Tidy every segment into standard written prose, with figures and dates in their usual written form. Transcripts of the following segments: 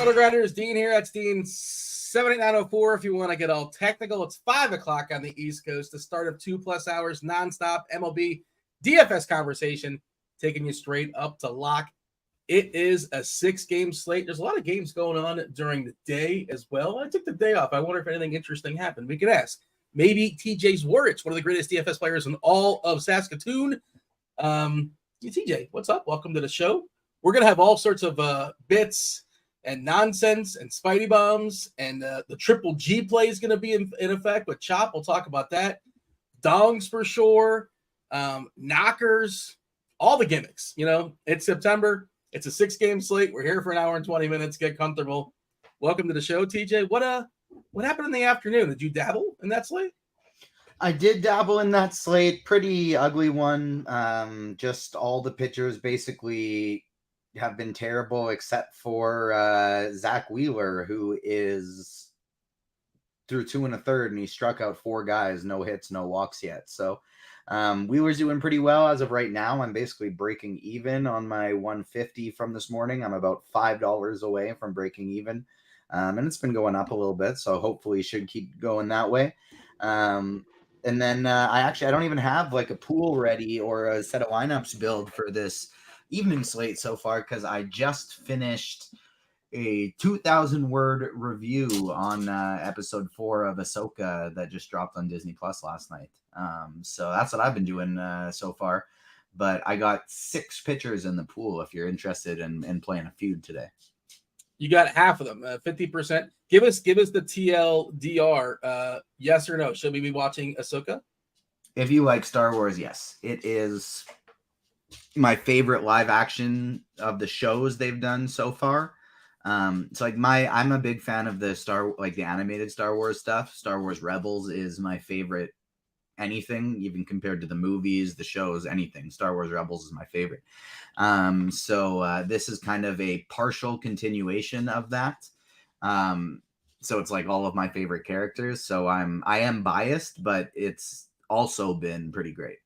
RotoGrinders, Dean here. That's Dean 78904. If you want to get all technical, it's 5 o'clock on the East Coast, the start of 2+ hours nonstop MLB DFS conversation, taking you straight up to lock. It is a 6-game slate. There's a lot of games going on during the day as well. I took the day off. I wonder if anything interesting happened. We could ask. Maybe TJ's Warwick, one of the greatest DFS players in all of Saskatoon. TJ, what's up? Welcome to the show. We're going to have all sorts of bits and nonsense and Spidey bombs, and the Triple G play is going to be in effect with Chop. We'll talk about that. Dongs for sure. Knockers, all the gimmicks. You know, it's September. It's a 6-game slate. We're here for an hour and 20 minutes. Get comfortable. Welcome to the show, TJ. What happened in the afternoon? Did you dabble in that slate? I did dabble in that slate. Pretty ugly one. Just all the pitchers basically have been terrible except for Zach Wheeler, who is through 2 1/3, and he struck out 4 guys, no hits, no walks yet. So Wheeler's doing pretty well as of right now. I'm basically breaking even on my 150 from this morning. I'm about $5 away from breaking even. And it's been going up a little bit, so hopefully should keep going that way. And then I don't even have like a pool ready or a set of lineups build for this evening slate so far, because I just finished a 2,000-word review on episode 4 of Ahsoka that just dropped on Disney Plus last night. So that's what I've been doing so far. But I got 6 pitchers in the pool if you're interested in playing a feud today. You got half of them, 50%. Give us the TLDR. Yes or no? Should we be watching Ahsoka? If you like Star Wars, yes. It is my favorite live action of the shows they've done so far. It's like I'm a big fan of the animated Star Wars stuff. Star Wars Rebels is my favorite. Anything, even compared to the movies, the shows, anything. Star Wars Rebels is my favorite. So this is kind of a partial continuation of that. So it's like all of my favorite characters. So I am biased, but it's also been pretty great.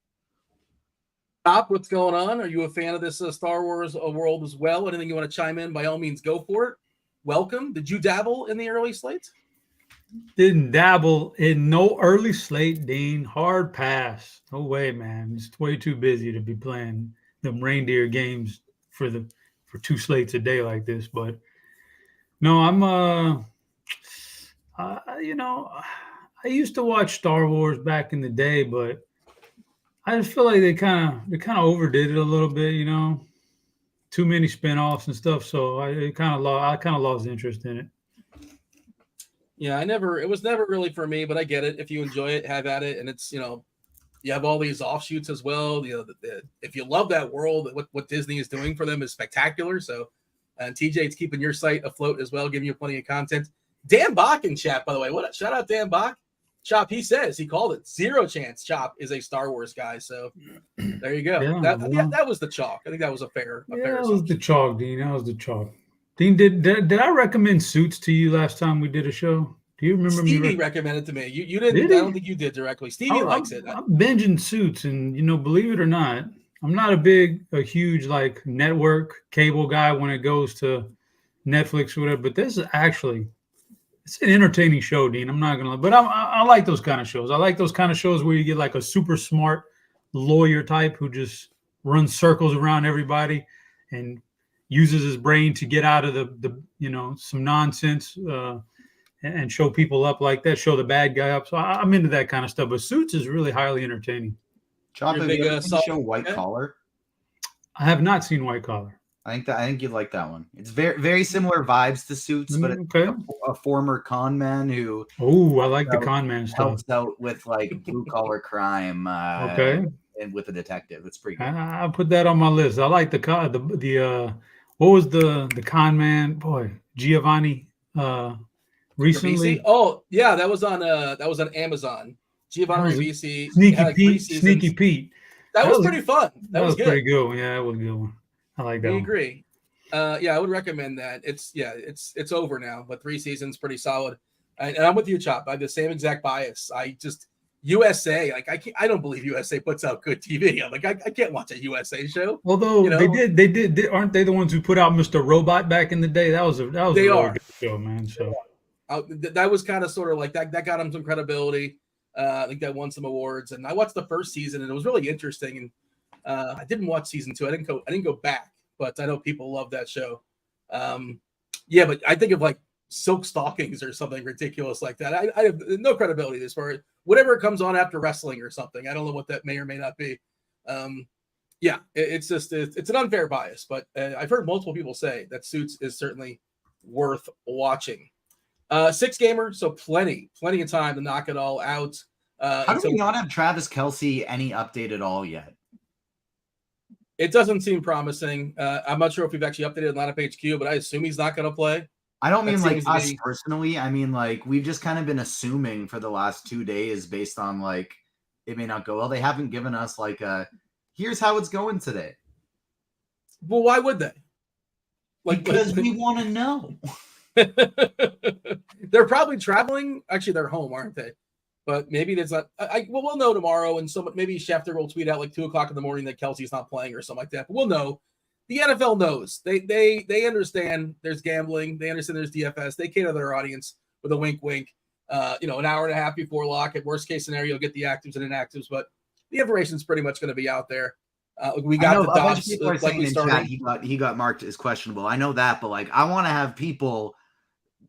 Top, what's going on? Are you a fan of this Star Wars world as well? Anything you want to chime in, by all means, go for it. Welcome. Did you dabble in the early slates? Didn't dabble in no early slate, Dean. Hard pass. No way, man. It's way too busy to be playing them reindeer games for 2 slates a day like this. But no, I used to watch Star Wars back in the day, but I just feel like they kind of overdid it a little bit, you know. Too many spinoffs and stuff, so I kind of lost interest in it. Yeah, it was never really for me, but I get it. If you enjoy it, have at it. And it's, you have all these offshoots as well. If you love that world, what Disney is doing for them is spectacular. So, and TJ's keeping your site afloat as well, giving you plenty of content. Dan Bach in chat, by the way. Shout out Dan Bach. Chop, he says, he called it 0 chance Chop is a Star Wars guy. So there you go. Yeah, that was the chalk. I think that was a fair that was the chalk, Dean. That was the chalk. Dean, did I recommend Suits to you last time we did a show? Do you remember Stevie me? recommended it to me. You didn't. I don't think you did directly. Stevie likes it. I'm binging Suits, and believe it or not, I'm not a huge like network cable guy when it goes to Netflix or whatever. But this is it's an entertaining show, Dean. I'm not gonna lie, but I like those kind of shows. I like those kind of shows where you get like a super smart lawyer type who just runs circles around everybody and uses his brain to get out of the some nonsense and show people up like that, show the bad guy up. So I'm into that kind of stuff. But Suits is really highly entertaining. Chop, have you ever seen the show White Collar? I have not seen White Collar. I think you'd like that one. It's very, very similar vibes to Suits, but it's a former con man who I like the con man stuff. Helps out with like blue collar crime. And with a detective, it's pretty good. I'll put that on my list. I like the what was the con man? Boy, Giovanni recently. Ribisi? Oh yeah, that was on Amazon. Giovanni Ribisi, Sneaky Pete. That was pretty fun. That was good. Pretty good. Yeah, that was a good one. I like that. I agree. I would recommend that. It's over now, but 3 seasons, pretty solid. And I'm with you, Chop. I have the same exact bias. USA, like I don't believe USA puts out good TV. I'm like, I can't watch a USA show. Although You know? they did, aren't they the ones who put out Mr. Robot back in the day? That was a They really are. good show, man. So that was kind of sort of like that got them some credibility. I think that won some awards, and I watched the first season, and it was really interesting. And I didn't watch season 2. I didn't go back, but I know people love that show. Yeah, but I think of like Silk Stockings or something ridiculous like that. I have no credibility as far as whatever comes on after wrestling or something. I don't know what that may or may not be. Yeah, it's just it's an unfair bias, but I've heard multiple people say that Suits is certainly worth watching. 6 gamer, so plenty of time to knock it all out. How do we not have Travis Kelce any update at all yet? It doesn't seem promising. I'm not sure if we've actually updated Lineup HQ, but I assume he's not going to play. I don't mean like us personally. I mean like we've just kind of been assuming for the last 2 days based on like it may not go well. They haven't given us like a here's how it's going today. Well, why would they? Like because we want to know. They're probably traveling. Actually, they're home, aren't they? But maybe there's not. Well, we'll know tomorrow, and maybe Schefter will tweet out like 2:00 in the morning that Kelsey's not playing or something like that. But we'll know. The NFL knows. They understand there's gambling. They understand there's DFS. They cater to their audience with a wink, wink. An hour and a half before lock. At worst case scenario, get the actives and inactives, but the information's pretty much going to be out there. We got the dots. Like we started. He got marked as questionable. I know that, but like I want to have people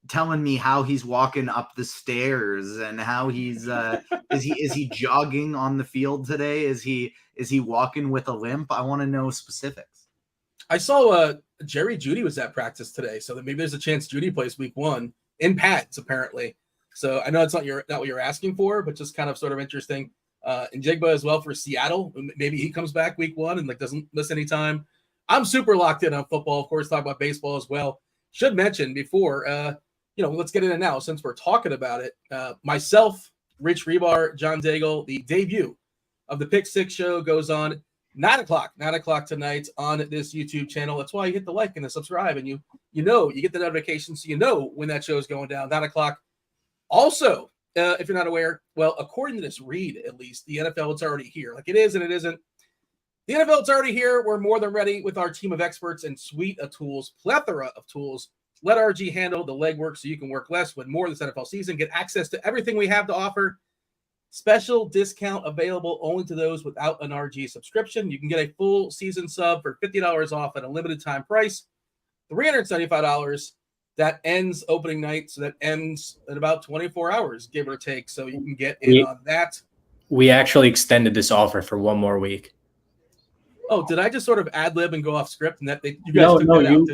telling me how he's walking up the stairs and how he's is he jogging on the field today? Is he walking with a limp? I want to know specifics. I saw Jerry Jeudy was at practice today, so that maybe there's a chance Jeudy plays week 1 in pads apparently. So I know it's not what you're asking for, but just kind of sort of interesting. And Jigba as well for Seattle. Maybe he comes back week 1 and like doesn't miss any time. I'm super locked in on football. Of course, talk about baseball as well. Should mention before let's get in it now since we're talking about it. Myself, Rich Rebar, John Daigle, the debut of the Pick 6 show goes on 9 o'clock tonight on this YouTube channel. That's why you hit the like and the subscribe, and you get the notification so you know when that show is going down. 9 o'clock. Also, if you're not aware, well, according to this read, at least the NFL it's already here. Like it is and it isn't. The NFL it's already here. We're more than ready with our team of experts and suite of tools, plethora of tools. Let RG handle the legwork so you can work less with more this NFL season. Get access to everything we have to offer. Special discount available only to those without an RG subscription. You can get a full season sub for $50 off at a limited time price. $375. That ends opening night, so that ends in about 24 hours, give or take. So you can get in on that. We actually extended this offer for 1 more week. Oh, did I just sort of ad lib and go off script? And that you guys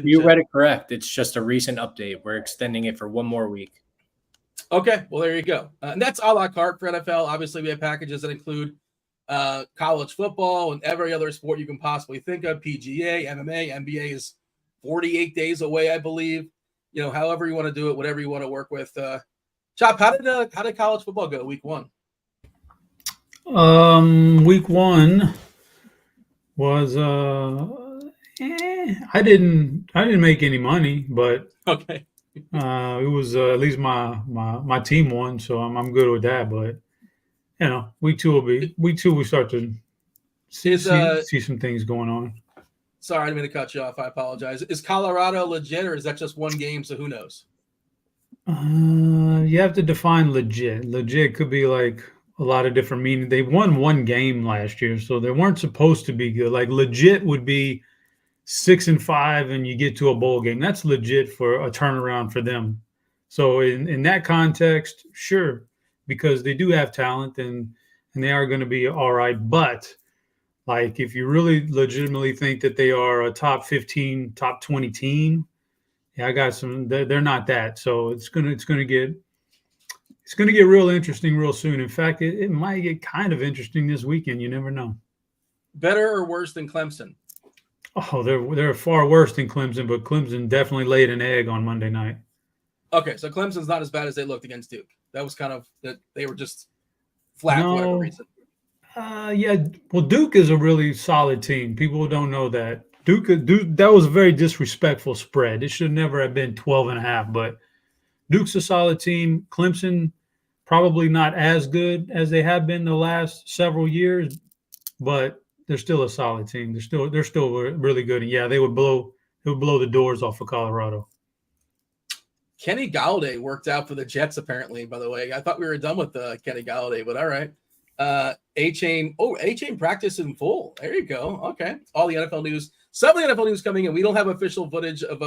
you read it correct. It's just a recent update. We're extending it for 1 more week. Okay, well there you go. And that's a la carte for NFL. Obviously, we have packages that include college football and every other sport you can possibly think of. PGA, MMA, NBA is 48 days away, I believe. However you want to do it, whatever you want to work with. Chop, how did college football go week 1? Week 1 was I didn't make any money, but okay. It was at least my team won, so I'm good with that. But week 2 we start to see some things going on. Sorry, I didn't mean to cut you off. I apologize. Is Colorado legit, or is that just 1 game? So who knows? You have to define legit. Legit could be like a lot of different meaning. They won 1 game last year, so they weren't supposed to be good. Like legit would be 6-5 and you get to a bowl game. That's legit for a turnaround for them. So in that context, sure, because they do have talent and they are going to be all right. But like if you really legitimately think that they are a top 15, top 20 team, yeah, I got some. They're not that. So it's gonna get real interesting real soon. In fact, it might get kind of interesting this weekend. You never know. Better or worse than Clemson? Oh, they're far worse than Clemson, but Clemson definitely laid an egg on Monday night. Okay, so Clemson's not as bad as they looked against Duke. That was kind of that they were just flat for whatever reason. Yeah. Well, Duke is a really solid team. People don't know that. Duke, that was a very disrespectful spread. It should never have been 12.5, but Duke's a solid team. Clemson, Probably not as good as they have been the last several years, but they're still a solid team. They're still really good. And yeah, they would blow the doors off of Colorado. Kenny Galladay worked out for the Jets, apparently, by the way. I thought we were done with Kenny Galladay, but all right. A-Chain practiced in full. There you go. Okay. All the NFL news. Some of the NFL news coming in. We don't have official footage of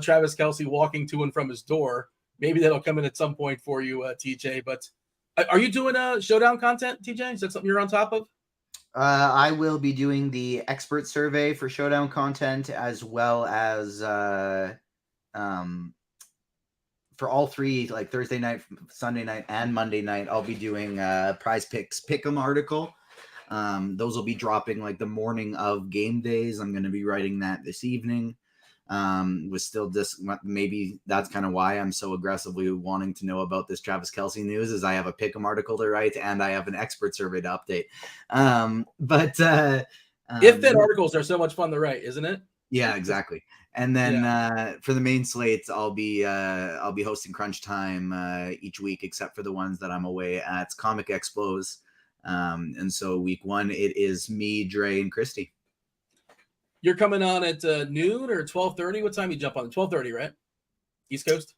Travis Kelce walking to and from his door. Maybe that'll come in at some point for you, TJ. But are you doing showdown content, TJ? Is that something you're on top of? I will be doing the expert survey for showdown content, as well as for all three, like Thursday night, Sunday night, and Monday night. I'll be doing Prize Picks Pick'em article. Those will be dropping like the morning of game days. I'm going to be writing that this evening. Maybe that's kind of why I'm so aggressively wanting to know about this Travis Kelce news, is I have a Pick'em article to write and I have an expert survey to update. If that articles are so much fun to write, isn't it? Yeah, exactly. And then for the main slates, I'll be hosting Crunch Time each week, except for the ones that I'm away at Comic Expos. And so week 1, it is me, Dre, and Christy. You're coming on at noon or 12:30? What time you jump on? 12:30, right? East Coast?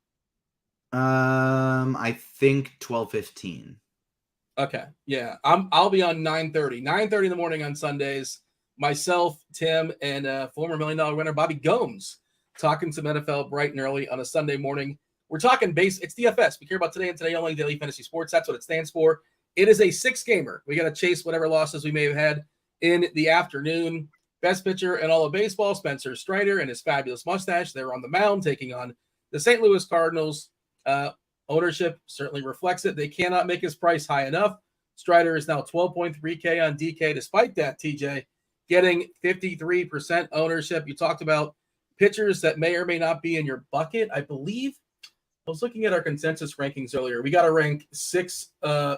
I think 12:15. Okay. Yeah. I'll be on 9:30. 9:30 in the morning on Sundays. Myself, Tim, and former $1 million winner Bobby Gomes talking some NFL bright and early on a Sunday morning. We're talking it's DFS. We care about today and today only, daily fantasy sports. That's what it stands for. It is a 6-gamer. We got to chase whatever losses we may have had in the afternoon. Best pitcher in all of baseball, Spencer Strider, and his fabulous mustache. They're on the mound taking on the St. Louis Cardinals. Ownership certainly reflects it. They cannot make his price high enough. Strider is now 12.3K on DK. Despite that, TJ, getting 53% ownership. You talked about pitchers that may or may not be in your bucket. I believe I was looking at our consensus rankings earlier. We got to rank 6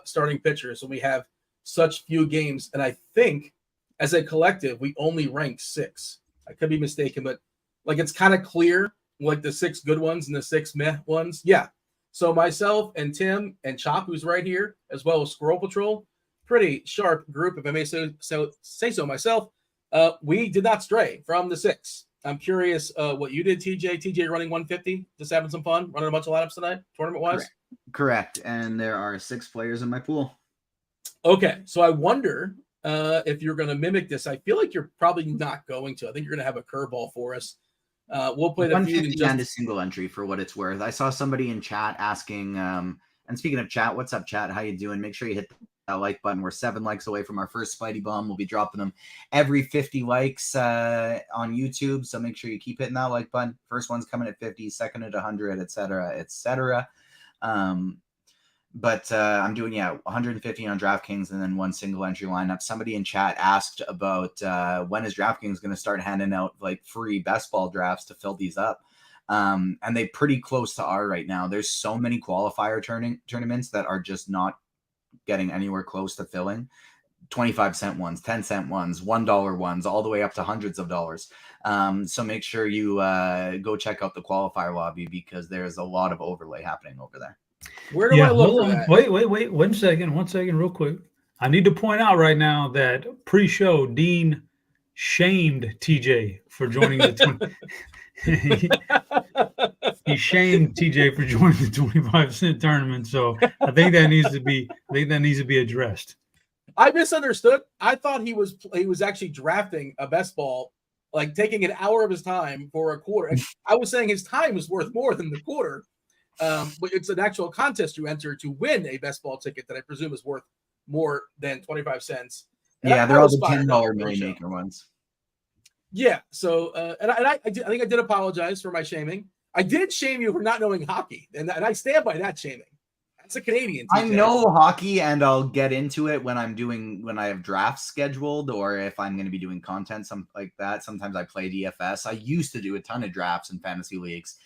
starting pitchers when we have such few games. And I think as a collective, we only rank 6. I could be mistaken, but like it's kind of clear, like the 6 good ones and the 6 meh ones. Yeah. So myself and Tim and Chop, who's right here, as well as Squirrel Patrol, pretty sharp group, if I may say so myself. We did not stray from the 6. I'm curious what you did, TJ. TJ running 150, just having some fun, running a bunch of lineups tonight, tournament-wise? Correct. And there are 6 players in my pool. Okay, so I wonder if you're going to mimic this. I feel like you're probably not going to. I think you're going to have a curveball for us. We'll play the 150 and a single entry for what it's worth. I saw somebody in chat asking, and speaking of chat, what's up, chat? How you doing? Make sure you hit that like button. We're 7 likes away from our first Spidey Bomb. We'll be dropping them every 50 likes on YouTube, so make sure you keep hitting that like button. First one's coming at 50, second at 100, etc., etc. But I'm doing 150 on DraftKings and then 1 single entry lineup. Somebody in chat asked about when is DraftKings going to start handing out like free best ball drafts to fill these up. And they pretty close to are right now. There's so many qualifier tournaments that are just not getting anywhere close to filling. 25-cent ones, 10-cent ones, $1 ones, all the way up to hundreds of dollars. So make sure you go check out the qualifier lobby, because there's a lot of overlay happening over there. Where do I look for that? Wait, 1 second, real quick. I need to point out right now that pre-show, Dean shamed TJ for joining the he shamed TJ for joining the 25-cent tournament. So I think that needs to be addressed. I misunderstood. I thought he was actually drafting a best ball, like taking an hour of his time for a quarter. And I was saying his time is worth more than the quarter. But it's an actual contest you enter to win a best ball ticket that I presume is worth more than 25 cents. And they're all the $10 Moneymaker ones. Yeah. So, I think I did apologize for my shaming. I did shame you for not knowing hockey, and I stand by that shaming. That's a Canadian. I know hockey, and I'll get into it when I have drafts scheduled, or if I'm going to be doing content, something like that. Sometimes I play DFS. I used to do a ton of drafts in fantasy leagues.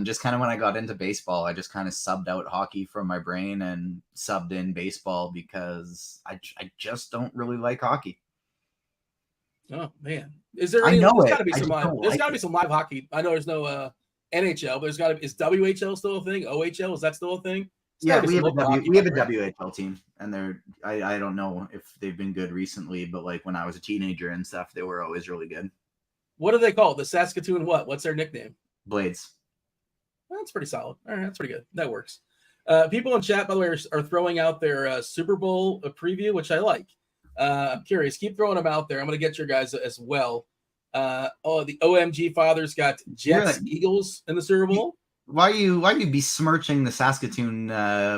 Just kind of when I got into baseball, I just kind of subbed out hockey from my brain and subbed in baseball, because I just don't really like hockey. Oh man, is there? There's got to be some live. There's got to be some live hockey. I know there's no NHL, but is WHL still a thing? OHL, is that still a thing? Yeah, gotta be we have some a local hockey we have a money, right? WHL team, and I don't know if they've been good recently, but like when I was a teenager and stuff, they were always really good. What do they call it? The Saskatoon what? What's their nickname? Blades. Well, that's pretty solid. All right, that's pretty good. That works. People in chat, by the way, are throwing out their Super Bowl preview, which I like. I'm curious. Keep throwing them out there. I'm going to get your guys as well. The OMG Fathers got Jets, Eagles in the Super Bowl. Why you besmirching the Saskatoon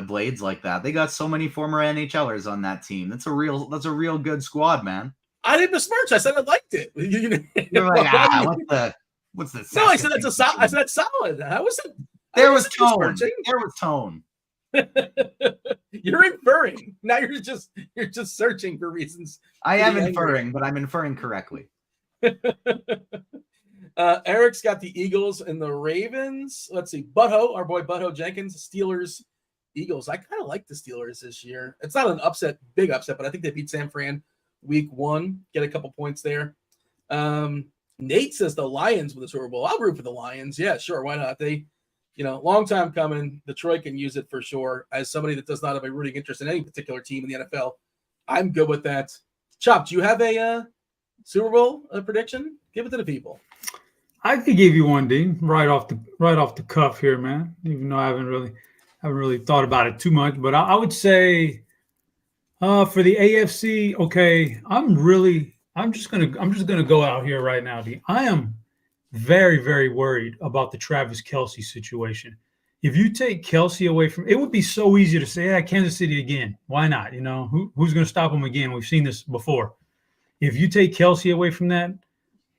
Blades like that? They got so many former NHLers on that team. That's a real good squad, man. I didn't besmirch. I said I liked it. You're like, what's the? No, I said that's I said that's solid. How was it? There was tone. There was tone. You're inferring. Now you're just searching for reasons. I am inferring, but I'm inferring correctly. Eric's got the Eagles and the Ravens. Let's see. Our boy Butthole Jenkins, Steelers, Eagles. I kind of like the Steelers this year. It's not an big upset, but I think they beat San Fran week 1. Get a couple points there. Nate says the Lions with the Super Bowl. I'll root for the Lions. Yeah, sure. Why not? They, long time coming. Detroit can use it for sure. As somebody that does not have a rooting interest in any particular team in the NFL, I'm good with that. Chop, do you have a Super Bowl prediction? Give it to the people. I could give you one, Dean, right off the cuff here, man. Even though I haven't really thought about it too much, but I would say for the AFC, okay, I'm just gonna go out here right now, Dean. I am very, very worried about the Travis Kelce situation. If you take Kelce away from it, would be so easy to say, yeah, Kansas City again. Why not? Who's going to stop him again? We've seen this before. If you take Kelce away from that,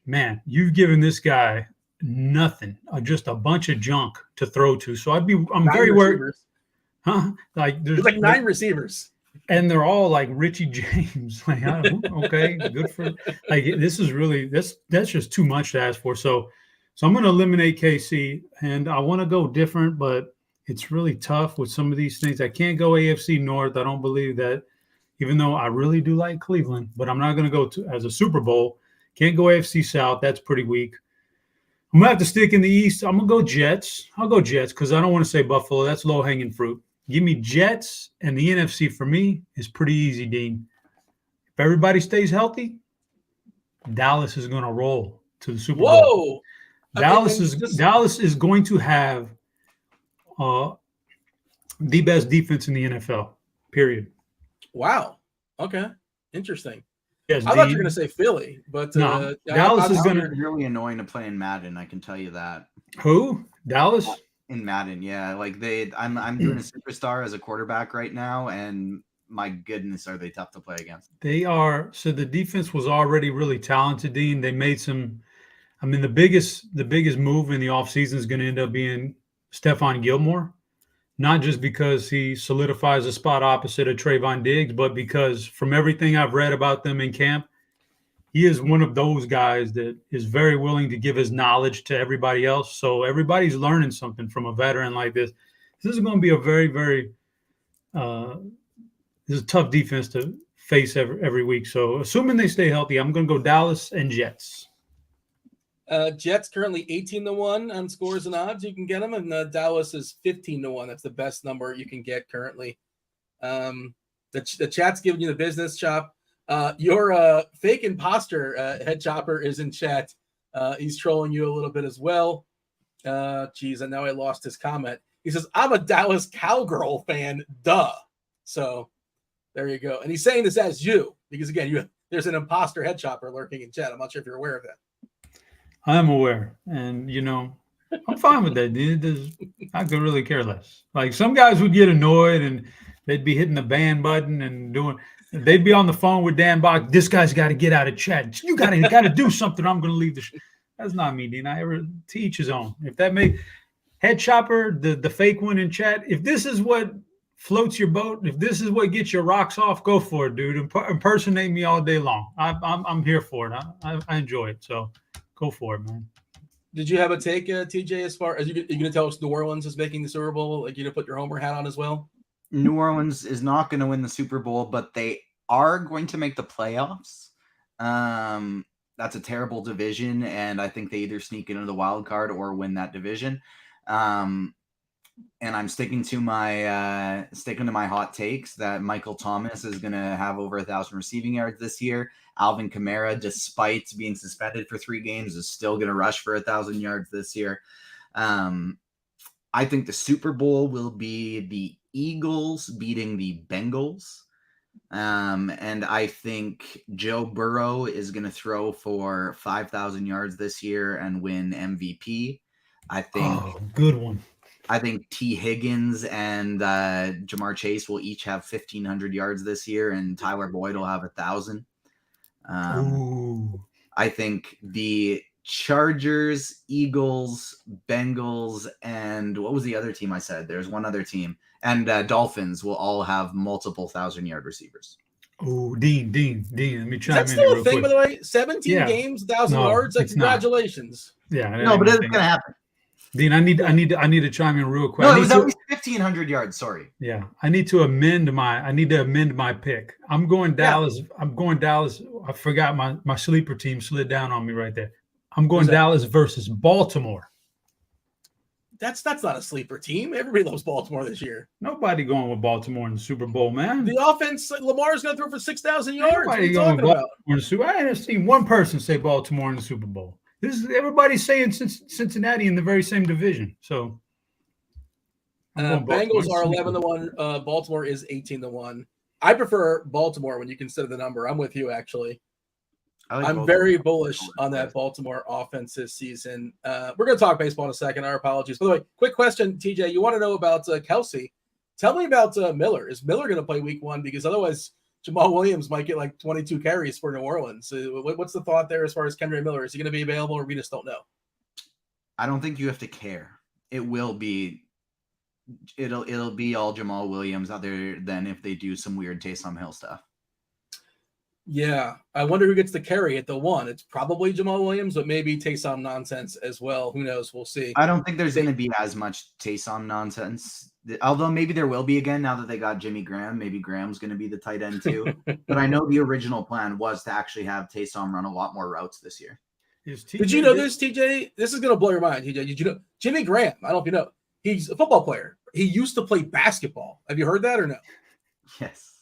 man, you've given this guy nothing, just a bunch of junk to throw to. So I'm very worried. Huh? Like there's like 9 receivers. And they're all like Richie James. Like, okay, good for like this is really that's just too much to ask for. So I'm going to eliminate KC, and I want to go different, but it's really tough with some of these things. I can't go AFC North. I don't believe that, even though I really do like Cleveland, but I'm not going to go as a Super Bowl. Can't go AFC South. That's pretty weak. I'm going to have to stick in the East. I'm going to go Jets. I'll go Jets because I don't want to say Buffalo. That's low-hanging fruit. Give me Jets, and the NFC for me is pretty easy, Dean. If everybody stays healthy, Dallas is going to roll to the Super Bowl. Whoa! Dallas is going to have the best defense in the NFL, period. Wow. Okay. Interesting. Yes, I thought you were going to say Philly, but no, Dallas is going to be really annoying to play in Madden. I can tell you that. Who? Dallas? In Madden, yeah. Like I'm doing a superstar as a quarterback right now, and my goodness, are they tough to play against? They are. So the defense was already really talented, Dean. They made some. I mean, the biggest move in the offseason is going to end up being Stephon Gilmore, not just because he solidifies a spot opposite of Trayvon Diggs, but because from everything I've read about them in camp, he is one of those guys that is very willing to give his knowledge to everybody else. So everybody's learning something from a veteran like this. This is going to be a very, very this is a tough defense to face every week. So assuming they stay healthy, I'm going to go Dallas and Jets. Jets currently 18-1 on scores and odds. You can get them, and Dallas is 15-1. That's the best number you can get currently. The chat's giving you the business, Chop. Your fake imposter head chopper is in chat. He's trolling you a little bit as well. Geez, and now I lost his comment. He says, "I'm a Dallas Cowgirl fan, duh." So there you go. And he's saying this as you, because again, there's an imposter head chopper lurking in chat. I'm not sure if you're aware of that. I'm aware, and I'm fine with that, dude. I could really care less. Like some guys would get annoyed and they'd be hitting the ban button and they'd be on the phone with Dan Bach. This guy's got to get out of chat. You got to do something. I'm going to leave the That's not me, Dean. To each his own. If that head chopper, the fake one in chat, if this is what floats your boat, if this is what gets your rocks off, go for it, dude. Impersonate me all day long. I'm here for it. I enjoy it. So go for it, man. Did you have a take, TJ, as far as you're going to tell us New Orleans is making the Super Bowl? Like, you to put your homer hat on as well? New Orleans is not going to win the Super Bowl, but they are going to make the playoffs. That's a terrible division, and I think they either sneak into the wild card or win that division. and I'm sticking to my hot takes that Michael Thomas is going to have over 1,000 receiving yards this year. Alvin Kamara, despite being suspended for 3 games, is still going to rush for 1,000 yards this year. I think the Super Bowl will be the Eagles beating the Bengals. And I think Joe Burrow is going to throw for 5,000 yards this year and win MVP. I think good one. I think T. Higgins and Jamar Chase will each have 1,500 yards this year, and Tyler Boyd will have 1,000. I think the Chargers, Eagles, Bengals, and what was the other team I said? There's one other team. And Dolphins will all have multiple 1,000-yard receivers. Oh, Dean, let me chime in. That's still a thing, quick. by the way. 17 games, 1,000 yards. Like, congratulations. Not. Yeah, no, but it's gonna happen. Dean, I need to chime in real quick. No, it was at least 1,500 yards. Sorry. Yeah, I need to amend my pick. I'm going Dallas. Yeah. I'm going Dallas. I forgot my sleeper team slid down on me right there. I'm going Dallas versus Baltimore. That's not a sleeper team. Everybody loves Baltimore this year. Nobody going with Baltimore in the Super Bowl, man. The offense, Lamar's going to throw for 6,000 yards. Nobody going with Baltimore in the Super Bowl. I haven't seen one person say Baltimore in the Super Bowl. This is everybody's saying Cincinnati in the very same division. So Bengals are 11-1. Baltimore is 18-1. I prefer Baltimore when you consider the number. I'm with you, actually. I'm very bullish on that Baltimore offense this season. We're going to talk baseball in a second. Our apologies. By the way, quick question, TJ. You want to know about Kelsey? Tell me about Miller. Is Miller going to play week 1? Because otherwise, Jamal Williams might get like 22 carries for New Orleans. What's the thought there as far as Kendre Miller? Is he going to be available, or we just don't know? I don't think you have to care. It will be. It'll be all Jamal Williams, other than if they do some weird Taysom Hill stuff. Yeah, I wonder who gets the carry at the 1. It's probably Jamal Williams, but maybe Taysom nonsense as well. Who knows? We'll see. I don't think there's going to be as much Taysom nonsense, although maybe there will be again now that they got Jimmy Graham. Maybe Graham's going to be the tight end too. But I know the original plan was to actually have Taysom run a lot more routes this year. Did you know this, TJ? This is going to blow your mind, TJ. Did you know Jimmy Graham? I don't know if you know. He's a football player. He used to play basketball. Have you heard that or no? Yes.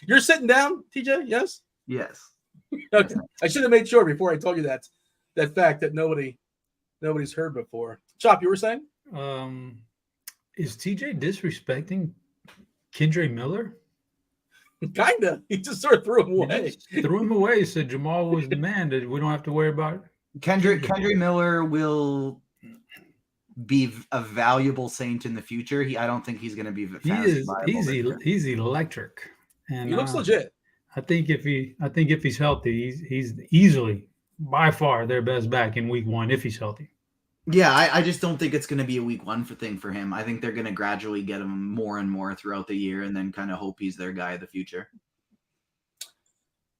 You're sitting down, TJ? Yes? Yes. Okay. I should have made sure before I told you that fact that nobody's heard before. Chop, you were saying? Is TJ disrespecting Kendre Miller? Kinda. He just sort of threw him away. Threw him away. Said Jamal was the man that we don't have to worry about it. Kendre Miller will be a valuable Saint in the future. I don't think he's going to be he's electric. And he looks legit. I think if he's healthy, he's easily by far their best back in week 1 if he's healthy. Yeah, I just don't think it's going to be a week 1 thing for him. I think they're going to gradually get him more and more throughout the year, and then kind of hope he's their guy of the future.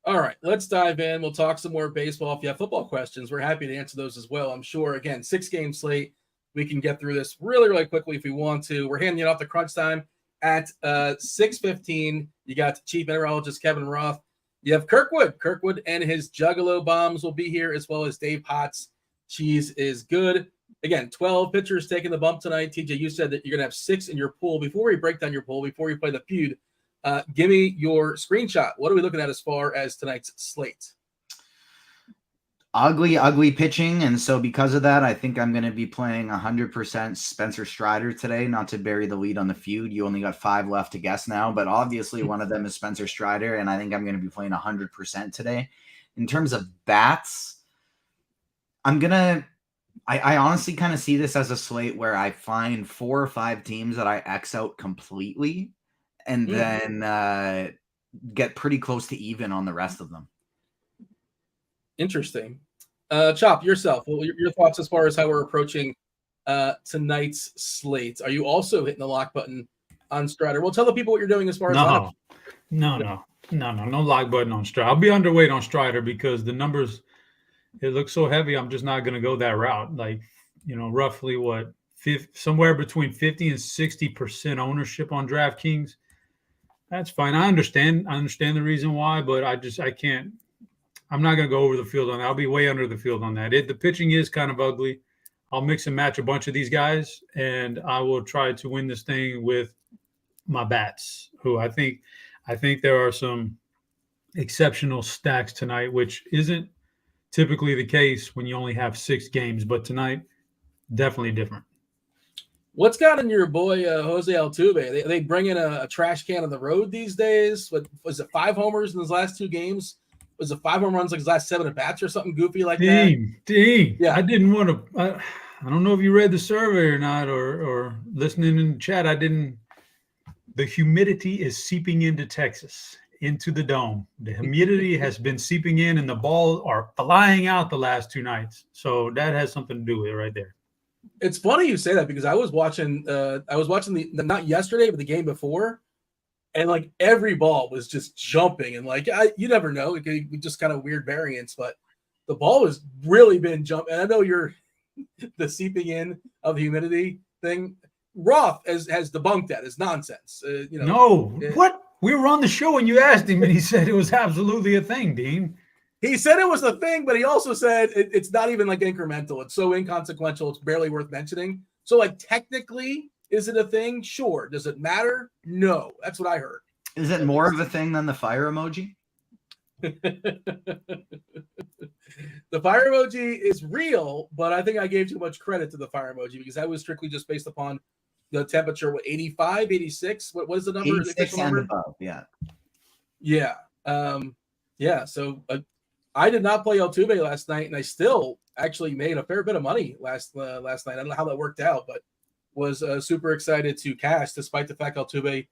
All right, let's dive in. We'll talk some more baseball. If you have football questions, we're happy to answer those as well. I'm sure, again, 6-game slate. We can get through this really, really quickly if we want to. We're handing it off to crunch time at 6:15. You got Chief Meteorologist Kevin Roth. You have Kirkwood and his Juggalo Bombs will be here, as well as Dave Potts. Cheese is good. Again, 12 pitchers taking the bump tonight. TJ, you said that you're going to have 6 in your pool. Before we break down your pool, before we play the feud, give me your screenshot. What are we looking at as far as tonight's slate? Ugly pitching, and so because of that, I think I'm going to be playing 100% Spencer Strider today, not to bury the lead on the feud. You only got 5 left to guess now, but obviously one of them is Spencer Strider, and I think I'm going to be playing 100% today. In terms of bats, I honestly kind of see this as a slate where I find 4 or 5 teams that I X out completely, and then get pretty close to even on the rest of them. Interesting. Chop, yourself, your thoughts as far as how we're approaching tonight's slate. Are you also hitting the lock button on Strider? Well, tell the people what you're doing as far as No lock button on Strider. I'll be underweight on Strider because the numbers, it looks so heavy. I'm just not going to go that route. Like, roughly somewhere between 50 and 60% ownership on DraftKings. That's fine. I understand the reason why, but I can't. I'm not going to go over the field on that. I'll be way under the field on that. The pitching is kind of ugly. I'll mix and match a bunch of these guys, and I will try to win this thing with my bats, who I think there are some exceptional stacks tonight, which isn't typically the case when you only have 6 games, but tonight definitely different. What's gotten your boy Jose Altuve? They bring in a trash can on the road these days. What was it? 5 homers in his last 2 games? Was it 5 home runs like his last 7 at bats or something goofy like that? Dean. Yeah. I didn't want to. I don't know if you read the survey or not, or listening in the chat. I didn't. The humidity is seeping into Texas, into the dome. The humidity has been seeping in, and the balls are flying out the last 2 nights. So that has something to do with it right there. It's funny you say that because I was watching the not yesterday, but the game before, and like every ball was just jumping, and like you never know, it could be just kind of weird variance, but the ball has really been jumping. And I know you're the seeping in of the humidity thing. Roth has debunked that as nonsense. What? We were on the show and you asked him, and he said it was absolutely a thing, Dean. He said it was a thing, but he also said it's not even like incremental. It's so inconsequential, it's barely worth mentioning. So, like, technically, is it a thing? Sure. Does it matter? No. That's what I heard. Is it more of a thing than the fire emoji? The fire emoji is real, but I think I gave too much credit to the fire emoji because that was strictly just based upon the temperature. What, 85, 86? What is the number? 86 and above, yeah. Yeah. Yeah, so I did not play Altuve last night, and I still actually made a fair bit of money last night. I don't know how that worked out, but was super excited to cash despite the fact Altuve,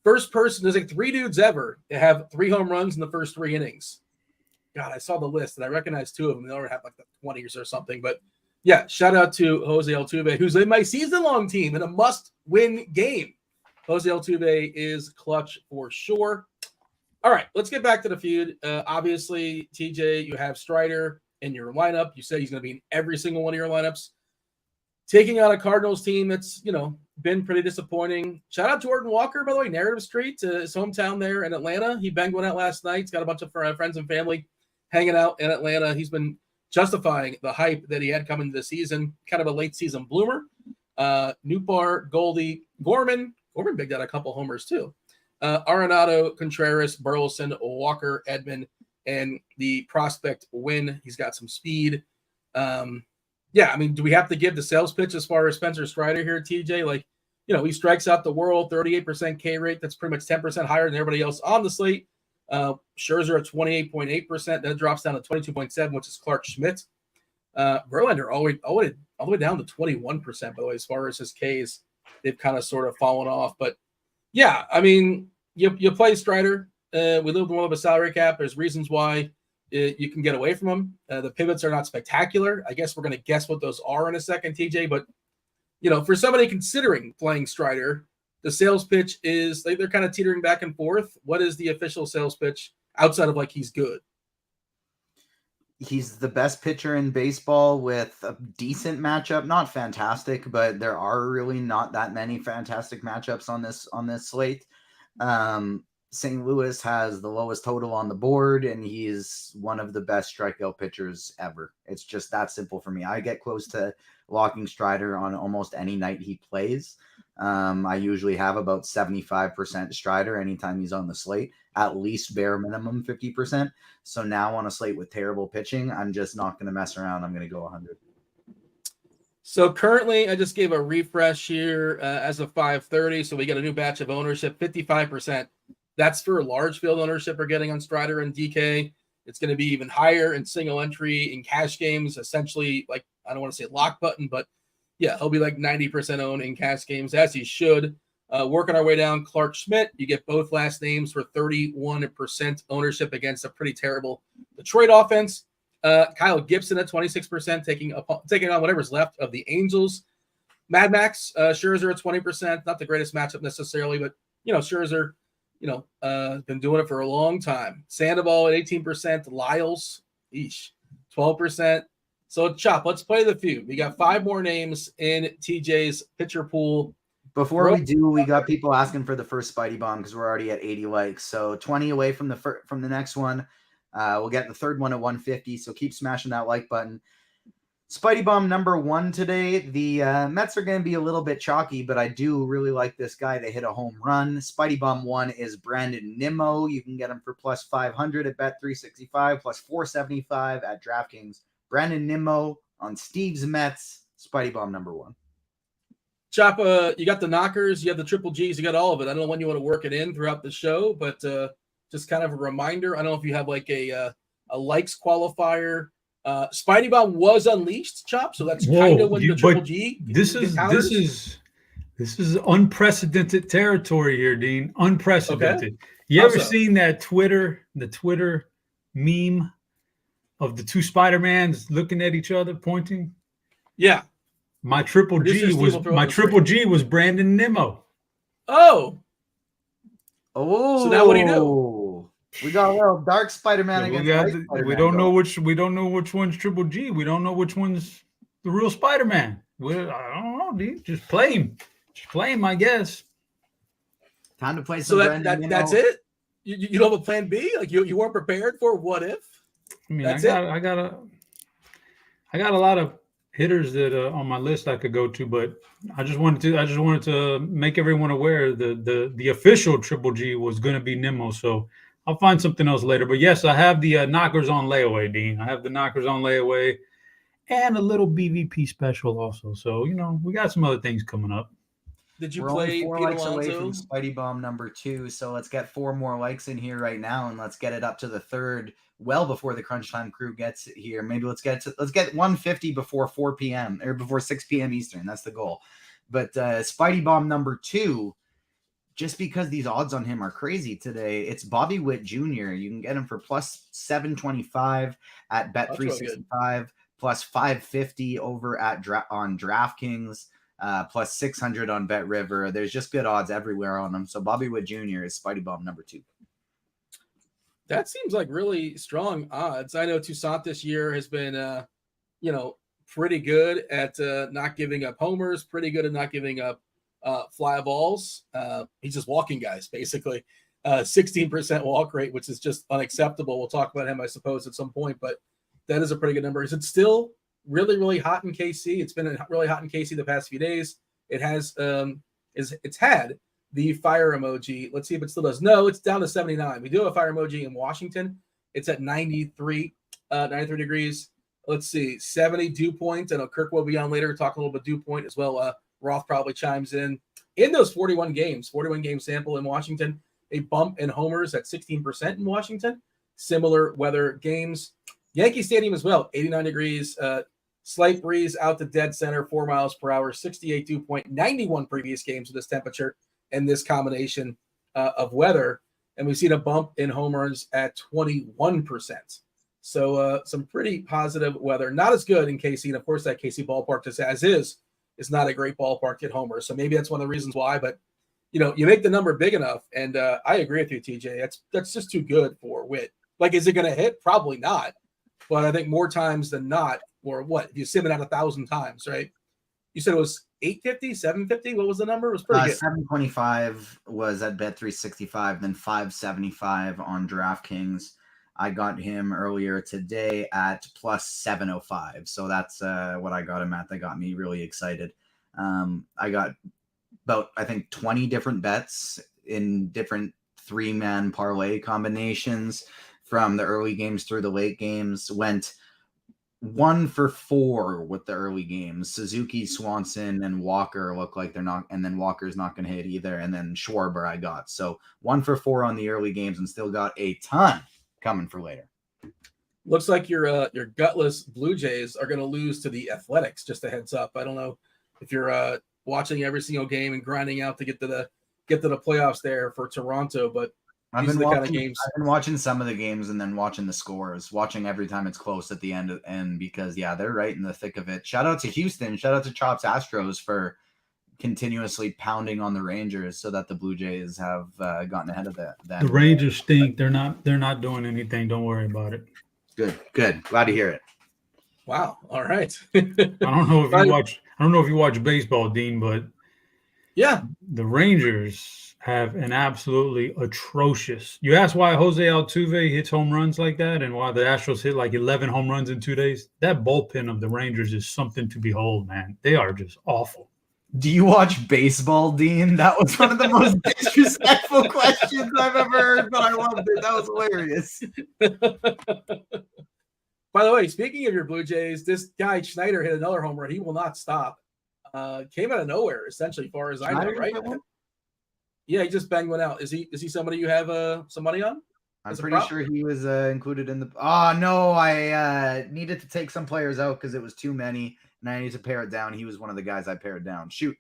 first person, there's like 3 dudes ever to have 3 home runs in the first 3 innings. God, I saw the list, and I recognized 2 of them. They already have like the 20s or something. But, yeah, shout out to Jose Altuve, who's in my season-long team in a must-win game. Jose Altuve is clutch for sure. All right, let's get back to the feud. Obviously, TJ, you have Strider in your lineup. You said he's going to be in every single one of your lineups. Taking out a Cardinals team that's, been pretty disappointing. Shout out to Jordan Walker, by the way, Narrative Street, to his hometown there in Atlanta. He banged one out last night. He's got a bunch of friends and family hanging out in Atlanta. He's been justifying the hype that he had coming to the season, kind of a late season bloomer. Newbar, Goldie, Gorman bigged out a couple homers too. Arenado, Contreras, Burleson, Walker, Edman, and the prospect Wynn. He's got some speed. Yeah, I mean, do we have to give the sales pitch as far as Spencer Strider here, TJ? Like, he strikes out the world, 38% K rate. That's pretty much 10% higher than everybody else on the slate. Scherzer at 28.8%. That drops down to 22.7%, which is Clark Schmidt. Verlander all the way down to 21%, by the way, as far as his Ks. They've kind of sort of fallen off. But, yeah, I mean, you play Strider. We live in one of a salary cap. There's reasons why you can get away from them. The pivots are not spectacular. I guess we're going to guess what those are in a second, TJ. But, for somebody considering playing Strider, the sales pitch is they're kind of teetering back and forth. What is the official sales pitch outside of like he's good? He's the best pitcher in baseball with a decent matchup. Not fantastic, but there are really not that many fantastic matchups on this slate. St. Louis has the lowest total on the board, and he's one of the best strikeout pitchers ever. It's just that simple for me. I get close to locking Strider on almost any night he plays. I usually have about 75% Strider anytime he's on the slate, at least bare minimum 50%. So now on a slate with terrible pitching, I'm just not going to mess around. I'm going to go 100. So currently, I just gave a refresh here as of 5:30. So we get a new batch of ownership, 55%. That's for large field ownership we're getting on Strider and DK. It's going to be even higher in single entry in cash games, essentially, like, I don't want to say lock button, but yeah, he'll be like 90% owned in cash games, as he should. Working our way down, Clark Schmidt, you get both last names for 31% ownership against a pretty terrible Detroit offense. Kyle Gibson at 26%, taking on whatever's left of the Angels. Mad Max, Scherzer at 20%, not the greatest matchup necessarily, but, Scherzer, been doing it for a long time. Sandoval at 18%, Lyles, 12%. So, Chop, let's play the feud. We got 5 more names in TJ's pitcher pool. Before we do, we got people asking for the first Spidey Bomb because we're already at 80 likes. So 20 away from the next one. We'll get the third one at 150. So keep smashing that like button. Spidey Bomb number 1 today. The Mets are going to be a little bit chalky, but I do really like this guy to hit a home run. Spidey Bomb 1 is Brandon Nimmo. You can get him for plus 500 at Bet365, plus 475 at DraftKings. Brandon Nimmo on Steve's Mets. Spidey Bomb number 1. Chop, you got the knockers, you have the triple Gs, you got all of it. I don't know when you want to work it in throughout the show, but just kind of a reminder. I don't know if you have like a likes qualifier. Spidey Bomb was unleashed, Chop, so that's kind of when the triple G. This is unprecedented territory here, Dean. Unprecedented. Okay. You ever seen that Twitter meme of the two Spider-Mans looking at each other, pointing? Yeah. My triple G was Brandon Nimmo. Oh. Oh. So now what do you do? We got a little dark Spider-Man against we don't know which one's triple G. We don't know which one's the real Spider-Man. I don't know, dude. Just play him. I guess. Time to play some. So Brandon Nimmo. That's it. You don't have a plan B? Like you weren't prepared for what if? I mean, I got a lot of hitters that on my list I could go to, but I just wanted to make everyone aware the official triple G was going to be Nimmo. So I'll find something else later. But yes, I have the knockers on layaway, Dean. I have the knockers on layaway and a little BVP special also. So we got some other things coming up. Did you We're play only 4 Pete likes away Alonso? from Spidey Bomb number 2, so let's get 4 more likes in here right now, and let's get it up to the 3rd well before the crunch time crew gets it here. Maybe let's get 150 before 4 p.m. or before 6 p.m. Eastern. That's the goal. But Spidey Bomb number 2, just because these odds on him are crazy today, it's Bobby Witt Jr. You can get him for plus 725 at Bet365, plus 550 over at on DraftKings. Plus 600 on Bet River. There's just good odds everywhere on them. So Bobby Witt Jr. is Spidey Bomb number 2. That seems like really strong odds. I know Toussaint this year has been, pretty good at not giving up homers, pretty good at not giving up fly balls. He's just walking guys, basically. 16% walk rate, which is just unacceptable. We'll talk about him, I suppose, at some point, but that is a pretty good number. Is it still really, really hot in KC? It's been really hot in KC the past few days. It has it's had the fire emoji. Let's see if it still does. No, it's down to 79. We do have a fire emoji in Washington. It's at 93 degrees. Let's see, 70 dew point. I know Kirk will be on later, talk a little bit dew point as well. Roth probably chimes in those 41 game sample in Washington. A bump in homers at 16% in Washington. Similar weather games. Yankee Stadium as well, 89 degrees, slight breeze out to dead center, 4 miles per hour, 68 dew point, 91 previous games with this temperature and this combination of weather. And we've seen a bump in homers at 21%. So some pretty positive weather. Not as good in KC. And of course, that KC ballpark, just as is not a great ballpark to hit homers. So maybe that's one of the reasons why. But, you make the number big enough. And I agree with you, TJ. That's just too good for Witt. Like, is it going to hit? Probably not. But I think more times than not, or what? If you sim it out 1,000 times, right? You said it was 850, 750? What was the number? It was pretty good. 725 was at Bet365, then 575 on DraftKings. I got him earlier today at plus 705. So that's what I got him at. That got me really excited. I got about, I think, 20 different bets in different 3-man parlay combinations from the early games through the late games. Went 1 for 4 with the early games. Suzuki, Swanson, and Walker look like they're not, and then Walker's not going to hit either. And then Schwarber I got. So 1 for 4 on the early games, and still got a ton coming for later. Looks like your gutless Blue Jays are going to lose to the Athletics. Just a heads up. I don't know if you're watching every single game and grinding out to get to the playoffs there for Toronto, but I've been watching some of the games and then watching the scores, watching every time it's close at the end because they're right in the thick of it. Shout out to Houston, shout out to Chops Astros for continuously pounding on the Rangers so that the Blue Jays have gotten ahead of them. The Rangers stink. They're not doing anything. Don't worry about it. Good. Glad to hear it. Wow. All right. I don't know if you watch baseball, Dean, but Yeah. The Rangers have an absolutely atrocious. You ask why Jose Altuve hits home runs like that and why the Astros hit like 11 home runs in 2 days. That bullpen of the Rangers is something to behold, man. They are just awful. Do you watch baseball, Dean? That was one of the most disrespectful questions I've ever heard, but I loved it. That was hilarious. By the way, speaking of your Blue Jays, this guy Schneider hit another home run. He will not stop. Came out of nowhere, essentially, as far as I know, right? Yeah, he just banged one out. Is he somebody you have some money on? I'm pretty sure he was included in the. Oh no, I needed to take some players out because it was too many, and I need to pare it down. He was one of the guys I pared down. Shoot.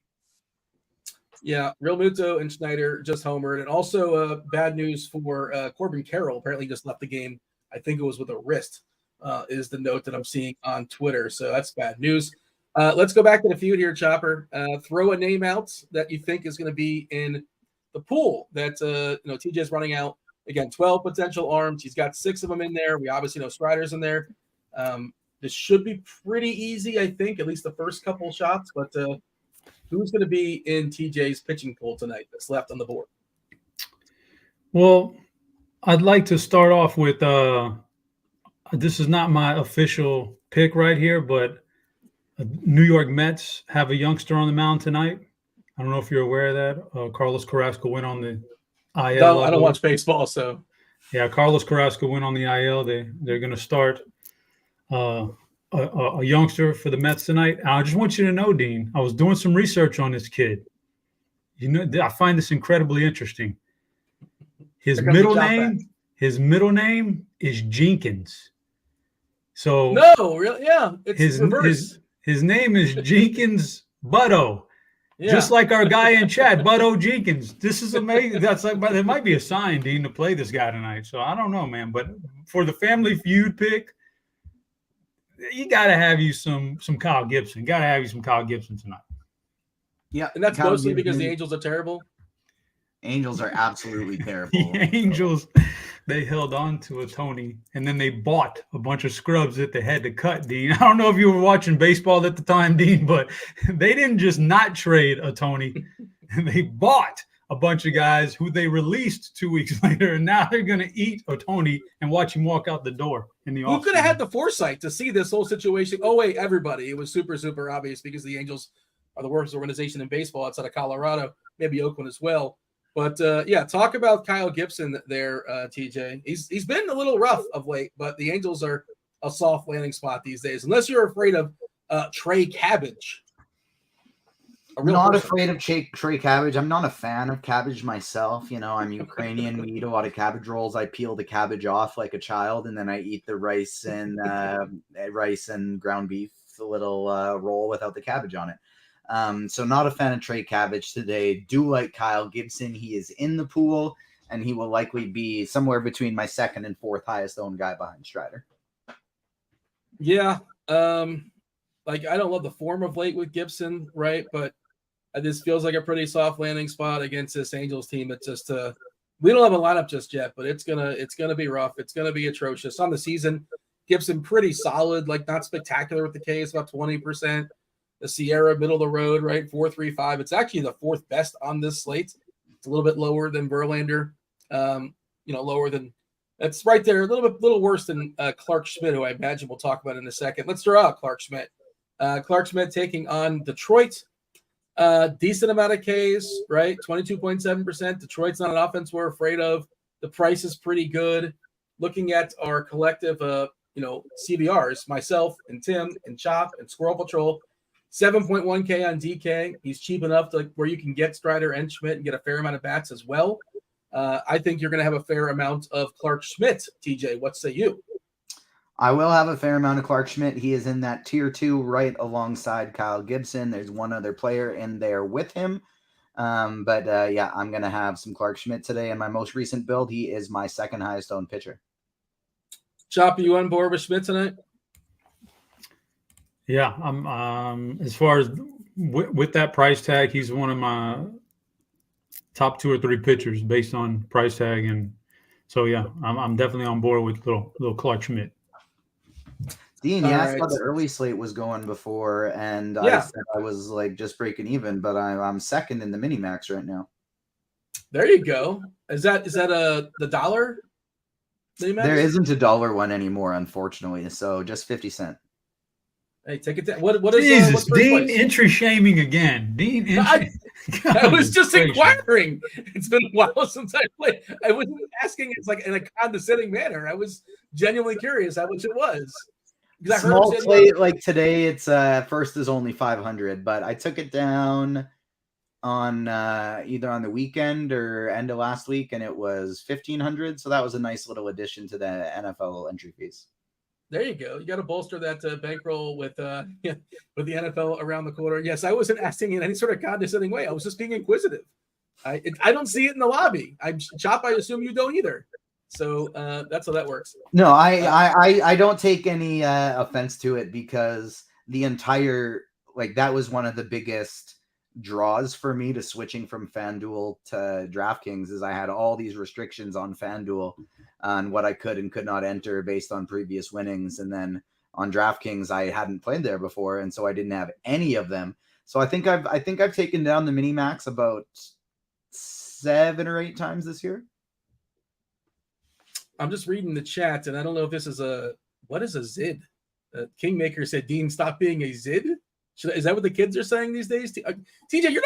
Yeah, Real Muto and Schneider just homered, and also bad news for Corbin Carroll. Apparently, just left the game. I think it was with a wrist. Is the note that I'm seeing on Twitter. So that's bad news. Let's go back to the feud here, Chopper. Throw a name out that you think is going to be in the pool that TJ's running out. Again, 12 potential arms. He's got 6 of them in there. We obviously know Strider's in there. This should be pretty easy, I think, at least the first couple shots. But who's going to be in TJ's pitching pool tonight that's left on the board? Well, I'd like to start off with this is not my official pick right here, but New York Mets have a youngster on the mound tonight. I don't know if you're aware of that. Carlos Carrasco went on the IL. No, I don't watch baseball, so. Yeah, Carlos Carrasco went on the IL. They're going to start a youngster for the Mets tonight. I just want you to know, Dean, I was doing some research on this kid. I find this incredibly interesting. His middle name is Jenkins. So no, really, yeah, it's reversed. His name is Jenkins Butto. Yeah. Just like our guy in chat, Butto Jenkins. This is amazing. There might be a sign, Dean, to play this guy tonight. So I don't know, man. But for the Family Feud pick, you got to have you some Kyle Gibson. Got to have you some Kyle Gibson tonight. Yeah, and that's Kyle mostly Gibson. Because the Angels are terrible. Angels are absolutely terrible. The Angels, they held on to a Tony, and then they bought a bunch of scrubs that they had to cut, Dean. I don't know if you were watching baseball at the time, Dean, but they didn't just not trade a Tony. They bought a bunch of guys who they released 2 weeks later, and now they're going to eat a Tony and watch him walk out the door in the offseason. Who could have had the foresight to see this whole situation? Oh, wait, everybody. It was super, super obvious because the Angels are the worst organization in baseball outside of Colorado, maybe Oakland as well. But, yeah, talk about Kyle Gibson there, TJ. He's been a little rough of late, but the Angels are a soft landing spot these days, unless you're afraid of Trey Cabbage. I'm not afraid of Trey Cabbage. I'm not a fan of cabbage myself. I'm Ukrainian. We eat a lot of cabbage rolls. I peel the cabbage off like a child, and then I eat the rice and ground beef, the little roll without the cabbage on it. So not a fan of Trey Cabbage today. Do like Kyle Gibson. He is in the pool, and he will likely be somewhere between my second and fourth highest owned guy behind Strider. Yeah. I don't love the form of late with Gibson, right? But this feels like a pretty soft landing spot against this Angels team. It's just we don't have a lineup just yet, but it's gonna be rough. It's gonna be atrocious. On the season, Gibson pretty solid, not spectacular with the Ks, about 20%. The Sierra, middle of the road, right? 4.35. It's actually the fourth best on this slate. It's a little bit lower than Verlander. Lower than that's right there. A little worse than Clark Schmidt, who I imagine we'll talk about in a second. Let's throw out Clark Schmidt. Clark Schmidt taking on Detroit. Decent amount of Ks, right? 22.7%. Detroit's not an offense we're afraid of. The price is pretty good. Looking at our collective, CVRs, myself and Tim and Chop and Squirrel Patrol. 7.1K on DK. He's cheap enough to where you can get Strider and Schmidt and get a fair amount of bats as well. I think you're going to have a fair amount of Clark Schmidt. TJ, what say you? I will have a fair amount of Clark Schmidt. He is in that tier 2 right alongside Kyle Gibson. There's one other player in there with him. I'm going to have some Clark Schmidt today. In my most recent build, he is my second highest owned pitcher. Chop, are you on board with Schmidt tonight? Yeah, I'm as far as with that price tag, he's one of my top 2 or 3 pitchers based on price tag, and so yeah, I'm definitely on board with little Clark Schmidt. Dean, All you asked how right. the early slate was going before, and I Yeah. said I was like just breaking even, but I'm second in the mini max right now. There you go. Is that the dollar? There isn't a dollar one anymore, unfortunately. So just 50 cents. Hey, take it down. What is Jesus, what's first Dean place? entry shaming again. Dean entry. I was just gracious. inquiring. It's been a while since I played. I wasn't asking it's like in a condescending manner. I was genuinely curious how much it was. Because I heard Small him say, slate like today, it's first is only 500, but I took it down on either on the weekend or end of last week, and it was 1,500. So that was a nice little addition to the NFL entry fees. there you go. You got to bolster that bankroll with the NFL around the corner. Yes, I wasn't asking in any sort of condescending way. I was just being inquisitive. I don't see it in the lobby. Chop. I assume you don't either. So that's how that works. No, I don't take any offense to it, because the entire, like, that was one of the biggest draws for me to switching from Fanduel to DraftKings, is I had all these restrictions on Fanduel on what I could and could not enter based on previous winnings, and then on DraftKings I hadn't played there before, and so I didn't have any of them. So I think I've taken down the mini max about 7 or 8 times this year. I'm just reading the chat, and I don't know if this is what is a Zid? Kingmaker said, Dean, stop being a Zid. Is that what the kids are saying these days? TJ, you're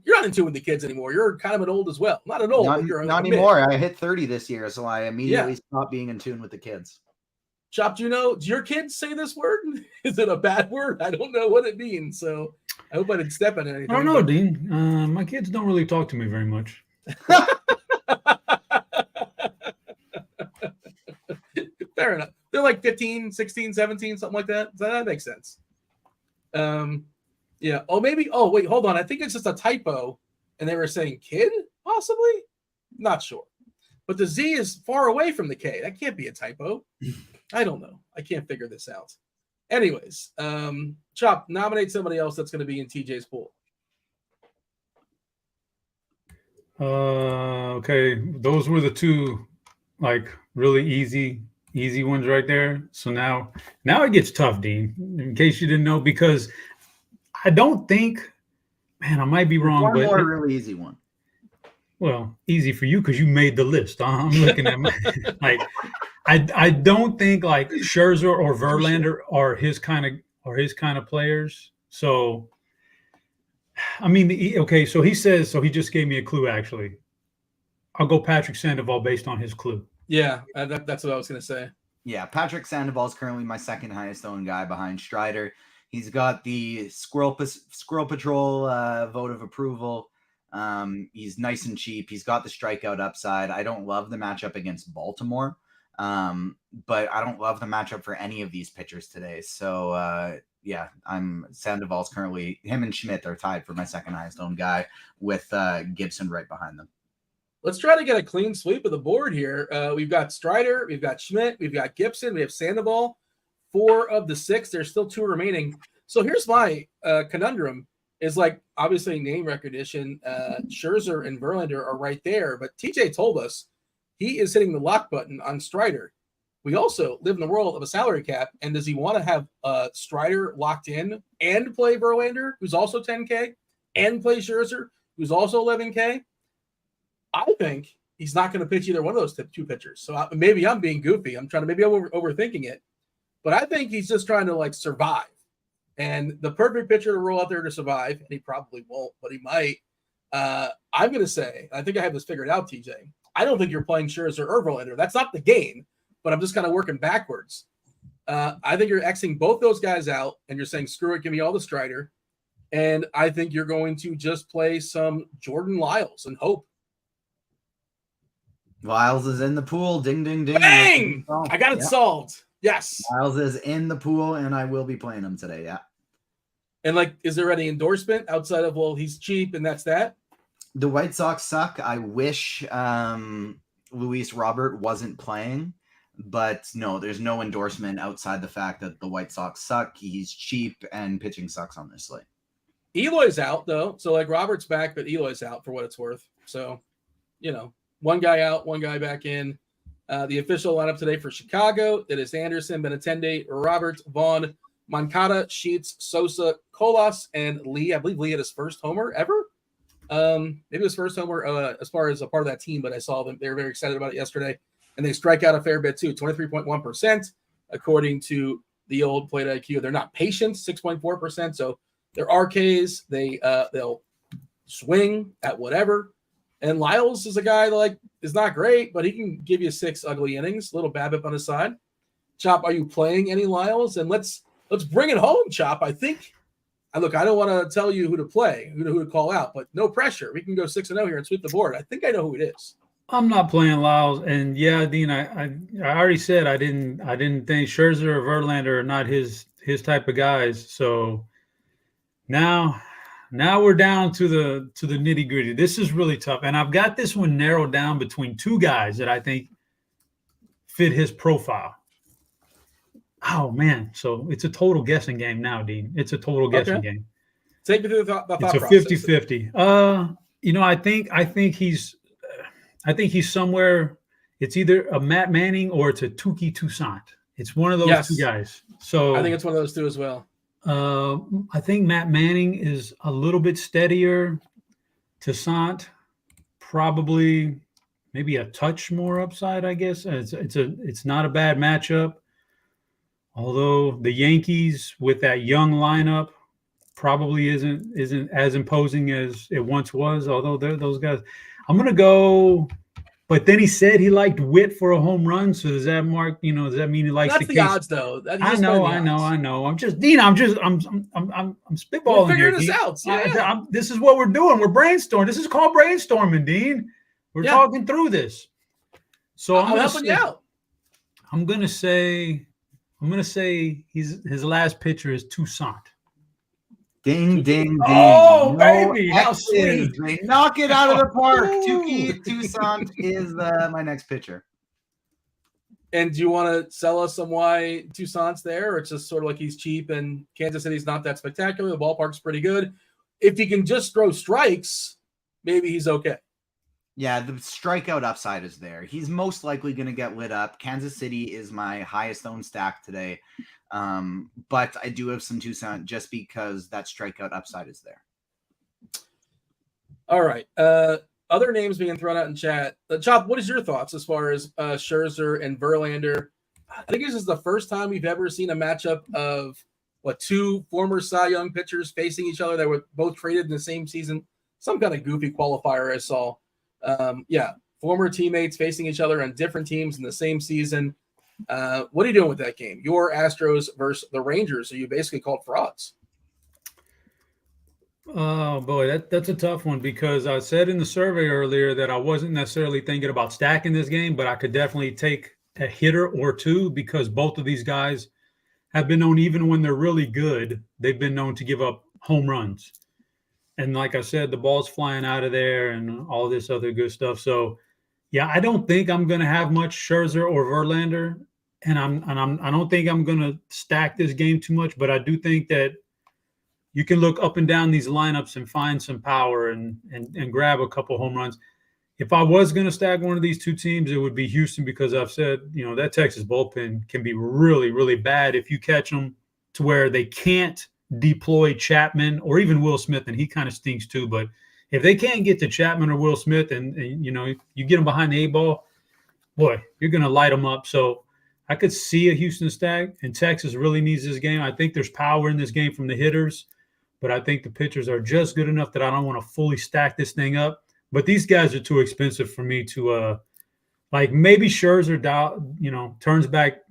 not in tune with the kids anymore. You're kind of an old as well. Not an old, but you're not anymore. I hit 30 this year, so I immediately stopped being in tune with the kids. Chop, do your kids say this word? Is it a bad word? I don't know what it means, so I hope I didn't step on anything. I don't know, Dean. My kids don't really talk to me very much. Fair enough. They're like 15, 16, 17, something like that. So that makes sense. Yeah. Oh, maybe. Oh, wait, hold on. I think it's just a typo, and they were saying kid, possibly. Not sure. But the Z is far away from the K. That can't be a typo. I don't know. I can't figure this out. Anyways, Chop, nominate somebody else that's going to be in TJ's pool. Okay. Those were the two, like, really easy ones right there. So now it gets tough, Dean, in case you didn't know, because I don't think, man, I might be wrong. One but more really easy one. Well, easy for you because you made the list. I'm looking at my like, I don't think like Scherzer or Verlander are his kind of players. So, I mean, okay. So he says, so he just gave me a clue. Actually, I'll go Patrick Sandoval based on his clue. Yeah, that's what I was going to say. Yeah, Patrick Sandoval is currently my second highest owned guy behind Strider. He's got the Squirrel Patrol vote of approval. He's nice and cheap. He's got the strikeout upside. I don't love the matchup against Baltimore, but I don't love the matchup for any of these pitchers today. So yeah, Sandoval's currently, him and Schmidt are tied for my second highest owned guy, with Gibson right behind them. Let's try to get a clean sweep of the board here. We've got Strider, we've got Schmidt, we've got Gibson, we have Sandoval. 4 of the 6. There's still 2 remaining. So here's my conundrum. Is like, obviously name recognition. Scherzer and Verlander are right there, but TJ told us he is hitting the lock button on Strider. We also live in the world of a salary cap, and does he want to have Strider locked in and play Verlander, who's also 10K, and play Scherzer, who's also 11K? I think he's not going to pitch either one of those 2 pitchers. So maybe I'm being goofy. I'm overthinking it, but I think he's just trying to like survive. And the perfect pitcher to roll out there to survive, and he probably won't, but he might. I'm going to say, I think I have this figured out, TJ. I don't think you're playing Scherzer or Verlander. That's not the game, but I'm just kind of working backwards. I think you're Xing both those guys out, and you're saying, screw it, give me all the Strider. And I think you're going to just play some Jordan Lyles and hope. Lyles is in the pool. Ding, ding, ding. Bang! I got it solved. Yes. Lyles is in the pool, and I will be playing him today. Yeah. And like, is there any endorsement outside of, well, he's cheap and that's that? The White Sox suck. I wish Luis Robert wasn't playing, but no, there's no endorsement outside the fact that the White Sox suck. He's cheap, and pitching sucks on this slate. Eloy's out though. So like, Robert's back, but Eloy's out for what it's worth. So, one guy out, one guy back in. The official lineup today for Chicago, it is Anderson, Benintendi, Roberts, Vaughn, Moncada, Sheets, Sosa, Colas, and Lee. I believe Lee had his first homer ever. Maybe his first homer as far as a part of that team, but I saw them. They were very excited about it yesterday. And they strike out a fair bit too, 23.1%, according to the old plate IQ. They're not patient, 6.4%. So they're RKs. They'll swing at whatever. And Lyles is a guy that is not great, but he can give you 6 ugly innings. Little BABIP on his side. Chop, are you playing any Lyles? And let's bring it home, Chop. I think. Look, I don't want to tell you who to play, who to call out, but no pressure. We can go 6-0 here and sweep the board. I think I know who it is. I'm not playing Lyles, and yeah, Dean, I already said I didn't think Scherzer or Verlander are not his type of guys. So now we're down to the nitty gritty. This is really tough, and I've got this one narrowed down between 2 guys that I think fit his profile. Oh man, so it's a total guessing game now, Dean. It's a total guessing game. Take me through the thought it's process. It's a 50-50. I think he's somewhere. It's either a Matt Manning or it's a Tuki Toussaint. It's one of those 2 guys. So I think it's one of those 2 as well. I think Matt Manning is a little bit steadier. Toussaint probably maybe a touch more upside, I guess. It's not a bad matchup. Although the Yankees with that young lineup probably isn't as imposing as it once was. Although they're those guys, I'm gonna go. But then he said he liked Witt for a home run. So does that does that mean he likes the odds though? I know. I'm just Dean. I'm spitballing. We're figuring this out. Yeah. This is what we're doing. We're brainstorming. This is called brainstorming, Dean. We're talking through this. So I'm helping you out. I'm gonna say his last pitcher is Toussaint. Ding, ding, ding. Oh, baby. How sweet. They knock it out of the park. Toussaint is my next pitcher. And do you want to sell us some why Toussaint's there? Or it's just sort of like he's cheap and Kansas City's not that spectacular. The ballpark's pretty good. If he can just throw strikes, maybe he's okay. Yeah, the strikeout upside is there. He's most likely going to get lit up. Kansas City is my highest owned stack today. But I do have some Toussaint just because that strikeout upside is there. All right. Other names being thrown out in chat. Chop, what is your thoughts as far as Scherzer and Verlander? I think this is the first time we've ever seen a matchup of 2 former Cy Young pitchers facing each other that were both traded in the same season. Some kind of goofy qualifier I saw. Former teammates facing each other on different teams in the same season. What are you doing with that game? Your Astros versus the Rangers, so you basically called frauds. Oh boy, that's a tough one because I said in the survey earlier that I wasn't necessarily thinking about stacking this game, but I could definitely take a hitter or 2 because both of these guys have been known, even when they're really good, they've been known to give up home runs. And like I said, the ball's flying out of there and all this other good stuff. So yeah, I don't think I'm going to have much Scherzer or Verlander, and I don't think I'm going to stack this game too much. But I do think that you can look up and down these lineups and find some power and grab a couple home runs. If I was going to stack one of these 2 teams, it would be Houston because I've said that Texas bullpen can be really, really bad if you catch them to where they can't deploy Chapman or even Will Smith, and he kind of stinks too. But if they can't get to Chapman or Will Smith and you get them behind the 8-ball, boy, you're going to light them up. So I could see a Houston stack, and Texas really needs this game. I think there's power in this game from the hitters, but I think the pitchers are just good enough that I don't want to fully stack this thing up. But these guys are too expensive for me to maybe Scherzer turns back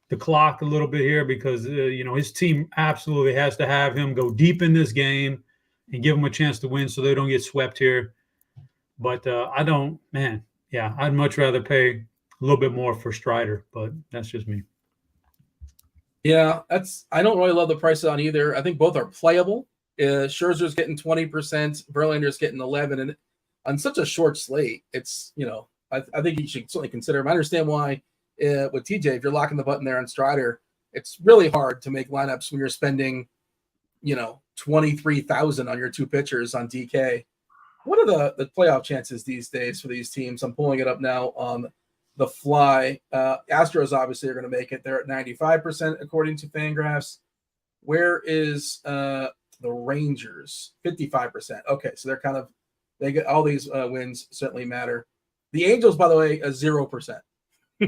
the clock a little bit here because his team absolutely has to have him go deep in this game and give them a chance to win so they don't get swept here. But I'd much rather pay a little bit more for Strider, but that's just me. Yeah, I don't really love the price on either. I think both are playable. Scherzer's getting 20%, Verlander's getting 11%, and on such a short slate, it's I think you should certainly consider him. I understand why with TJ, if you're locking the button there on Strider, it's really hard to make lineups when you're spending, 23,000 on your 2 pitchers on DK. What are the playoff chances these days for these teams? I'm pulling it up now on the fly. Astros obviously are going to make it. They're at 95% according to Fangraphs. Where is the Rangers? 55%. Okay, so they get all these wins certainly matter. The Angels, by the way, 0%. I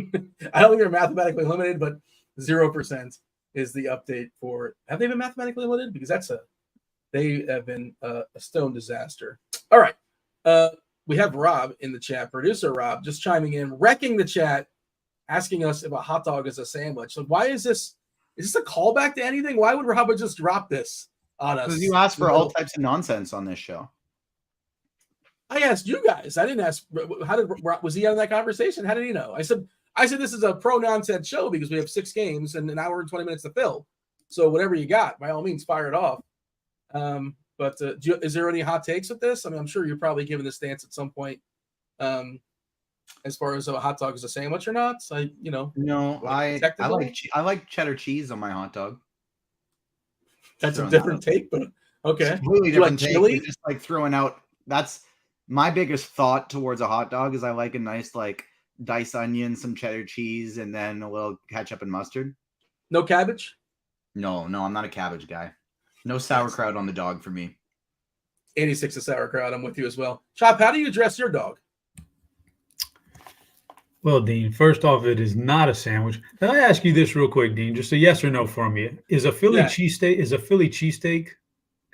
don't think they're mathematically limited, but 0% is the update for. Have they been mathematically limited? Because they have been a stone disaster. All right. We have Rob in the chat, producer Rob, just chiming in, wrecking the chat, asking us if a hot dog is a sandwich. So why is this? Is this a callback to anything? Why would Rob just drop this on us? Because you asked for all types of nonsense on this show. I asked you guys. I didn't ask. Was he on that conversation? How did he know? I said this is a pro nonsense show because we have 6 games and an hour and 20 minutes to fill. So whatever you got, by all means, fire it off. But is there any hot takes with this? I mean, I'm sure you're probably giving this stance at some point, as far as a hot dog is a sandwich or not. So I like cheddar cheese on my hot dog. That's a different take, but okay. It's completely different take. Chili? Just like throwing out. That's my biggest thought towards a hot dog is I like a nice like diced onion, some cheddar cheese, and then a little ketchup and mustard. No cabbage? No, I'm not a cabbage guy. No sauerkraut on the dog for me. 86 of sauerkraut. I'm with you as well. Chop, how do you dress your dog? Well, Dean, first off, it is not a sandwich. Can I ask you this real quick, Dean? Just a yes or no from you. Is a Philly cheesesteak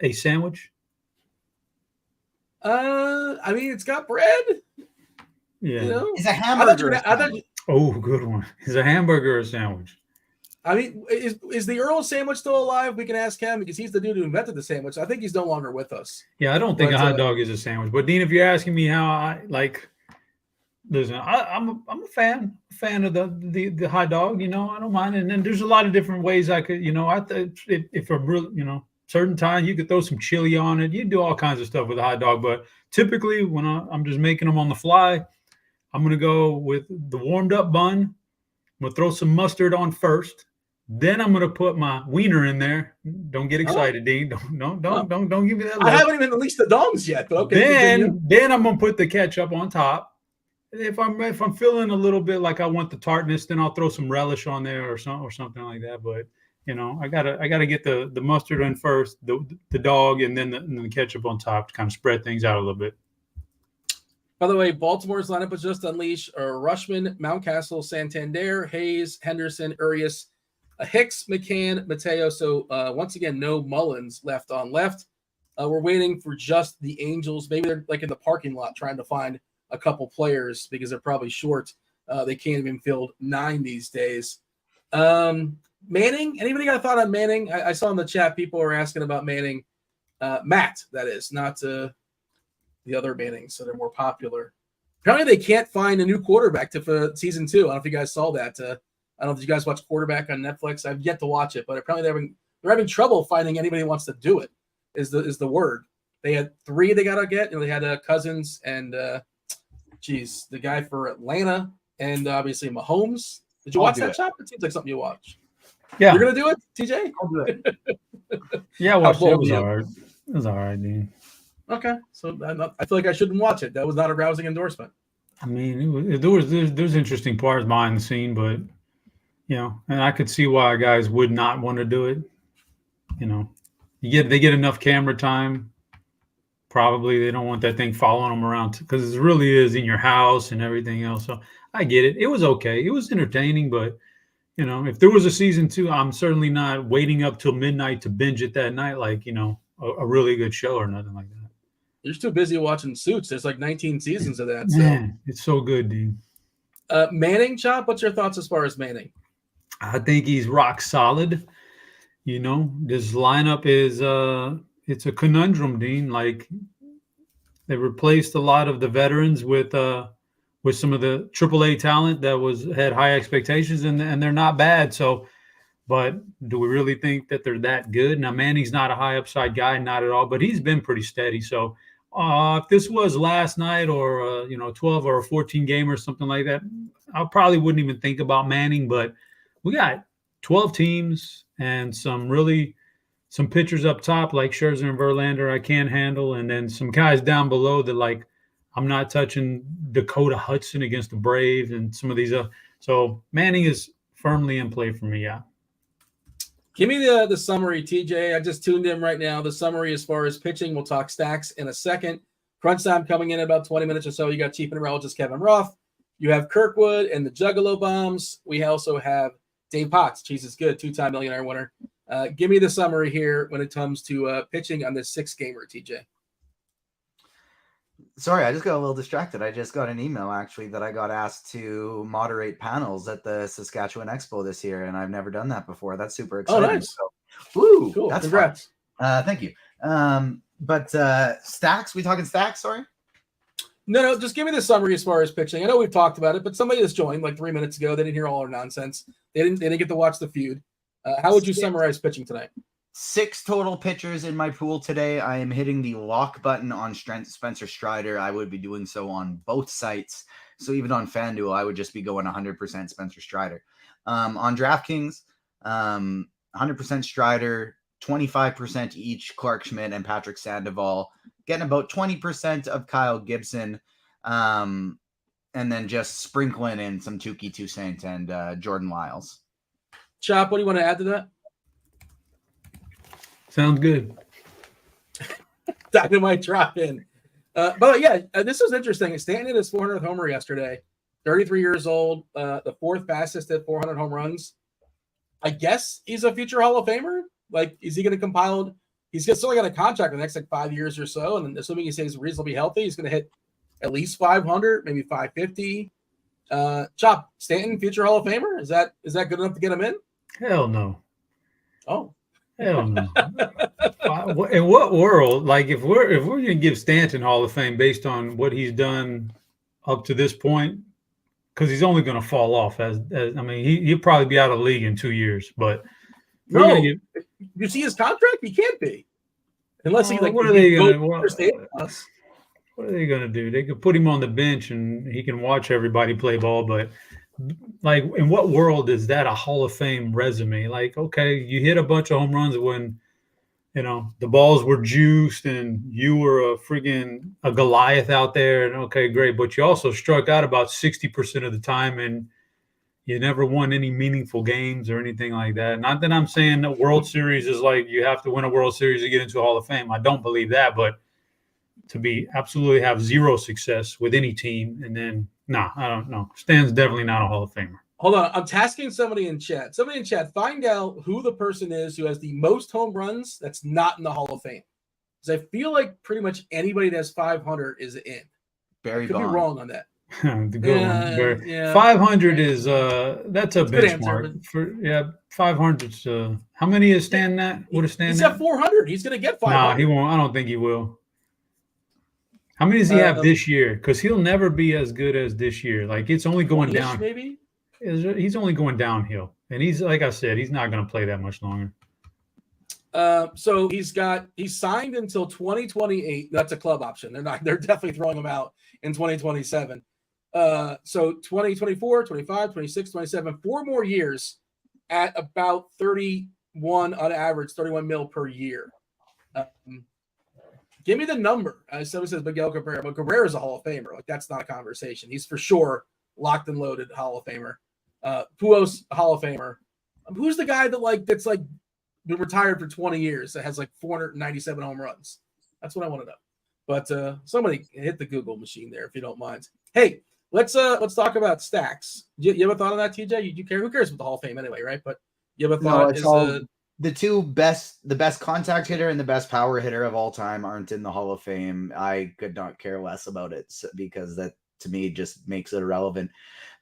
a sandwich? I mean, it's got bread. Yeah. You know? It's a hamburger. Oh, good one. Is a hamburger a sandwich? I mean, is the Earl sandwich still alive? We can ask him because he's the dude who invented the sandwich. I think he's no longer with us. Yeah, I don't think a hot dog is a sandwich. But Dean, if you're asking me how I like, listen, I'm a fan of the hot dog. You know, I don't mind. And then there's a lot of different ways I could, you know, if I'm really, you know, certain time you could throw some chili on it. You do all kinds of stuff with a hot dog. But typically when I'm just making them on the fly, I'm gonna go with the warmed up bun. I'm gonna throw some mustard on first. Then I'm gonna put my wiener in there. Don't get excited, Dean. Don't give me that look. I haven't even released the dongs yet, but okay. Then I'm gonna put the ketchup on top. If I'm feeling a little bit like I want the tartness, then I'll throw some relish on there or something like that. But you know, I gotta get the mustard in first, the dog, and then the ketchup on top to kind of spread things out a little bit. By the way, Baltimore's lineup was just unleashed: Rushman, Mountcastle, Santander, Hayes, Henderson, Urias, Hicks, McCann, Mateo. So once again, no Mullins left on left. We're waiting for just the Angels. Maybe they're like in the parking lot trying to find a couple players because they're probably short. They can't even field 9 these days. Manning, anybody got a thought on Manning? I saw in the chat people are asking about Manning. Matt, that is, not the other Mannings, so they're more popular. Apparently they can't find a new quarterback for season 2. I don't know if you guys saw that. I don't know if you guys watch Quarterback on Netflix. I've yet to watch it, but apparently they're having trouble finding anybody who wants to do it. Is the word? They had 3 they gotta get. You know, they had Cousins and the guy for Atlanta, and obviously Mahomes. Did you watch that, Chop? It seems like something you watch. Yeah, you're gonna do it, TJ. I'll do it. Yeah, I watched it. It was all right. It was all right, Dean. Okay, so I feel like I shouldn't watch it. That was not a rousing endorsement. I mean, there's interesting parts behind the scene, but you know, and I could see why guys would not want to do it. You know, they get enough camera time. Probably they don't want that thing following them around because it really is in your house and everything else. So I get it. It was okay. It was entertaining, but you know, if there was a season 2, I'm certainly not waiting up till midnight to binge it that night, like, you know, a really good show or nothing like that. You're too busy watching Suits. There's like 19 seasons of that. So. Man, it's so good, dude. Manning, Chop, what's your thoughts as far as Manning? I think he's rock solid. You know, this lineup is it's a conundrum, Dean. Like they replaced a lot of the veterans with some of the AAA talent that had high expectations, and they're not bad. So, but do we really think that they're that good? Now, Manning's not a high upside guy, not at all, but he's been pretty steady. So, if this was last night or 12 or a 14 game or something like that, I probably wouldn't even think about Manning. But we got 12 teams and some pitchers up top like Scherzer and Verlander I can't handle, and then some guys down below that like I'm not touching Dakota Hudson against the Braves and some of these. So Manning is firmly in play for me. Yeah. Give me the summary, TJ. I just tuned in right now. The summary as far as pitching. We'll talk stacks in a second. Crunch time coming in about 20 minutes or so. You got Chief Meteorologist Kevin Roth. You have Kirkwood and the Juggalo Bombs. We also have Dave Potts. Cheeseisgood, 2-time millionaire winner. Give me the summary here when it comes to pitching on this 6-gamer, TJ. Sorry, I just got a little distracted. I just got an email actually that I got asked to moderate panels at the Saskatchewan Expo this year, and I've never done that before. That's super exciting. Oh, nice. So, woo, Cool. that's Congrats. fun. Thank you. But stacks, we talking stacks? Sorry. No, just give me the summary as far as pitching. I know we've talked about it, but somebody just joined like 3 minutes ago. They didn't hear all our nonsense. They didn't get to watch the feud. How would you summarize pitching tonight? 6 total pitchers in my pool today. I am hitting the lock button on Spencer Strider. I would be doing so on both sites. So even on Fanduel, I would just be going 100% Spencer Strider. On DraftKings, 100% Strider, 25% each Clark Schmidt and Patrick Sandoval, getting about 20% of Kyle Gibson, and then just sprinkling in some Tukey Toussaint and Jordan Lyles. Chop, what do you want to add to that? Sounds good. Dynamite drop in. But yeah, this was interesting. Stanton hit his 400th homer yesterday. 33 years old, the 4th fastest at 400 home runs. I guess he's a future Hall of Famer. Like, is he going to compile? He's still got a contract for the next 5 years or so, and assuming he stays reasonably healthy, he's going to hit at least 500, maybe 550. Chop, Stanton, future Hall of Famer. Is that good enough to get him in? Hell no. Oh. Hell no. In what world? Like if we're gonna give Stanton Hall of Fame based on what he's done up to this point, because he's only gonna fall off as I mean he'll probably be out of the league in 2 years. But no, you see his contract, he can't be unless he like. What are they gonna do? They could put him on the bench and he can watch everybody play ball, but. Like, in what world is that a Hall of Fame resume? Like, okay, you hit a bunch of home runs when, the balls were juiced and you were a Goliath out there. And okay, great. But you also struck out about 60% of the time and you never won any meaningful games or anything like that. Not that I'm saying that World Series is like you have to win a World Series to get into a Hall of Fame. I don't believe that. But to absolutely have zero success with any team and then I don't know. Stan's definitely not a Hall of Famer. Hold on. I'm tasking somebody in chat. Somebody in chat, find out who the person is who has the most home runs that's not in the Hall of Fame. Because I feel like pretty much anybody that has 500 is in. Barry Could be wrong on that. The good one. Yeah. 500 is that's a benchmark. 500's how many is Stan at? What is Stan He's at 400. He's going to get 500. Nah, he won't. I don't think he will. How many does he have this year? Because he'll never be as good as this year. Like, it's only going down. Maybe he's only going downhill, and he's like I said, he's not going to play that much longer. So he's signed until 2028. That's a club option. They're definitely throwing him out in 2027. So 2024, 25, 26, 27, 4 more years at about 31 on average, 31 mil per year. Give me the number. Somebody says Miguel Cabrera, but Cabrera is a Hall of Famer. Like, that's not a conversation. He's for sure locked and loaded Hall of Famer. Pujols, Hall of Famer. Who's the guy that's been retired for 20 years that has 497 home runs? That's what I want to know. But somebody hit the Google machine there if you don't mind. Hey, let's talk about stacks. You have a thought on that, TJ? You care? Who cares about the Hall of Fame anyway, right? But you have a thought? The best contact hitter and the best power hitter of all time aren't in the Hall of Fame. I could not care less about it because that to me just makes it irrelevant.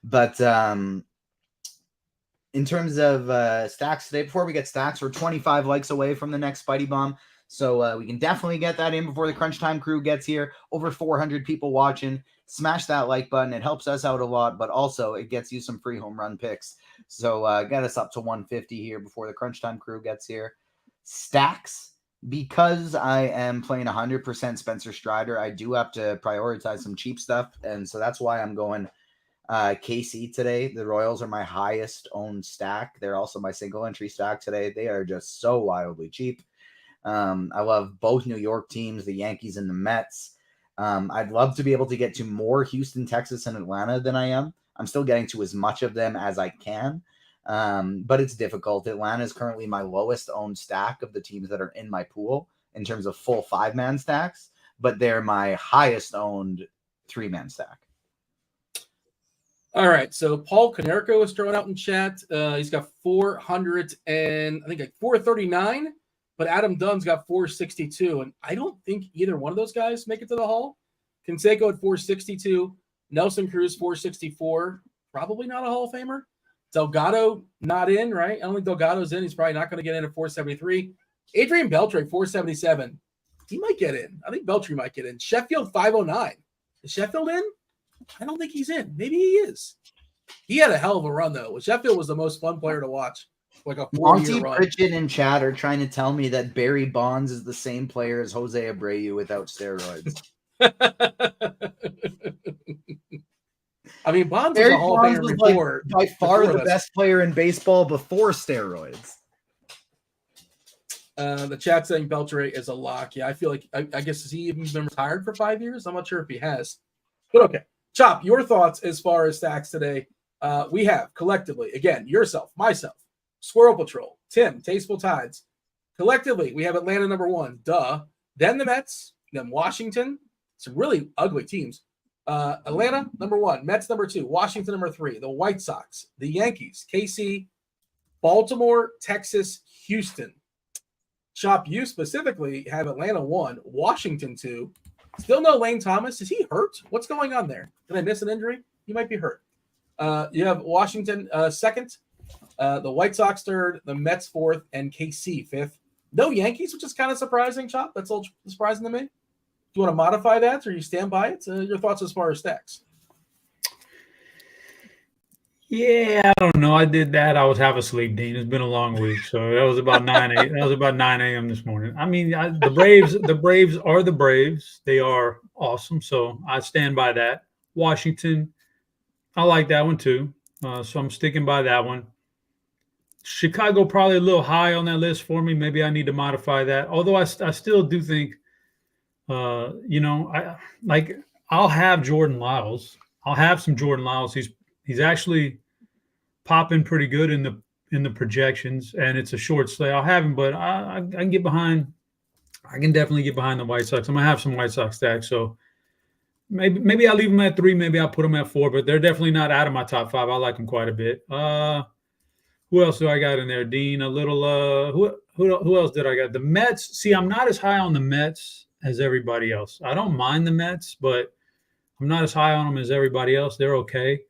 But in terms of stacks today, before we get stacks, we're 25 likes away from the next Spidey Bomb. So we can definitely get that in before the Crunch Time crew gets here. Over 400 people watching. Smash that like button. It helps us out a lot, but also it gets you some free home run picks. So get us up to 150 here before the Crunch Time crew gets here. Stacks, because I am playing 100% Spencer Strider, I do have to prioritize some cheap stuff, and so that's why I'm going KC today. The Royals are my highest owned stack. They're also my single entry stack today. They are just so wildly cheap. I love both New York teams, the Yankees and the Mets. I'd love to be able to get to more Houston, Texas, and Atlanta than I am. I'm still getting to as much of them as I can, but it's difficult. Atlanta is currently my lowest owned stack of the teams that are in my pool in terms of full 5-man stacks, but they're my highest owned 3-man stack. All right, so Paul Konerko is throwing out in chat. He's got 400 and I think like 439, but Adam Dunn's got 462, and I don't think either one of those guys make it to the Hall. Canseco at 462, Nelson Cruz 464, probably not a Hall of Famer. Delgado not in, right? I don't think Delgado's in. He's probably not going to get in at 473. Adrian Beltre 477. He might get in. I think Beltre might get in. Sheffield 509. Is Sheffield in? I don't think he's in. Maybe he is. He had a hell of a run, though. Sheffield was the most fun player to watch. Like a 4-year Monty run. Pritchett and Chad are trying to tell me that Barry Bonds is the same player as Jose Abreu without steroids. I mean, Bonds was a Hall of Famer before. By far the best player in baseball before steroids. The chat saying Beltre is a lock. Yeah, I feel like, I guess, has he even been retired for 5 years? I'm not sure if he has. But okay. Chop, your thoughts as far as stacks today. We have collectively, again, yourself, myself, Squirrel Patrol, Tim, Tasteful Tides. Collectively, we have Atlanta number 1, duh. Then the Mets, then Washington. Some really ugly teams. Atlanta number 1, Mets number 2, Washington number 3, the White Sox, the Yankees, KC, Baltimore, Texas, Houston. Chop, you specifically have Atlanta 1, Washington 2. Still no Lane Thomas. Is he hurt? What's going on there? Did I miss an injury? He might be hurt. You have Washington 2nd, the White Sox 3rd, the Mets 4th, and KC 5th. No Yankees, which is kind of surprising, Chop. That's a little surprising to me. Do you want to modify that, or you stand by it? Your thoughts as far as stacks? Yeah, I don't know. I did that. I was half asleep, Dean. It's been a long week, so that was about 9 a.m. That was about 9 a.m. this morning. I mean, the Braves are the Braves. They are awesome, so I stand by that. Washington, I like that one too, so I'm sticking by that one. Chicago probably a little high on that list for me. Maybe I need to modify that. Although I still do think, I'll have Jordan Lyles. I'll have some Jordan Lyles. He's actually popping pretty good in the projections, and it's a short slate. I'll have him, but I can get behind. I can definitely get behind the White Sox. I'm gonna have some White Sox stacks, so maybe I'll leave them at 3. Maybe I'll put them at 4, but they're definitely not out of my top 5. I like them quite a bit. Who else do I got in there, Dean? A little. Who else did I got? The Mets. See, I'm not as high on the Mets as everybody else. I don't mind the Mets, but I'm not as high on them as everybody else. They're okay.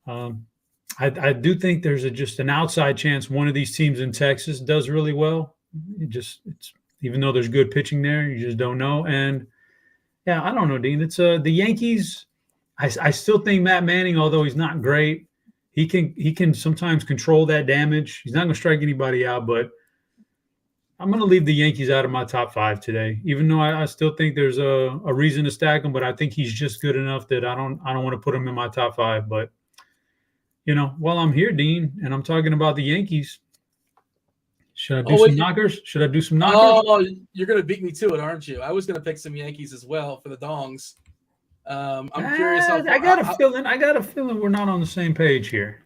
I do think there's just an outside chance one of these teams in Texas does really well. It's even though there's good pitching there, you just don't know. And yeah, I don't know, Dean. It's the Yankees. I still think Matt Manning, although he's not great, he can sometimes control that damage. He's not going to strike anybody out, but I'm going to leave the Yankees out of my top 5 today, even though I still think there's a reason to stack him. But I think he's just good enough that I don't want to put him in my top 5. But while I'm here, Dean, and I'm talking about the Yankees, should I do some knockers? Should I do some knockers? Oh, you're going to beat me to it, aren't you? I was going to pick some Yankees as well for the dongs. I'm curious. I got a feeling we're not on the same page here.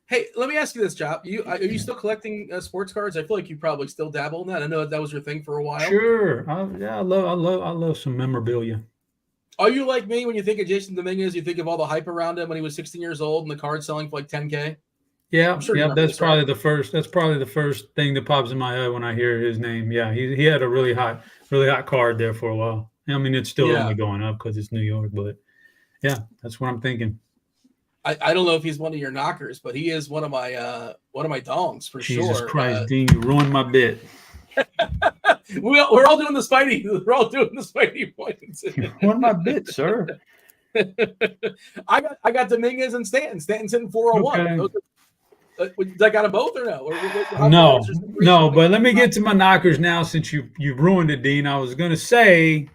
Hey, let me ask you this, Chop. Are you still collecting sports cards? I feel like you probably still dabble in that. I know that was your thing for a while. Sure. I love some memorabilia. Are you like me when you think of Jason Dominguez? You think of all the hype around him when he was 16 years old and the card selling for like $10K. Yeah, that's probably the first. That's probably the first thing that pops in my head when I hear his name. Yeah, he had a really hot card there for a while. I mean, it's still only going up because it's New York, but yeah, that's what I'm thinking. I don't know if he's one of your knockers, but he is one of my dongs for sure. Jesus Christ, Dean, you ruined my bit. We're all doing the Spidey. We're all doing the Spidey points. You ruined my bit, sir. I got Dominguez and Stanton. Stanton's hitting 401. Okay. I got them both or no? No. But let me get to my knockers now since you ruined it, Dean. I was going to say,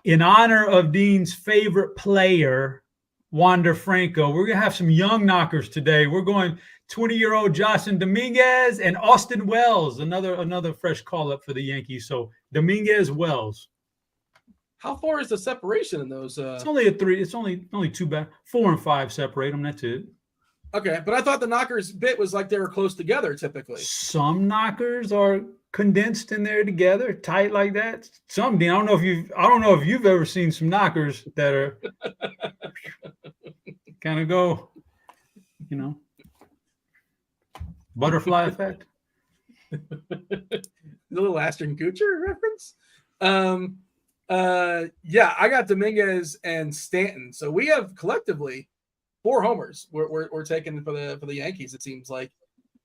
in honor of Dean's favorite player, Wander Franco, we're going to have some young knockers today. We're going 20-year-old Josson Dominguez and Austin Wells, another fresh call-up for the Yankees. So Dominguez, Wells. How far is the separation in those? It's only a 3. It's only 2 back. 4 and 5 separate them. That's it. Okay, but I thought the knockers bit was like they were close together typically. Some knockers are condensed in there together, tight like that. Some, Dean, I don't know if you've ever seen some knockers that are kind of go, butterfly effect. The little Ashton Kutcher reference. Yeah, I got Dominguez and Stanton. So we have collectively 4 homers we're taking for the Yankees, it seems like.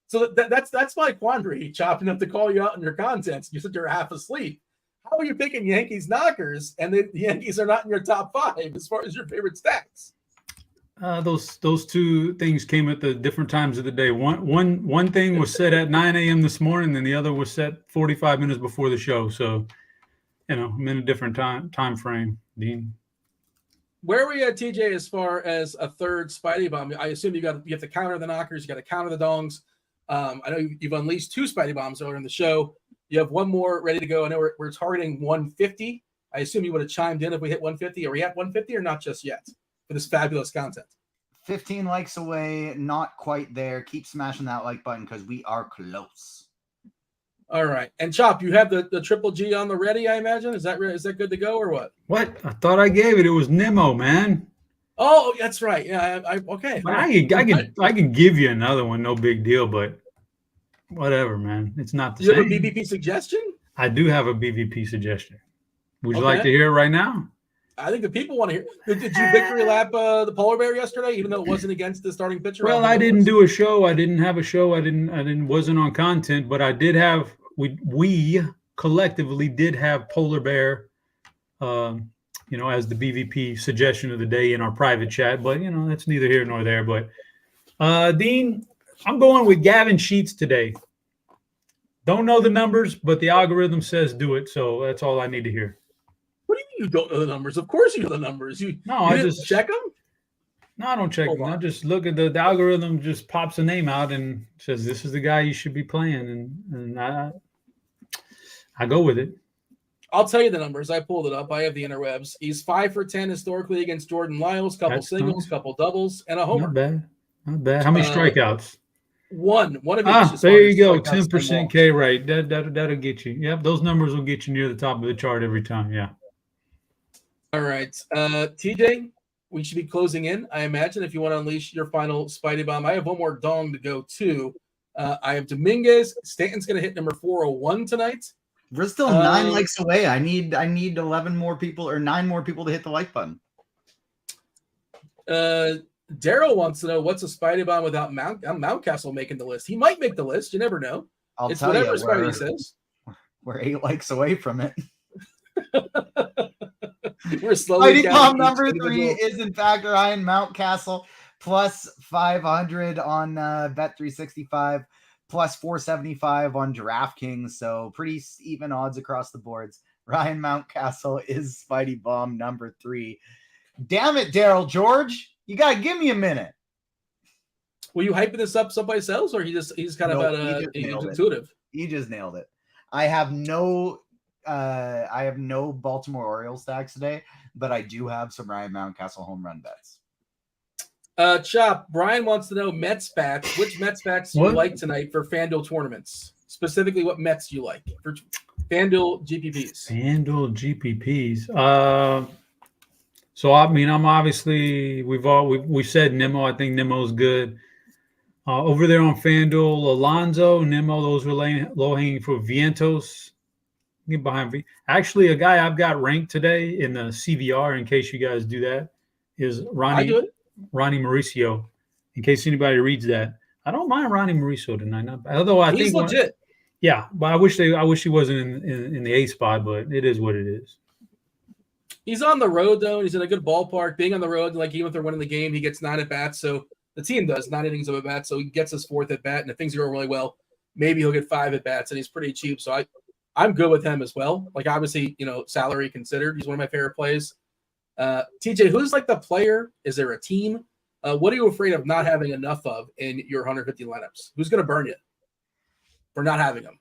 So that's my quandary, chopping up to call you out in your contents. You said you're half asleep. How are you picking Yankees knockers and the Yankees are not in your top 5 as far as your favorite stacks? Those 2 things came at the different times of the day. One thing was set at 9 a.m. this morning, and the other was set 45 minutes before the show. So, I'm in a different time frame, Dean. Where are we at, TJ, as far as a third Spidey Bomb? I assume you have to counter the knockers, you got to counter the dongs. I know you've unleashed 2 Spidey Bombs earlier in the show. You have one more ready to go. I know we're targeting 150. I assume you would have chimed in if we hit 150. Are we at 150 or not just yet for this fabulous content? 15 likes away, not quite there. Keep smashing that like button because we are close. All right. And Chop, you have the triple G on the ready, I imagine. Is that good to go or what? What? I thought I gave it. It was Nemo, man. Oh, that's right. Yeah. Okay. But I can give you another one. No big deal. But whatever, man. It's not the same. You same. have a BVP suggestion? I do have a BVP suggestion. Would you like to hear it right now? I think the people want to hear. Did you victory lap the polar bear yesterday, even though it wasn't against the starting pitcher? Well, I didn't do a show. I didn't have a show. Wasn't on content, but I did have. We collectively did have polar bear, as the BVP suggestion of the day in our private chat. But that's neither here nor there. But Dean, I'm going with Gavin Sheets today. Don't know the numbers, but the algorithm says do it. So that's all I need to hear. What do you mean you don't know the numbers? Of course you know the numbers. I just check them? No, I don't check them. I just look at the algorithm, just pops a name out and says, this is the guy you should be playing. And I go with it. I'll tell you the numbers. I pulled it up. I have the interwebs. He's 5 for 10 historically against Jordan Lyles, couple singles, couple doubles, and a homer. Not bad. How many strikeouts? One of each. There you go. 10% K rate. That'll get you. Yep, those numbers will get you near the top of the chart every time. Yeah. All right. TJ, we should be closing in, I imagine, if you want to unleash your final Spidey Bomb. I have one more dong to go too. I have Dominguez. Stanton's going to hit number 401 tonight. We're still 9 likes away. I need 11 more people or 9 more people to hit the like button. Daryl wants to know what's a Spidey Bomb without Mountcastle making the list. He might make the list. You never know. It's tell whatever Spidey says. We're 8 likes away from it. We're slowly. Spidey Bomb number 3 is in fact Ryan Mountcastle plus 500 on Bet365. Plus 475 on DraftKings, so pretty even odds across the boards. Ryan Mountcastle is Spidey Bomb number 3. Damn it, Daryl George. You got to give me a minute. Were you hyping this up someplace else, or he's kind of intuitive? He just nailed it. I have no Baltimore Orioles stacks today, but I do have some Ryan Mountcastle home run bets. Chop, Brian wants to know Mets backs. Which Mets backs do you like tonight for FanDuel tournaments? Specifically, what Mets do you like for FanDuel GPPs? FanDuel GPPs. So I mean, I'm obviously we said Nemo. I think Nemo's good. Over there on FanDuel, Alonso, Nemo, those were low hanging fruit. Vientos, get behind me. Actually, a guy I've got ranked today in the CVR. In case you guys do that, is Ronnie Mauricio, in case anybody reads that. I don't mind Ronnie Mauricio tonight. Although I think he's legit. Yeah, but I wish he wasn't in the A spot, but it is what it is. He's on the road though, and he's in a good ballpark. Being on the road, like even if they're winning the game, he gets 9 at bats. So the team does 9 innings of at bats. So he gets his 4th at bat, and if things go really well, maybe he'll get 5 at bats, and he's pretty cheap. So I'm good with him as well. Like obviously, salary considered, he's one of my favorite plays. TJ, who's like the player? Is there a team? What are you afraid of not having enough of in your 150 lineups? Who's going to burn you for not having them?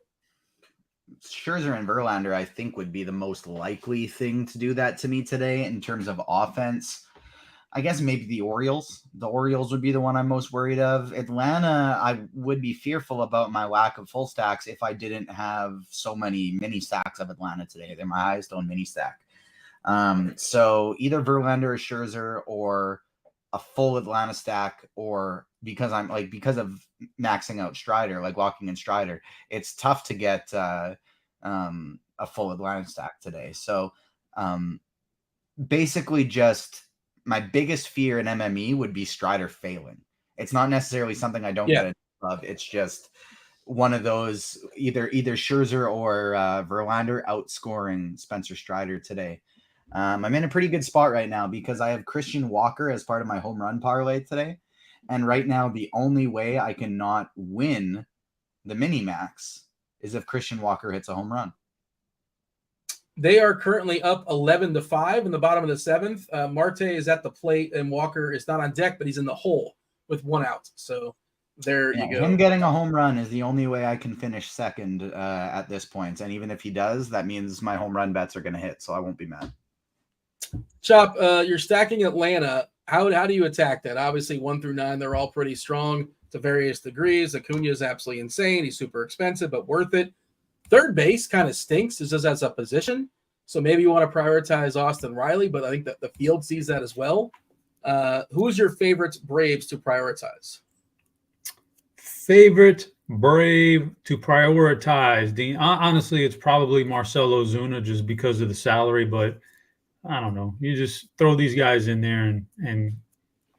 Scherzer and Verlander, I think, would be the most likely thing to do that to me today in terms of offense. I guess maybe the Orioles. The Orioles would be the one I'm most worried of. Atlanta, I would be fearful about my lack of full stacks if I didn't have so many mini stacks of Atlanta today. They're my highest owned mini stack. So either Verlander or Scherzer or a full Atlanta stack, or because of maxing out Strider, like locking in Strider, it's tough to get a full Atlanta stack today. So basically just my biggest fear in MME would be Strider failing. It's not necessarily something I don't get enough of. It's just one of those either Scherzer or Verlander outscoring Spencer Strider today. I'm in a pretty good spot right now because I have Christian Walker as part of my home run parlay today. And right now, the only way I can not win the mini max is if Christian Walker hits a home run. They are currently up 11-5 in the bottom of the seventh. Marte is at the plate and Walker is not on deck, but he's in the hole with 1 out. So there you go. Him getting a home run is the only way I can finish second at this point. And even if he does, that means my home run bets are going to hit. So I won't be mad. Chop, you're stacking Atlanta. How do you attack that? Obviously, 1 through 9, they're all pretty strong to various degrees. Acuna is absolutely insane. He's super expensive, but worth it. Third base kind of stinks just as a position. So maybe you want to prioritize Austin Riley, but I think that the field sees that as well. Who's your favorite Braves to prioritize? Favorite Brave to prioritize, Dean? Honestly, it's probably Marcell Ozuna just because of the salary, but I don't know. You just throw these guys in there and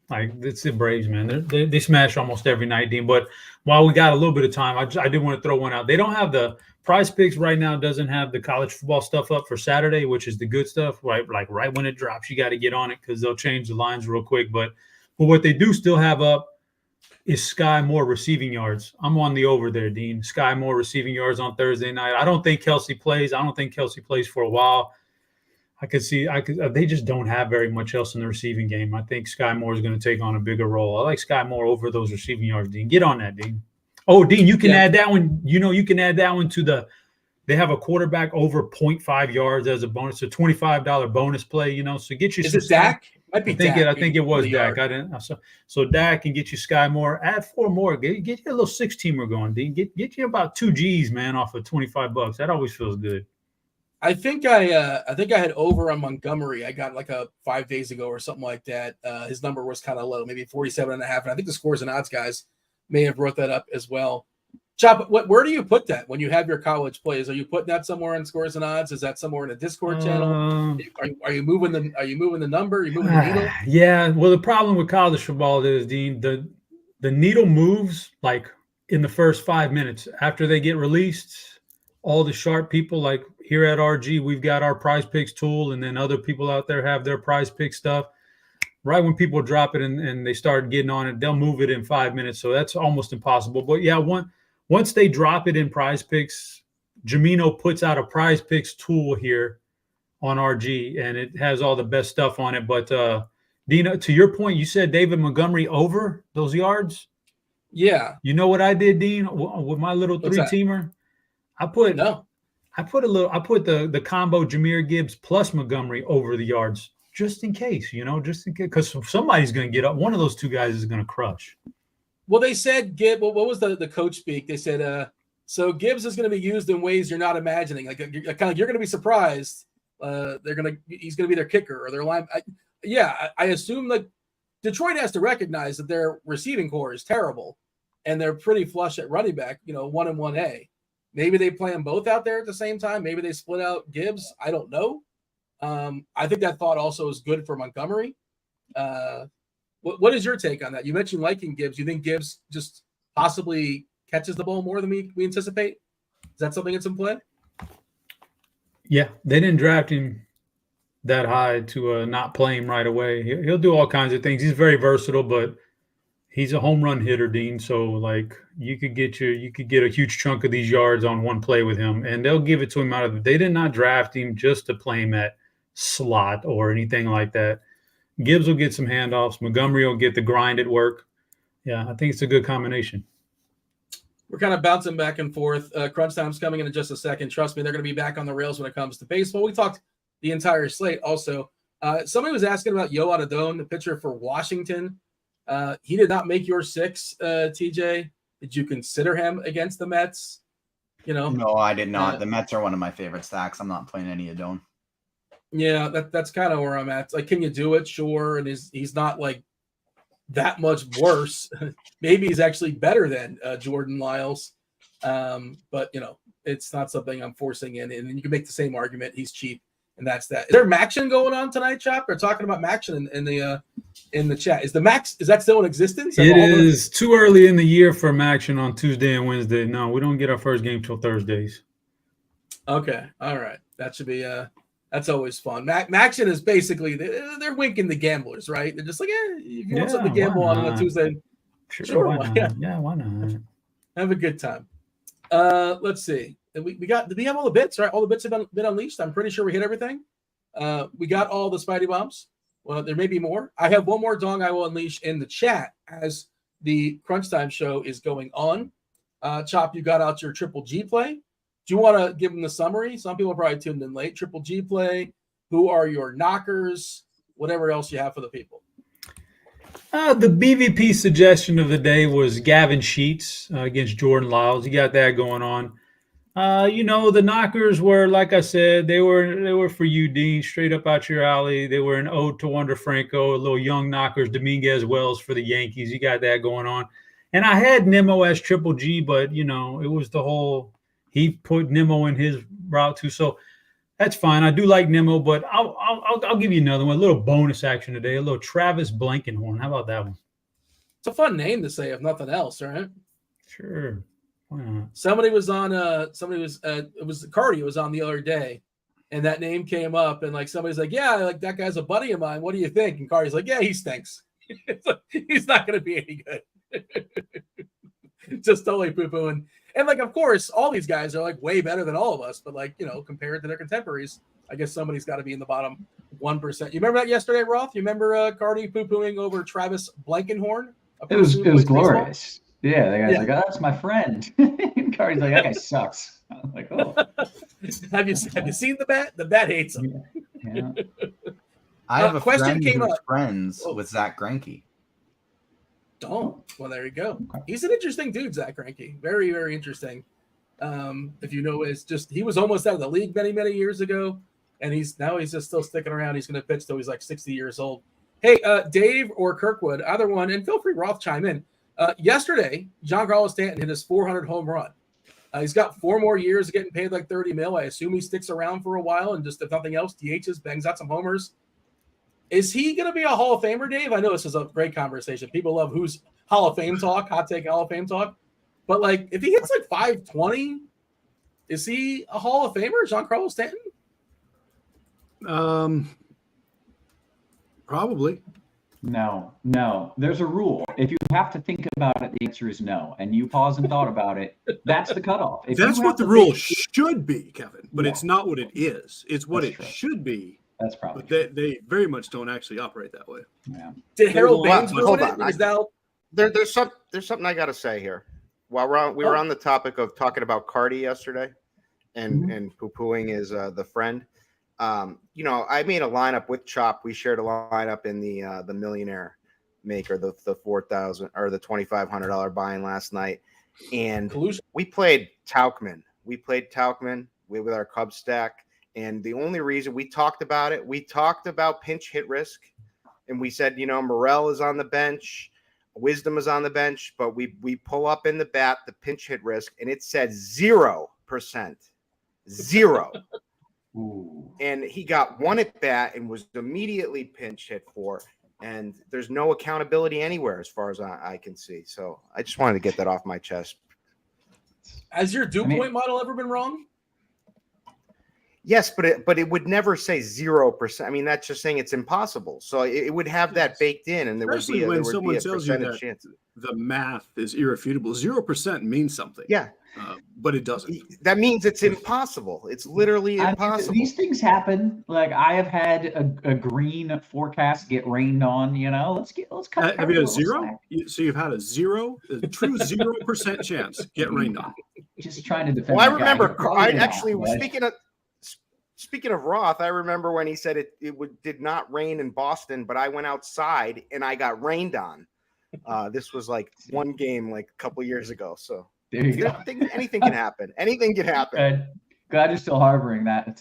like, it's the Braves, man. They smash almost every night, Dean. But while we got a little bit of time, I did want to throw one out. They don't have the Prize Picks right now. Doesn't have the college football stuff up for Saturday, which is the good stuff. Right, like right when it drops, you got to get on it because they'll change the lines real quick. But what they do still have up is Sky Moore receiving yards. I'm on the over there, Dean. Sky Moore receiving yards on Thursday night. I don't think Kelsey plays. I don't think Kelsey plays for a while. They just don't have very much else in the receiving game. I think Sky Moore is going to take on a bigger role. I like Sky Moore over those receiving yards, Dean. Get on that, Dean. Oh, Dean, you can add that one. You can add that one to they have a quarterback over 0.5 yards as a bonus, a $25 bonus play, so get you. Is it Dak? Might be Dak. I think it was Dak. So Dak can get you Sky Moore. Add 4 more. Get you a little 6-teamer going, Dean. Get you about 2 G's, man, off of $25. That always feels good. I think I had over on Montgomery. I got like a 5 days ago or something like that. His number was kind of low, maybe 47.5. And I think the Scores and Odds guys may have wrote that up as well. Chop, where do you put that when you have your college plays? Are you putting that somewhere in Scores and Odds? Is that somewhere in a Discord channel? Are you moving the number? Are you moving the needle? Yeah. Well, the problem with college football is, Dean, the needle moves like in the first 5 minutes after they get released. All the sharp people, like here at RG, we've got our Prize Picks tool, and then other people out there have their Prize Pick stuff. Right when people drop it and they start getting on it, they'll move it in 5 minutes. So that's almost impossible. But yeah, once they drop it in Prize Picks, Jamino puts out a Prize Picks tool here on RG, and it has all the best stuff on it. But Dina, to your point, you said David Montgomery over those yards. Yeah. You know what I did, Dean, with my little 3-teamer? I put the combo Jahmyr Gibbs plus Montgomery over the yards just in case, because somebody's going to get up. One of those 2 guys is going to crush. Well, they said what was the coach speak? They said so Gibbs is going to be used in ways you're not imagining. Like kind of you're going to be surprised. He's going to be their kicker or their line. I assume that Detroit has to recognize that their receiving core is terrible, and they're pretty flush at running back. 1 and 1A. Maybe they play them both out there at the same time. Maybe they split out Gibbs. I don't know. I think that thought also is good for Montgomery. What is your take on that? You mentioned liking Gibbs. You think Gibbs just possibly catches the ball more than we anticipate? Is that something that's in play? Yeah, they didn't draft him that high to not play him right away. He'll do all kinds of things. He's very versatile, but he's a home run hitter, Dean. So like you could get a huge chunk of these yards on one play with him, and they'll give it to him they did not draft him just to play him at slot or anything like that. Gibbs will get some handoffs. Montgomery will get the grind at work. Yeah, I think it's a good combination. We're kind of bouncing back and forth. Crunch time's coming in just a second. Trust me, they're going to be back on the rails when it comes to baseball. We talked the entire slate. Also, somebody was asking about Yo Adadon, the pitcher for Washington. He did not make your 6, TJ. Did you consider him against the Mets? No, I did not. The Mets are one of my favorite stacks. I'm not playing any Adon. Yeah, that's kind of where I'm at. Like, can you do it? Sure. And he's not like that much worse. Maybe he's actually better than Jordan Lyles. But it's not something I'm forcing in. And you can make the same argument. He's cheap, and that's that. Is there Maction going on tonight, Chop? They're talking about Maction in the chat. Is that still in existence? It is too early in the year for Maction on Tuesday and Wednesday. No, we don't get our first game till Thursdays. Okay. All right. That should be that's always fun. Maction is basically they're winking the gamblers, right? They're just like, if you want something to gamble on a Tuesday, sure, why not? Yeah, why not? Have a good time. Let's see. Did we have all the bits, right? All the bits have been unleashed. I'm pretty sure we hit everything. We got all the Spidey bombs. Well, there may be more. I have one more dong I will unleash in the chat as the Crunch Time show is going on. Chop, you got out your Triple G play. Do you want to give them the summary? Some people probably tuned in late. Triple G play. Who are your knockers? Whatever else you have for the people. The BVP suggestion of the day was Gavin Sheets against Jordan Lyles. You got that going on. The knockers were, like I said, they were for you, Dean, straight up out your alley. They were an ode to Wander Franco, a little young knockers, Dominguez Wells for the Yankees. You got that going on. And I had Nimmo as Triple G, but, it was the whole – he put Nimmo in his route too. So that's fine. I do like Nimmo, but I'll give you another one, a little bonus action today, a little Travis Blankenhorn. How about that one? It's a fun name to say if nothing else, right? Sure. Why not? Somebody was on it was Cardi was on the other day, and that name came up, and like somebody's like, yeah, like that guy's a buddy of mine. What do you think? And Cardi's like, yeah, he stinks. He's not going to be any good. Just totally poo-pooing. And like, of course, all these guys are like way better than all of us, but like, compared to their contemporaries, I guess somebody's got to be in the bottom 1%. You remember that yesterday, Roth? You remember Cardi poo-pooing over Travis Blankenhorn? It was glorious. Yeah, the guy's like, oh, that's my friend. And Cardi's like, that guy sucks. I'm like, oh. Have you seen the bat? The bat hates him. Yeah. I have a question friend who's friends with Zach Greinke. Well, there you go. He's an interesting dude, Zach Greinke. Very, very interesting. If you know, it's just he was almost out of the league many, many years ago, and he's just still sticking around. He's going to pitch till he's like 60 years old. Hey, Dave or Kirkwood, either one, and feel free, Roth, chime in. Yesterday, Giancarlo Stanton hit his 400 home run. He's got 4 more years of getting paid like $30 million. I assume he sticks around for a while and just, if nothing else, DHs, bangs out some homers. Is he going to be a Hall of Famer, Dave? I know this is a great conversation. People love who's Hall of Fame talk, hot take Hall of Fame talk. But, like, if he hits like 520, is he a Hall of Famer, Giancarlo Stanton? Probably. No. There's a rule. If you have to think about it, the answer is no. And you paused and thought about it. That's the cutoff. That's what the rule should be, Kevin. But it's not what it is. It's what it should be. That's probably. But they very much don't actually operate that way. Yeah. Did Harold Baines ruin it? There's something I got to say here. While we were on the topic of talking about Cardi yesterday, and poo-pooing is the friend. I made a lineup with Chop. We shared a lineup in the Millionaire Maker, the $4,000 or the $2,500 buy-in last night, and we played Tauchman. With our Cub stack, and the only reason we talked about it, we talked about pinch hit risk, and we said, Morel is on the bench, Wisdom is on the bench, but we pull up in the bat the pinch hit risk, and it said 0%, 0. Ooh. And he got one at bat and was immediately pinch hit for, and there's no accountability anywhere as far as I can see. So I just wanted to get that off my chest. Has your dew point model ever been wrong? Yes, but it would never say 0%. I mean, that's just saying it's impossible. So it would have that baked in, and there Especially would when be a someone tells you percentage that chance. the math is irrefutable. 0% means something. Yeah, but it doesn't. that means it's impossible. It's literally impossible. These things happen. Like I have had a green forecast get rained on. Let's cut. Have you had a zero? So you've had a true 0% chance get rained on. Just trying to defend. Well, I remember. Speaking of Roth, I remember when he said it did not rain in Boston, but I went outside and I got rained on. This was like one game like a couple years ago. So there you go. Anything can happen. Anything can happen. Glad you're still harboring that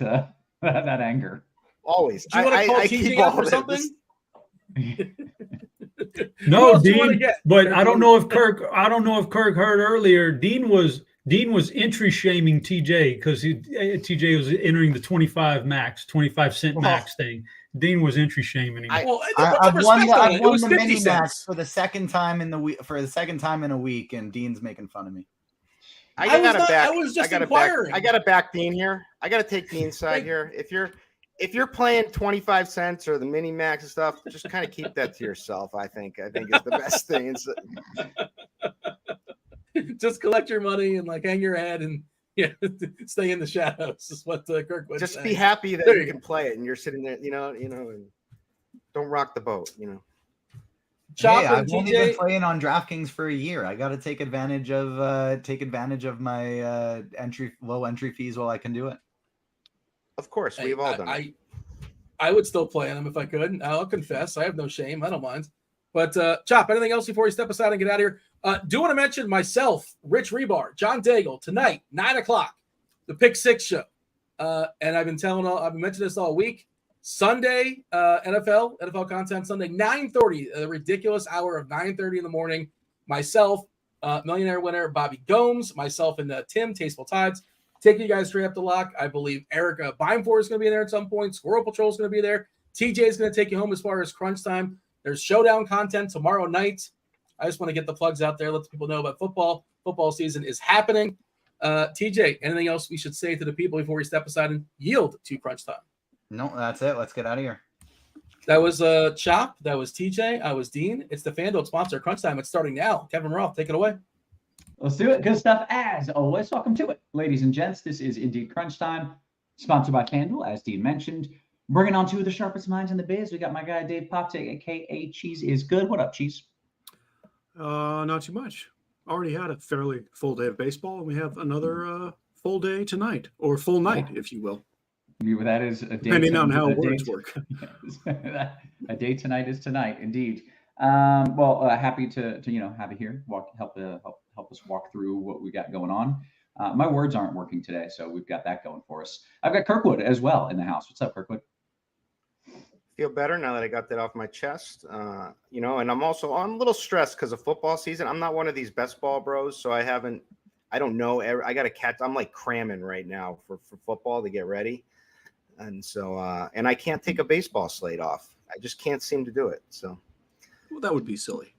that anger. Always. Do you want to call TJ out for something? No, Dean. But I don't know if Kirk heard earlier. Dean was entry shaming TJ because TJ was entering the 25 cent max thing. Dean was entry shaming him. I've won the mini max for the second time in a week, and Dean's making fun of me. I got to back Dean here. I got to take Dean's side here. If you're playing 25 cents or the mini max and stuff, just kind of keep that to yourself. I think is the best thing. Just collect your money and like hang your head and stay in the shadows. Is what Kirkwood. Just be happy that you can play it and you're sitting there, and don't rock the boat. I've only been playing on DraftKings for a year. I got to take advantage of my low entry fees while I can do it. Of course, we've all done it. I would still play on them if I could. I'll confess. I have no shame. I don't mind. But Chop, anything else before you step aside and get out of here? Do want to mention myself, Rich Rebar, John Daigle, tonight, 9:00, the Pick Six show. And I've been mentioning this all week. Sunday, NFL content Sunday, 9:30, a ridiculous hour of 9:30 in the morning. Myself, millionaire winner Bobby Gomes, myself and Tim, Tasteful Tides, taking you guys straight up the lock. I believe Erica Beimfor is going to be there at some point. Squirrel Patrol is going to be there. TJ is going to take you home as far as crunch time. There's showdown content tomorrow night. I just want to get the plugs out there, let the people know about football. Football season is happening. TJ, anything else we should say to the people before we step aside and yield to crunch time? No, that's it. Let's get out of here. That was Chop. That was TJ. I was Dean. It's the Fanduel sponsor, Crunch Time. It's starting now. Kevin Roth, take it away. Let's do it. Good stuff as always. Welcome to it, ladies and gents. This is indeed Crunch Time, sponsored by Fanduel, as Dean mentioned. Bringing on two of the sharpest minds in the biz. We got my guy Dave Poptic, aka Cheeseisgood. What up, Cheese? Not too much. Already had a fairly full day of baseball, and we have another full day tonight, or full night, if you will. That is a day. Depending on how words work. A day tonight is tonight, indeed. Happy to have you here. Help us walk through what we got going on. My words aren't working today, so we've got that going for us. I've got Kirkwood as well in the house. What's up, Kirkwood? Feel better now that I got that off my chest. And I'm a little stressed because of football season. I'm not one of these best ball bros, so I don't know. I got to catch. I'm like cramming right now for football to get ready. And so, and I can't take a baseball slate off. I just can't seem to do it. So, well, that would be silly.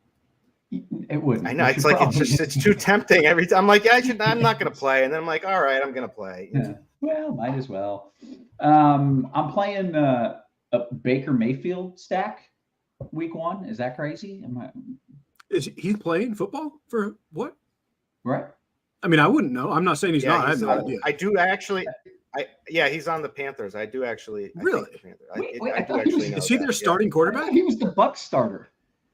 It wouldn't. I know. It's like it's too tempting every time. I'm like, I'm not going to play, and then I'm like, all right, I'm going to play. Yeah. Well, might as well. I'm playing a Baker Mayfield stack week 1. Is that crazy? Is he playing football for what? Right. I mean, I wouldn't know. I'm not saying he's not. I have no idea. I do actually. He's on the Panthers. I do actually. Really? Is he their starting quarterback? He was the Bucs starter.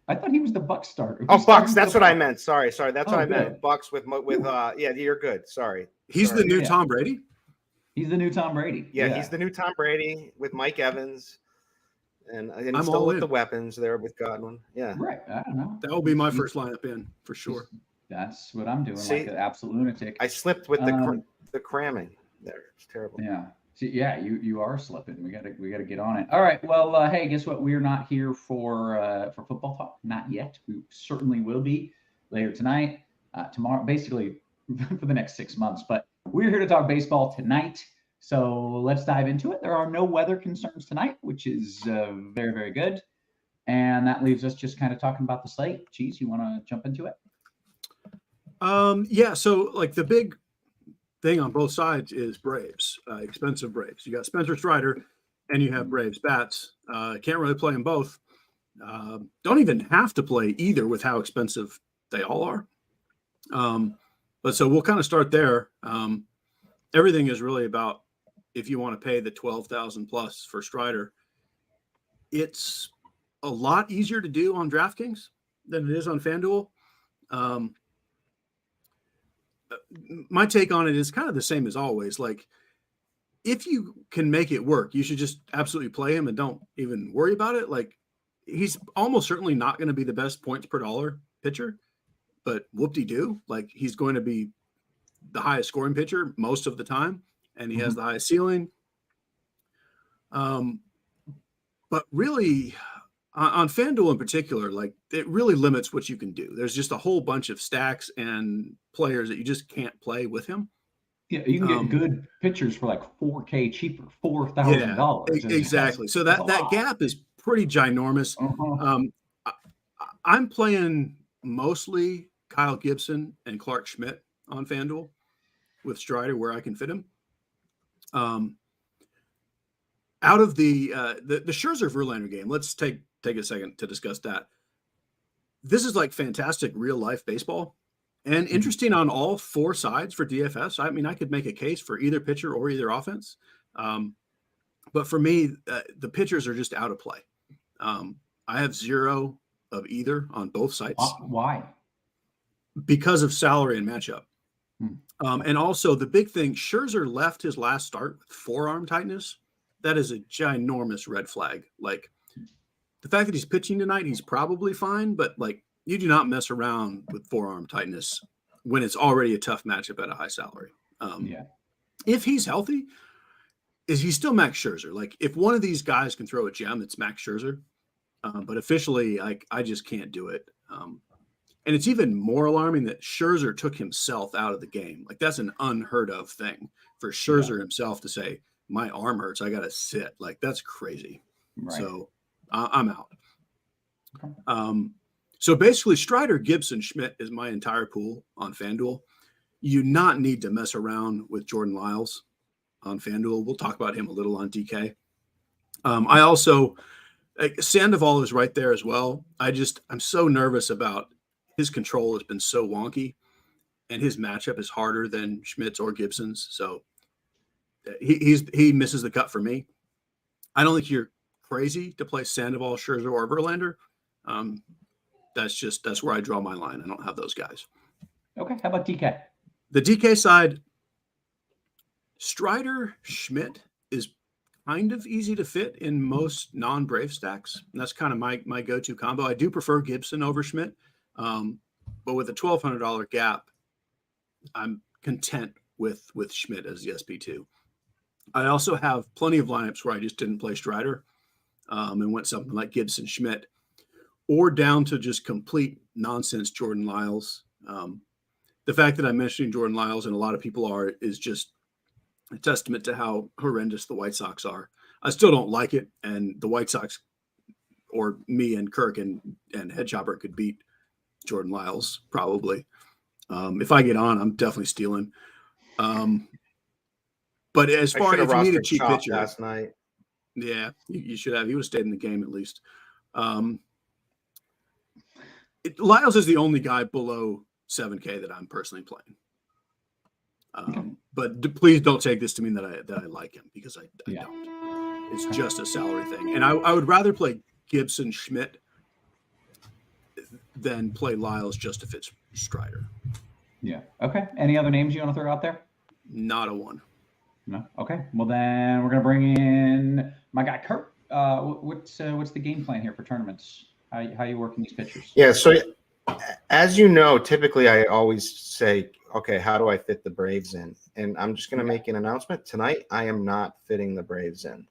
I thought he was the Bucs starter. Oh, Bucs. That's what I meant. Sorry. That's what I meant. Bucs with. Yeah, you're good. Sorry. He's the new Tom Brady. He's the new Tom Brady. Yeah, he's the new Tom Brady with Mike Evans, and I'm still with the weapons there with Godwin. Yeah. Right. I don't know. That will be my first lineup in for sure. That's what I'm doing. Like an absolute lunatic. I slipped with the cramming there. It's terrible. Yeah. Yeah, you are slipping. We gotta get on it. All right. Well, hey, guess what? We're not here for football talk. Not yet. We certainly will be later tonight, tomorrow, basically for the next 6 months. But we're here to talk baseball tonight. So let's dive into it. There are no weather concerns tonight, which is very, very good. And that leaves us just kind of talking about the slate. Cheese, you want to jump into it? Yeah. So like the thing on both sides is Braves, expensive Braves. You got Spencer Strider, and you have Braves bats. Can't really play them both. Don't even have to play either with how expensive they all are. But so we'll kind of start there. Everything is really about if you want to pay the 12,000 plus for Strider. It's a lot easier to do on DraftKings than it is on FanDuel. My take on it is kind of the same as always. Like, if you can make it work, you should just absolutely play him and don't even worry about it. Like, he's almost certainly not going to be the best points per dollar pitcher, but whoop-de-doo. Like, he's going to be the highest scoring pitcher most of the time, and he has the highest ceiling. But really, on FanDuel in particular, like, it really limits what you can do. There's just a whole bunch of stacks and players that you just can't play with him. Yeah, you can get good pitchers for like $4K cheaper, $4,000. Yeah, exactly. So that gap is pretty ginormous. I'm playing mostly Kyle Gibson and Clark Schmidt on FanDuel with Strider where I can fit him. Out of the Scherzer Verlander game, let's take a second to discuss that. This is like fantastic real life baseball and interesting on all four sides for DFS. I mean, I could make a case for either pitcher or either offense. But for me, the pitchers are just out of play. I have 0 of either on both sites. Why? Because of salary and matchup. And also the big thing, Scherzer left his last start with forearm tightness. That is a ginormous red flag. Like, the fact that he's pitching tonight, he's probably fine, but like, you do not mess around with forearm tightness when it's already a tough matchup at a high salary. If he's healthy, is he still Max Scherzer? Like, if one of these guys can throw a gem, it's Max Scherzer. But officially, like, I just can't do it. And it's even more alarming that Scherzer took himself out of the game. Like, that's an unheard of thing for Scherzer himself to say, my arm hurts, I got to sit. Like, that's crazy. Right. So I'm out. Okay. So basically, Strider, Gibson, Schmidt is my entire pool on FanDuel. You not need to mess around with Jordan Lyles on FanDuel. We'll talk about him a little on DK. I also, Sandoval is right there as well. I'm so nervous about his control has been so wonky, and his matchup is harder than Schmidt's or Gibson's. So he misses the cut for me. I don't think you're crazy to play Sandoval, Scherzer, or Verlander. That's where I draw my line. I don't have those guys. Okay. How about DK? The DK side, Strider, Schmidt is kind of easy to fit in most non-Brave stacks. And that's kind of my go-to combo. I do prefer Gibson over Schmidt. But with a $1,200 gap, I'm content with Schmidt as the SP2. I also have plenty of lineups where I just didn't play Strider and went something like Gibson, Schmidt, or down to just complete nonsense Jordan Lyles. The fact that I'm mentioning Jordan Lyles, and a lot of people are, is just a testament to how horrendous the White Sox are. I still don't like it, and the White Sox, or me and Kirk and Headchopper, could beat Jordan Lyles probably. If I get on, I'm definitely stealing. But as far as if you need a cheap pitcher last night, yeah, you should have. He would have stayed in the game at least. Lyles is the only guy below 7K that I'm personally playing. But please don't take this to mean that I like him, because I don't. It's just a salary thing, and I would rather play Gibson, Schmidt than play Lyles just if it's Strider. Yeah. Okay. Any other names you want to throw out there? Not a one. No. Okay. Well, then we're gonna bring in my guy Kirk. What's the game plan here for tournaments? How you working these pitchers? Yeah. So, as you know, typically I always say, okay, how do I fit the Braves in? And I'm just gonna make an announcement tonight. I am not fitting the Braves in.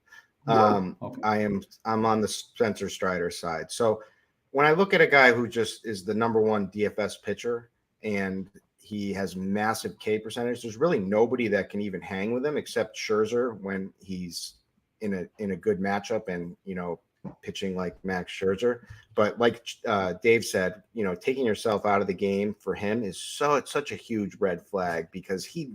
Okay. I'm on the Spencer Strider side. So when I look at a guy who just is the #1 DFS pitcher and he has massive K percentage, there's really nobody that can even hang with him except Scherzer when he's in a good matchup and, you know, pitching like Max Scherzer. But like Dave said, you know, taking yourself out of the game for him is it's such a huge red flag, because he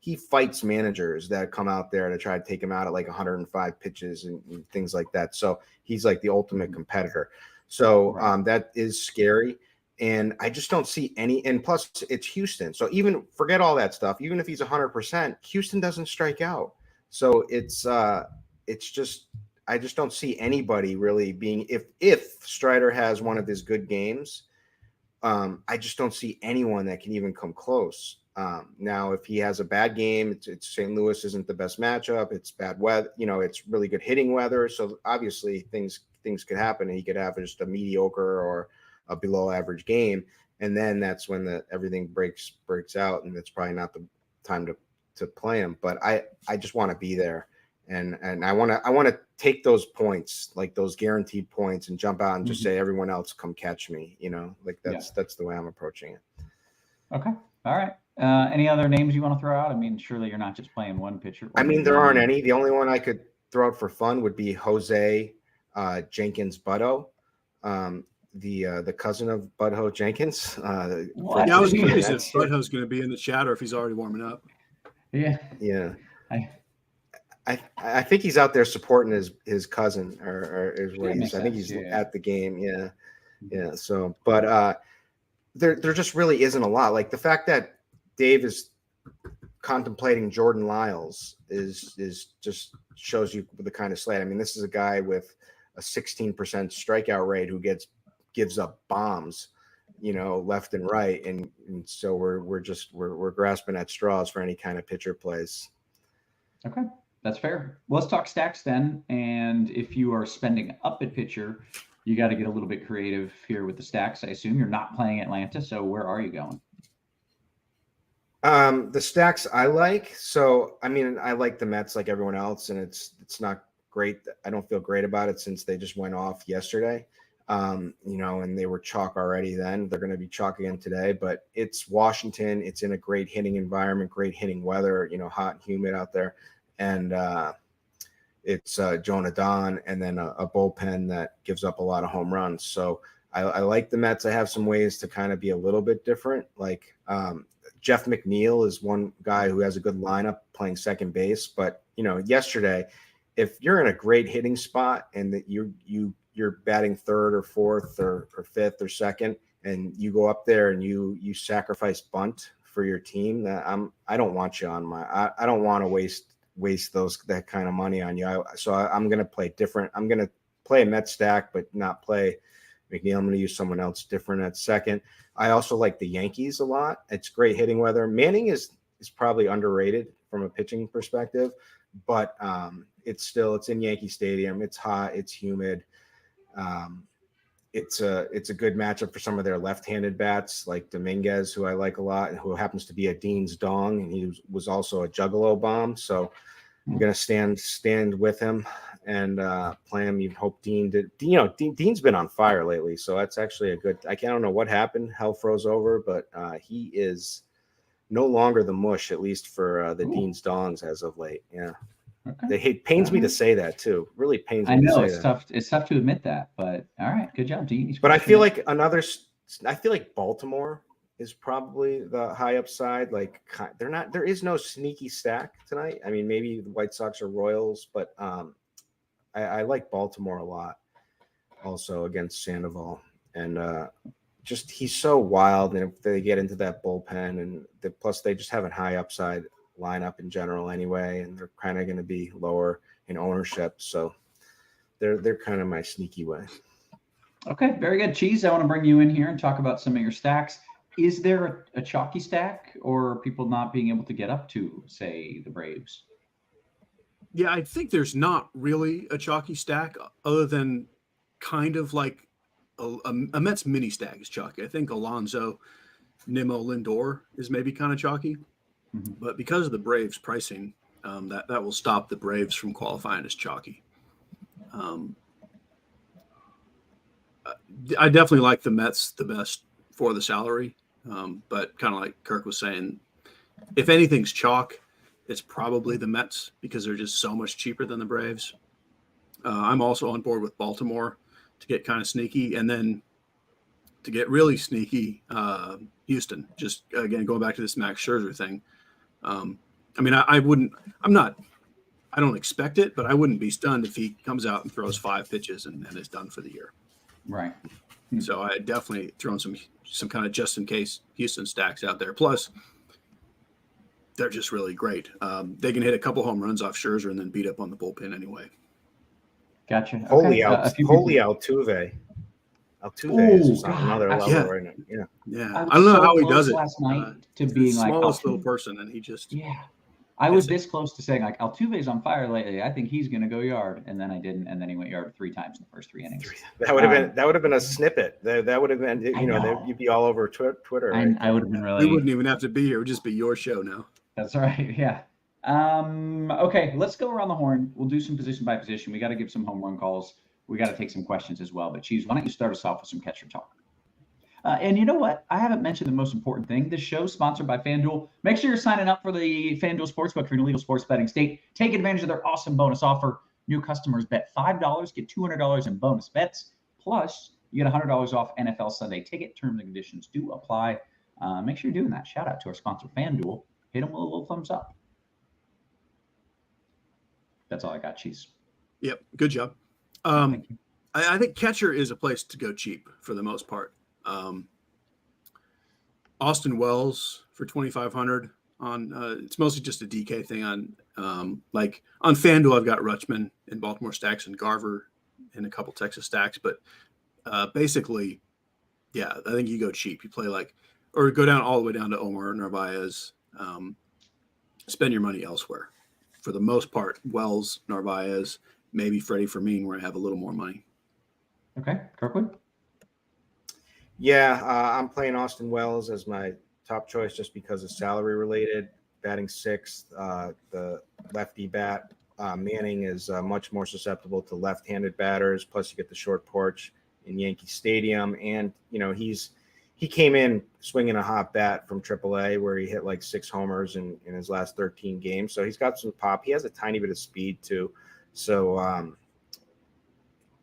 he fights managers that come out there to try to take him out at like 105 pitches and things like that. So he's like the ultimate competitor. So that is scary. And I just don't see any. And plus, it's Houston. So even forget all that stuff. Even if he's 100%, Houston doesn't strike out. So it's just, I just don't see anybody really being, if Strider has one of his good games, I just don't see anyone that can even come close. Now, if he has a bad game, it's St. Louis isn't the best matchup. It's bad weather, it's really good hitting weather. So obviously things could happen, and he could have just a mediocre or a below average game. And then that's when everything breaks out, and it's probably not the time to play him. But I just want to be there. And I want to take those points, like those guaranteed points, and jump out and just say, everyone else come catch me. That's the way I'm approaching it. Okay. All right. Any other names you want to throw out? I mean, surely you're not just playing one pitcher. I mean, there aren't any. The only one I could throw out for fun would be Jose Jenkins Butto, the cousin of Butto Jenkins. I was curious if Butto's going to be in the chat or if he's already warming up. Yeah. Yeah. I think he's out there supporting his cousin, or is where I think he's at the game. Yeah. Yeah. So, but there just really isn't a lot. Like the fact that Dave is contemplating Jordan Lyles is just shows you the kind of slate. I mean, this is a guy with a 16% strikeout rate who gives up bombs, left and right, and so we're grasping at straws for any kind of pitcher plays. Okay. That's fair. Well, let's talk stacks then. And if you are spending up at pitcher, you got to get a little bit creative here with the stacks. I assume you're not playing Atlanta. So where are you going? The stacks I like. So, I mean, I like the Mets like everyone else, and it's not great. I don't feel great about it since they just went off yesterday. And they were chalk already then. They're going to be chalk again today, but it's Washington. It's in a great hitting environment, great hitting weather, hot and humid out there. And it's Jonah Don, and then a bullpen that gives up a lot of home runs. So I like the Mets. I have some ways to kind of be a little bit different. Like Jeff McNeil is one guy who has a good lineup playing second base. But, yesterday, if you're in a great hitting spot and that you're batting third or fourth or fifth or second, and you go up there and you sacrifice bunt for your team, I don't want you on I don't want to waste that kind of money on you. So I'm going to play different. I'm going to play a Met stack, but not play McNeil. I'm going to use someone else different at second. I also like the Yankees a lot. It's great hitting weather. Manning is probably underrated from a pitching perspective, but it's in Yankee Stadium. It's hot. It's humid. It's a good matchup for some of their left-handed bats like Dominguez, who I like a lot, and who happens to be a Dean's Dong, and he was also a Juggalo bomb. So I'm going to stand with him and play him. You hope Dean did. Dean's been on fire lately, so that's actually a good. I don't know what happened. Hell froze over, but he is no longer the mush, at least for the Dean's Dongs as of late. Yeah. Okay. Pains me to say that too. Really pains me. I know to say it's tough. It's tough to admit that, but all right, good job, Dean. But I feel like Baltimore is probably the high upside. Like there is no sneaky stack tonight. I mean, maybe the White Sox or Royals, but I like Baltimore a lot. Also against Sandoval, and just he's so wild, and if they get into that bullpen, and plus they just have a high upside lineup in general anyway, and they're kind of going to be lower in ownership, so they're kind of my sneaky way. Okay, very good. Cheese, I want to bring you in here and talk about some of your stacks. Is there a chalky stack, or people not being able to get up to, say, the Braves? Yeah, I think there's not really a chalky stack other than kind of like a Mets mini stack is chalky. I think Alonso, Nimmo, Lindor is maybe kind of chalky. But because of the Braves pricing, that will stop the Braves from qualifying as chalky. I definitely like the Mets the best for the salary. But kind of like Kirk was saying, if anything's chalk, it's probably the Mets because they're just so much cheaper than the Braves. I'm also on board with Baltimore to get kind of sneaky. And then to get really sneaky, Houston. Just, again, going back to this Max Scherzer thing. I mean, I wouldn't. I don't expect it, but I wouldn't be stunned if he comes out and throws 5 pitches and is done for the year. Right. So I definitely thrown some kind of just in case Houston stacks out there. Plus, they're just really great. They can hit a couple home runs off Scherzer and then beat up on the bullpen anyway. Gotcha. Holy Okay. Altuve. Altuve is just on God, another level yeah. right now. Yeah. I don't know how he does it. Last night to He's being the like smallest Altuve. little person, and he just I was this close to saying like Altuve's on fire lately. I think he's gonna go yard, and then I didn't, and then he went yard 3 times in the first 3 innings. That would have been a snippet. That would have been you'd be all over Twitter. Right? I would have been really. We wouldn't even have to be here. It would just be your show now. That's right. Yeah. Okay, let's go around the horn. We'll do some position by position. We got to give some home run calls. We got to take some questions as well. But Cheese, why don't you start us off with some catcher talk? And you know what? I haven't mentioned the most important thing. This show is sponsored by FanDuel. Make sure you're signing up for the FanDuel Sportsbook for an illegal sports betting state. Take advantage of their awesome bonus offer. New customers bet $5, get $200 in bonus bets. Plus, you get $100 off NFL Sunday ticket. Terms and conditions do apply. Make sure you're doing that. Shout out to our sponsor, FanDuel. Hit them with a little thumbs up. That's all I got, Cheese. Yep, good job. Thank you. I think catcher is a place to go cheap for the most part. Austin Wells for 2,500 on. It's mostly just a DK thing on. Like on FanDuel, I've got Rutschman in Baltimore stacks and Garver in a couple Texas stacks, but basically, yeah, I think you go cheap. You play or go down all the way down to Omar Narvaez. Spend your money elsewhere. For the most part, Wells, Narvaez, maybe Freddie Fermin, where I have a little more money. Okay, Kirkwood. Yeah, I'm playing Austin Wells as my top choice just because it's salary related. Batting 6th, the lefty bat. Manning is much more susceptible to left-handed batters. Plus, you get the short porch in Yankee Stadium, and he came in swinging a hot bat from AAA where he hit like 6 homers in his last 13 games. So he's got some pop. He has a tiny bit of speed too. So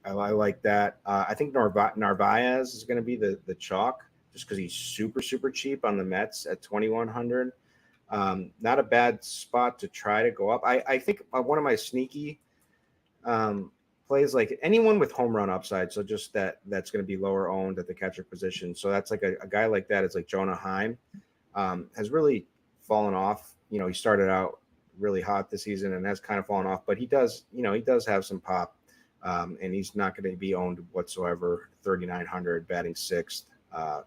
I like that. I think Narvaez is going to be the chalk just because he's super, super cheap on the Mets at 2,100. Not a bad spot to try to go up. I think one of my sneaky plays, like anyone with home run upside, so just that's going to be lower owned at the catcher position. So that's like a guy like that is like Jonah Heim, has really fallen off. He started out really hot this season and has kind of fallen off, but he does have some pop, and he's not going to be owned whatsoever. 3,900, batting 6th.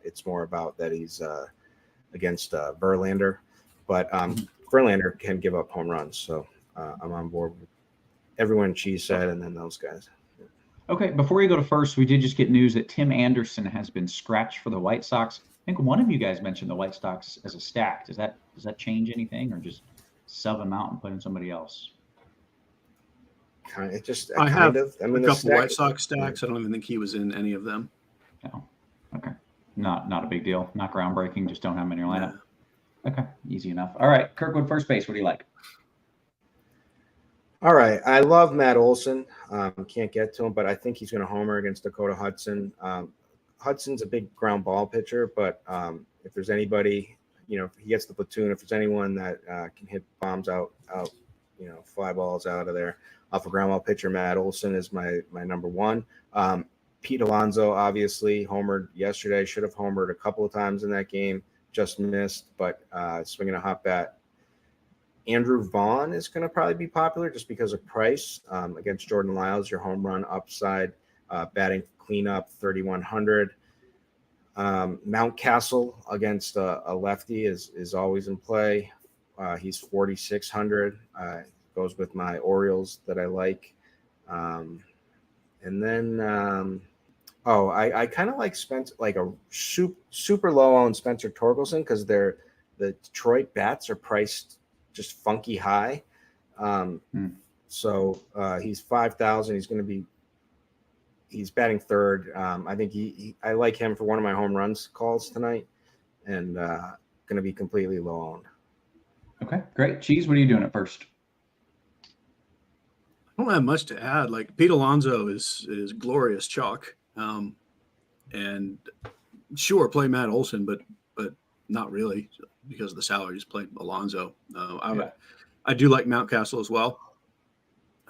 It's more about that he's against Verlander, but Verlander can give up home runs, so I'm on board with everyone Cheese said, and then those guys. Okay, before you go to first, we did just get news that Tim Anderson has been scratched for the White Sox. I think one of you guys mentioned the White Sox as a stack. Does that change anything, or just sub him out and put in somebody else? I I have a couple stack, White Sox stacks. I don't even think he was in any of them. No. Okay. Not a big deal. Not groundbreaking. Just don't have him in your lineup. Yeah. Okay. Easy enough. All right. Kirkwood, first base. What do you like? All right. I love Matt Olson. Can't get to him, but I think he's going to homer against Dakota Hudson. Hudson's a big ground ball pitcher, but if there's anybody, if he gets the platoon, if there's anyone that can hit bombs out, fly balls out of there off a ground ball pitcher, Matt Olson is my number one. Pete Alonso, obviously, homered yesterday. Should have homered a couple of times in that game. Just missed, but swinging a hot bat. Andrew Vaughn is going to probably be popular just because of price. Against Jordan Lyles, your home run upside, batting cleanup, 3,100. Mountcastle against a lefty is always in play. He's 4,600. Goes with my Orioles that I like. And then, I kind of like Spencer, like a super low owned Spencer Torkelson, because the Detroit bats are priced just funky high. So he's 5,000. He's batting 3rd. I think I like him for one of my home runs calls tonight, and going to be completely low owned. Okay, great. Cheese, what are you doing at first? I don't have much to add. Like Pete Alonso is glorious chalk, and sure, play Matt Olson, but not really, because of the salary. Just played Alonso. I do like Mountcastle as well.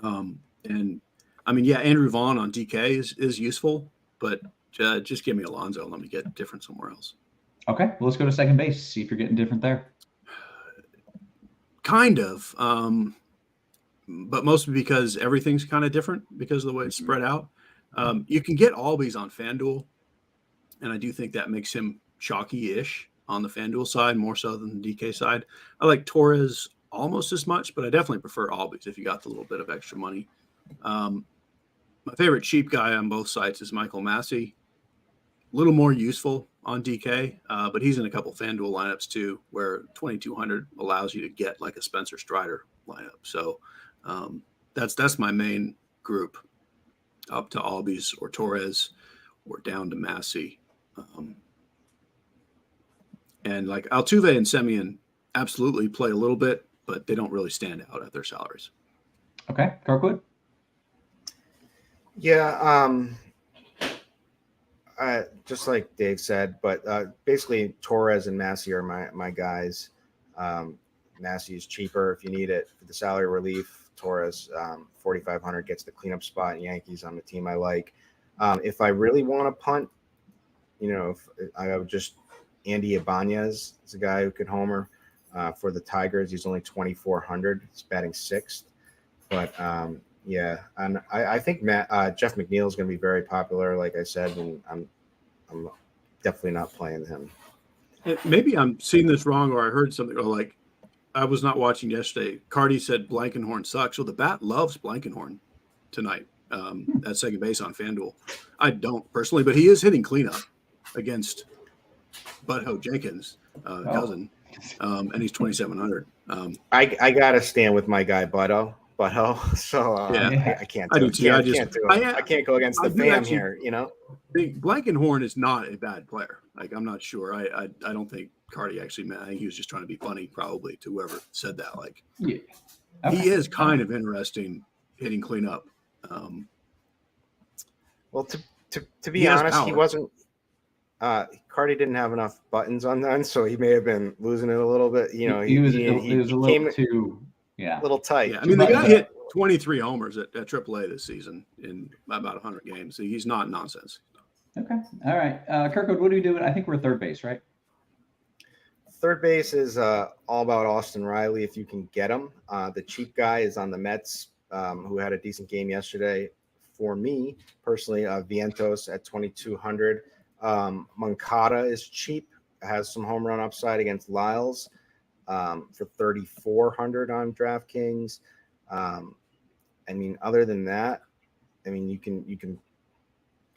And I mean, yeah, Andrew Vaughn on DK is useful, but just give me Alonso and let me get different somewhere else. Okay, well, let's go to second base. See if you're getting different there. Kind of, but mostly because everything's kind of different because of the way it's spread out. You can get Albies on FanDuel, and I do think that makes him chalky-ish on the FanDuel side, more so than the DK side. I like Torres almost as much, but I definitely prefer Albies if you got the little bit of extra money. My favorite cheap guy on both sides is Michael Massey. A little more useful on DK, but he's in a couple FanDuel lineups too, where 2,200 allows you to get like a Spencer Strider lineup. So that's my main group, up to Albies or Torres or down to Massey. And like Altuve and Semien absolutely play a little bit, but they don't really stand out at their salaries. Okay, Kirkwood? Yeah, just like Dave said, but basically Torres and Massey are my guys. Massey is cheaper if you need it for the salary relief. Torres, 4,500 gets the cleanup spot. Yankees on the team I like. If I really want to punt, if I would just Andy Ibanez is a guy who could homer for the Tigers. He's only 2,400. He's batting sixth, but yeah, and I think Jeff McNeil is going to be very popular, like I said, and I'm definitely not playing him. Maybe I'm seeing this wrong, or I heard something, or like I was not watching yesterday. Cardi said Blankenhorn sucks. So the bat loves Blankenhorn tonight at second base on FanDuel. I don't personally, but he is hitting cleanup against Butthole Jenkins' cousin, and he's 2,700. I gotta stand with my guy Butthole. So yeah, I can't. I do too. I can't go against the fam here. Blankenhorn is not a bad player. Like, I'm not sure. I don't think Cardi actually meant. I think he was just trying to be funny, probably, to whoever said that. Like, yeah. Okay. He is kind of interesting hitting cleanup. Well, to be honest, he wasn't. Cardi didn't have enough buttons on that, so he may have been losing it a little bit. He was a little too, a little tight. Yeah, I mean, the guy hit 23 homers at AAA this season in about 100 games. So he's not nonsense. Okay, all right, Kirkwood, what are we doing? I think we're third base, right? Third base is all about Austin Riley if you can get him. The cheap guy is on the Mets, who had a decent game yesterday. For me personally, Vientos at 2,200. Moncada is cheap, has some home run upside against Lyles for 3,400 on DraftKings. I mean, other than that, I mean, you can.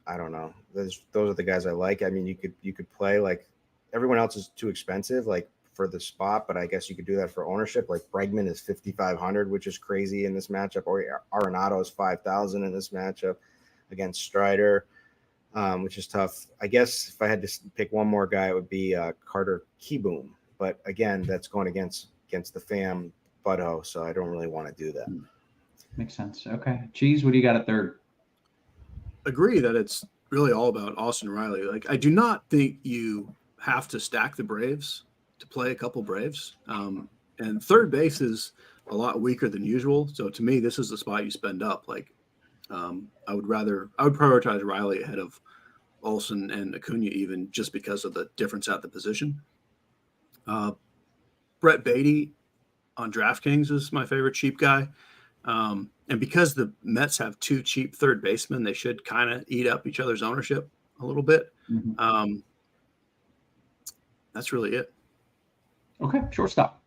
I don't know. Those are the guys I like. I mean, you could play like everyone else is too expensive, like for the spot, but I guess you could do that for ownership. Like Bregman is 5,500, which is crazy in this matchup, or Arenado is 5,000 in this matchup against Strider. Which is tough. I guess if I had to pick one more guy, it would be Carter Kieboom. But again, that's going against the fam Butto, so I don't really want to do that. Makes sense. Okay. Cheese, what do you got at third? Agree that it's really all about Austin Riley. Like, I do not think you have to stack the Braves to play a couple Braves. And third base is a lot weaker than usual. So to me, this is the spot you spend up. Like, I would prioritize Riley ahead of Olsen and Acuna, even just because of the difference at the position. Brett Beatty on DraftKings is my favorite cheap guy. And because the Mets have two cheap third basemen, they should kind of eat up each other's ownership a little bit. Mm-hmm. That's really it. Okay, shortstop.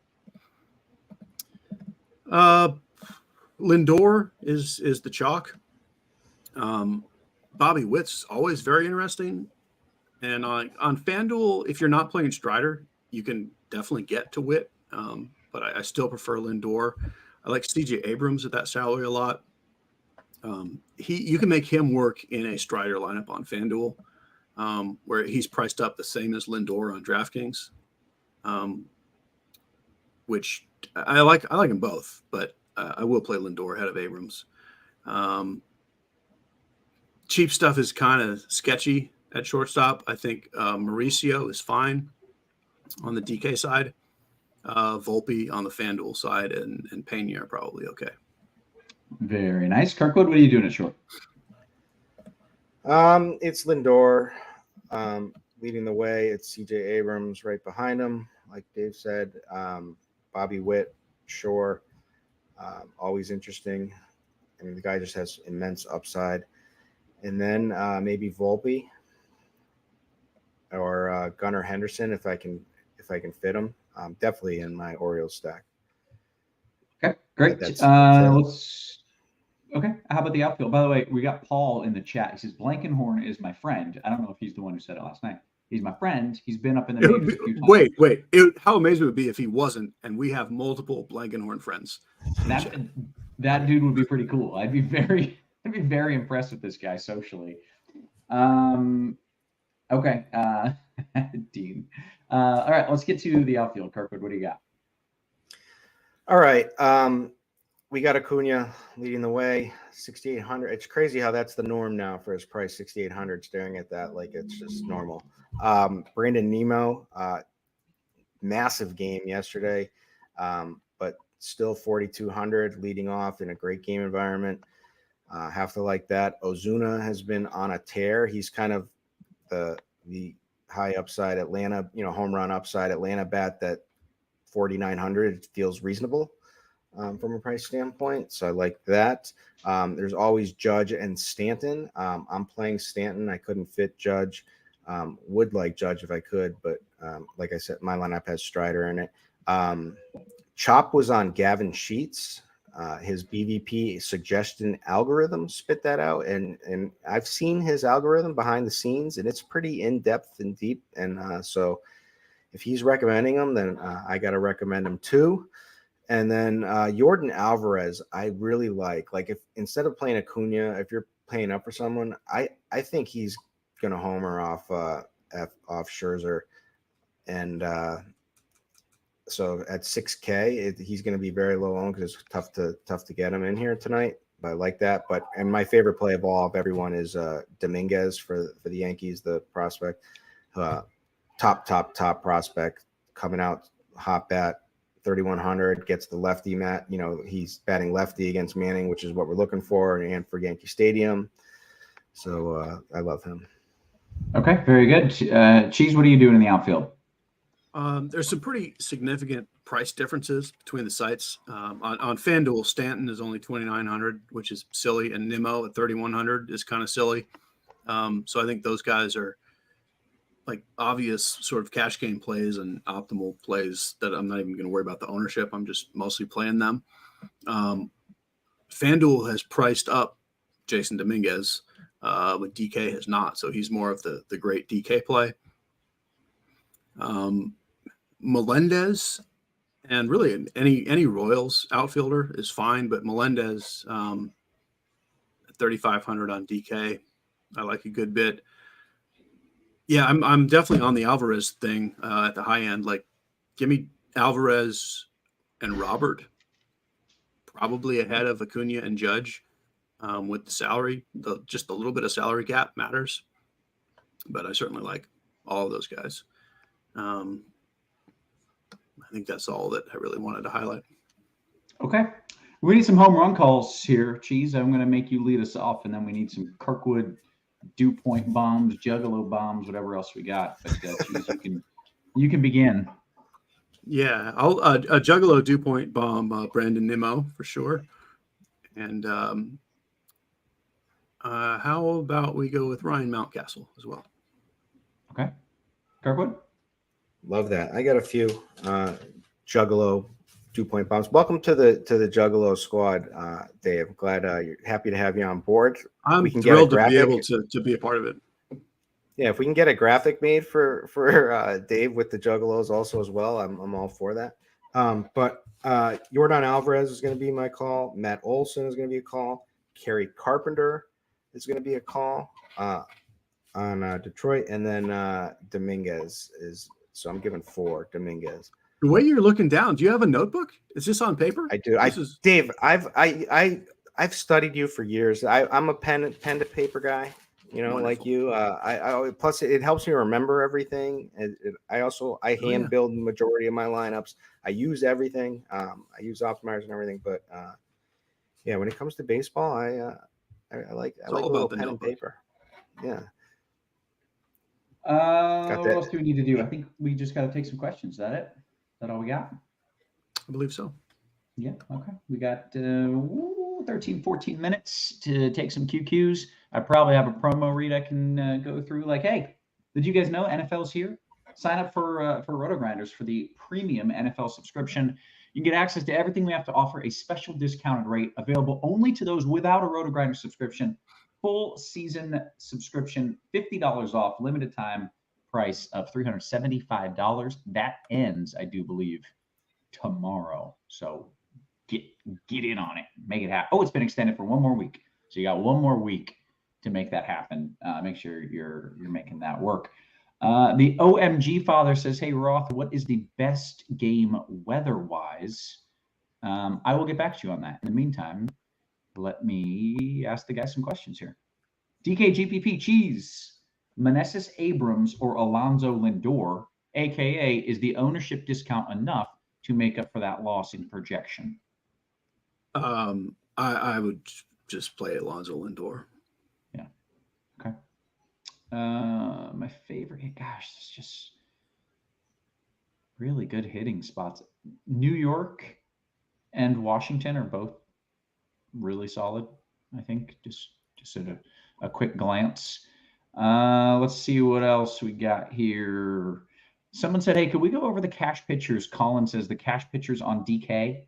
Lindor is the chalk. Bobby Witt's always very interesting. And on FanDuel, if you're not playing Strider, you can definitely get to Witt. But I still prefer Lindor. I like CJ Abrams at that salary a lot. You can make him work in a Strider lineup on FanDuel, where he's priced up the same as Lindor on DraftKings, which I like them both, but I will play Lindor ahead of Abrams. Cheap stuff is kind of sketchy at shortstop. I think Mauricio is fine. on the DK side. Volpe on the Fanduel side, and Pena are probably okay. Very nice. Kirkwood, what are you doing at short? It's Lindor leading the way. It's CJ Abrams right behind him, like Dave said. Bobby Witt, sure. Always interesting. I mean, the guy just has immense upside. And then maybe Volpe or Gunnar Henderson if I can fit him. Definitely in my Orioles stack. Okay, great. That's Okay, how about the outfield? By the way, we got Paul in the chat. He says Blankenhorn is my friend. I don't know if he's the one who said it last night. He's my friend. He's been up in the majors a few times. Wait. How amazing it would be if he wasn't, and we have multiple Blankenhorn friends. That dude would be pretty cool. I'd be very impressed with this guy socially. Okay, Dean. All right, let's get to the outfield. Kirkwood, what do you got? All right. We got Acuna leading the way, 6,800. It's crazy how that's the norm now for his price, 6,800. Staring at that like it's just normal. Brandon Nemo, massive game yesterday, but still 4,200 leading off in a great game environment. Have to like that. Ozuna has been on a tear. He's kind of the high upside Atlanta, home run upside Atlanta bat that 4,900 feels reasonable. From a price standpoint. So I like that. There's always Judge and Stanton. I'm playing Stanton. I couldn't fit Judge. Would like Judge if I could, but like I said, my lineup has Strider in it. Chop was on Gavin Sheets. His BVP suggestion algorithm spit that out. And I've seen his algorithm behind the scenes, and it's pretty in-depth and deep. And so if he's recommending them, then I got to recommend him too. And then Jordan Alvarez, I really like. Like if instead of playing Acuna, if you're paying up for someone, I think he's gonna homer off Scherzer, and so at 6K, he's gonna be very low owned because it's tough to get him in here tonight. But I like that. And my favorite play of all of everyone is Dominguez for the Yankees, the prospect, top prospect coming out, hot bat. 3,100 gets the lefty mat. He's batting lefty against Manning, which is what we're looking for, and for Yankee Stadium. So I love him. Okay, very good. Cheese, what are you doing in the outfield? There's some pretty significant price differences between the sites. On FanDuel, Stanton is only 2,900, which is silly, and Nimmo at 3,100 is kind of silly. So I think those guys are like obvious sort of cash game plays and optimal plays that I'm not even going to worry about the ownership. I'm just mostly playing them. FanDuel has priced up Jason Dominguez, but DK has not. So he's more of the great DK play. Melendez and really any Royals outfielder is fine, but Melendez at 3,500 on DK, I like a good bit. Yeah, I'm definitely on the Alvarez thing at the high end. Like, give me Alvarez and Robert, probably ahead of Acuna and Judge with the salary. Just a little bit of salary gap matters, but I certainly like all of those guys. I think that's all that I really wanted to highlight. Okay. We need some home run calls here, Cheese. I'm going to make you lead us off, and then we need some Kirkwood dew point bombs, juggalo bombs, whatever else we got. But Cheese, you can begin. Yeah, I'll a juggalo dew point bomb, Brandon Nimmo for sure. And how about we go with Ryan Mountcastle as well? Okay, Kirkwood. Love that. I got a few juggalo 2-point bombs. Welcome to the Juggalo squad, Dave. Glad you're happy to have you on board. I'm thrilled to be able to be a part of it. Yeah, if we can get a graphic made for Dave with the Juggalos also as well, I'm all for that. But Jordan Alvarez is going to be my call. Matt Olson is going to be a call. Kerry Carpenter is going to be a call on Detroit, and then Dominguez is. So I'm giving 4 Dominguez. The way you're looking down, do you have a notebook? Is this on paper? I do. Dave, I've studied you for years. I'm a pen to paper guy. You know, like Wonderful. you. I plus it helps me remember everything. And I hand build the majority of my lineups. I use everything. I use optimizers and everything. But yeah, when it comes to baseball, I like a little pen and paper. Yeah. What else do we need to do? I think we just got to take some questions. Is that it? Is that all we got? I believe so. Yeah. Okay. We got 13, 14 minutes to take some QQs. I probably have a promo read I can go through. Like, hey, did you guys know NFL's here? Sign up for RotoGrinders for the premium NFL subscription. You can get access to everything we have to offer, a special discounted rate available only to those without a RotoGrinders subscription. Full season subscription, $50 off, limited time price of $375. That ends, I do believe, tomorrow. So get in on it, make it happen. Oh, it's been extended for one more week, so you got one more week to make that happen. Make sure you're making that work. The OMG father says, hey Roth, what is the best game weather-wise? I will get back to you on that. In the meantime, let me ask the guys some questions here. DKGPP Cheese, Meneses Abrams or Alonzo Lindor, aka is the ownership discount enough to make up for that loss in projection? I would just play Alonzo Lindor. Yeah. Okay. My favorite, gosh, it's just really good hitting spots. New York and Washington are both really solid, I think, just at a quick glance. Let's see what else we got here. Someone said, hey, could we go over the cash pitchers? Colin says the cash pitchers on DK.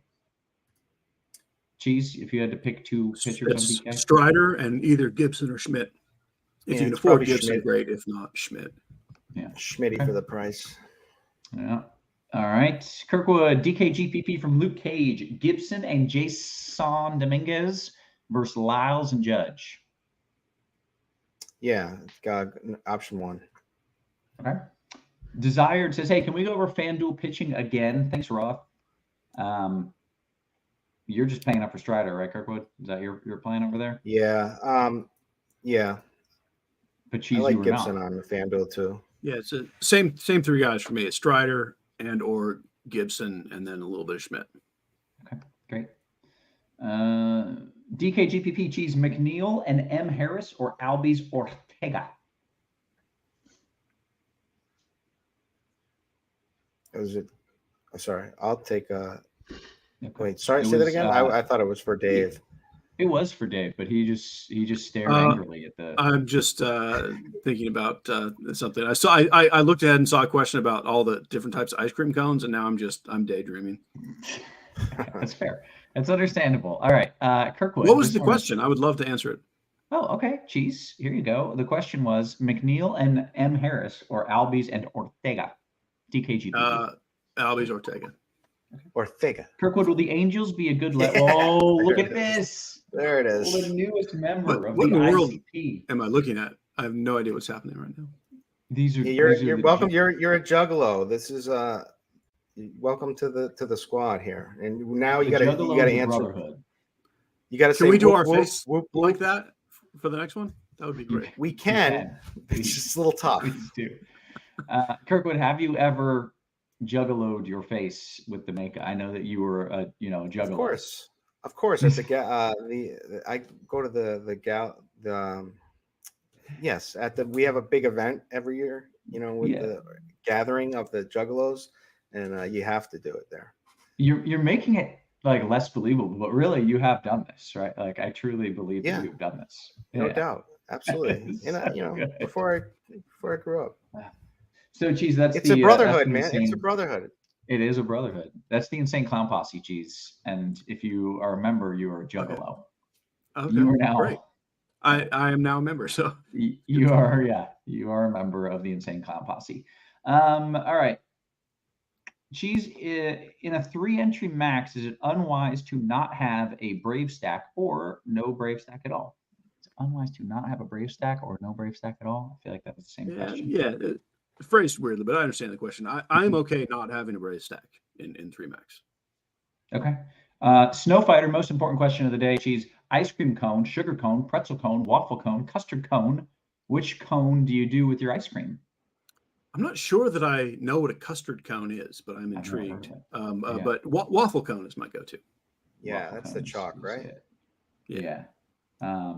Cheese, if you had to pick two pitchers on DK. Strider and either Gibson or Schmidt. If you can afford Gibson, great. If not, Schmidt. Yeah. Schmitty for the price. Yeah. All right. Kirkwood, DKGPP from Luke Cage, Gibson and Jason Dominguez versus Lyles and Judge. Yeah, got option one. Okay. Desired says, hey, can we go over FanDuel pitching again? Thanks, Roth. You're just paying up for Strider, right, Kirkwood? Is that your plan over there? Yeah. Yeah. But Cheese, I like you were Gibson not. on the FanDuel too. Yeah, it's the same three guys for me. It's Strider and or Gibson, and then a little bit of Schmidt. Okay, great. DKGPP Cheese, McNeil and M. Harris or Albies Ortega? Was it? Sorry, I'll take Okay. Wait, sorry, say that again. I thought it was for Dave. It was for Dave, but he just stared angrily at the. I'm just thinking about something. I looked ahead and saw a question about all the different types of ice cream cones, and now I'm daydreaming. That's fair. That's understandable. All right, Kirkwood. What was the question? I would love to answer it. Oh, okay. Cheese. Here you go. The question was McNeil and M. Harris or Albies and Ortega. DKG. Albies Ortega. Ortega. Kirkwood, will the Angels be a good Oh, look at this. There it is. The newest member of what the in the world ICP. am I looking at? I have no idea what's happening right now. You're welcome. You're a juggalo. This is welcome to the squad here. And now you got to answer. Brotherhood. You got to say. Can we do our face like that for the next one? That would be great. We can. It's just a little tough. Please do. Kirkwood, have you ever juggaloed your face with the makeup? I know that you were a juggalo. Of course. At the I go to we have a big event every year, with the gathering of the juggalos, and you have to do it there. You're making it like less believable, but really you have done this, right? Like I truly believe that you've done this. No doubt. Absolutely. Before I grew up. So Cheese, it's a brotherhood, man. It's a brotherhood. It is a brotherhood. That's the Insane Clown Posse, Cheese. And if you are a member, you are a juggalo. Okay. You are now. Great. I am now a member. So you are a member of the Insane Clown Posse. All right. Cheese, in a 3-entry max, is it unwise to not have a Brave stack or no Brave stack at all? Is it unwise to not have a Brave stack or no Brave stack at all? I feel like that was the same question. Yeah. Phrased weirdly, but I understand the question. I'm okay not having a Brave stack in 3 max. Okay. Snowfighter, most important question of the day, Cheese. Ice cream cone, sugar cone, pretzel cone, waffle cone, custard cone, which cone do you do with your ice cream? I'm not sure that I know what a custard cone is, but I'm I've never heard intrigued. of it. Yeah. But waffle cone is my go-to. Yeah, Waffle that's the cones chalk, is right? it. Yeah. Yeah.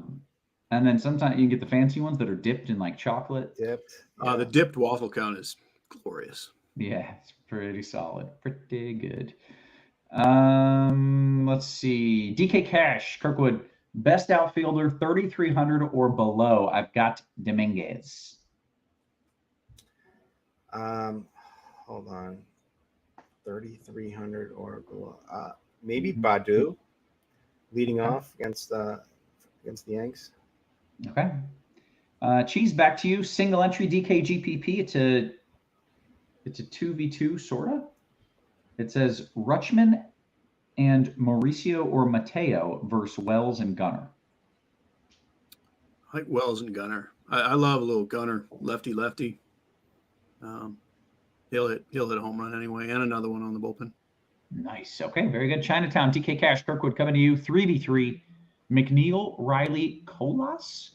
And then sometimes you can get the fancy ones that are dipped in like chocolate. Dipped. The dipped waffle cone is glorious. Yeah, it's pretty solid. Pretty good. Let's see. DK Cash, Kirkwood, best outfielder, 3,300 or below. I've got Dominguez. Hold on. 3,300 or below. Maybe Badu leading off against the Yanks. Okay. Cheese, back to you. Single entry DK GPP. It's a 2v2 sorta. It says Rutschman and Mauricio or Mateo versus Wells and Gunner. I like Wells and Gunner. I love a little Gunner, lefty. He'll hit a home run anyway, and another one on the bullpen. Nice. Okay, very good. Chinatown, DK Cash, Kirkwood coming to you. 3v3, McNeil, Riley, Colas,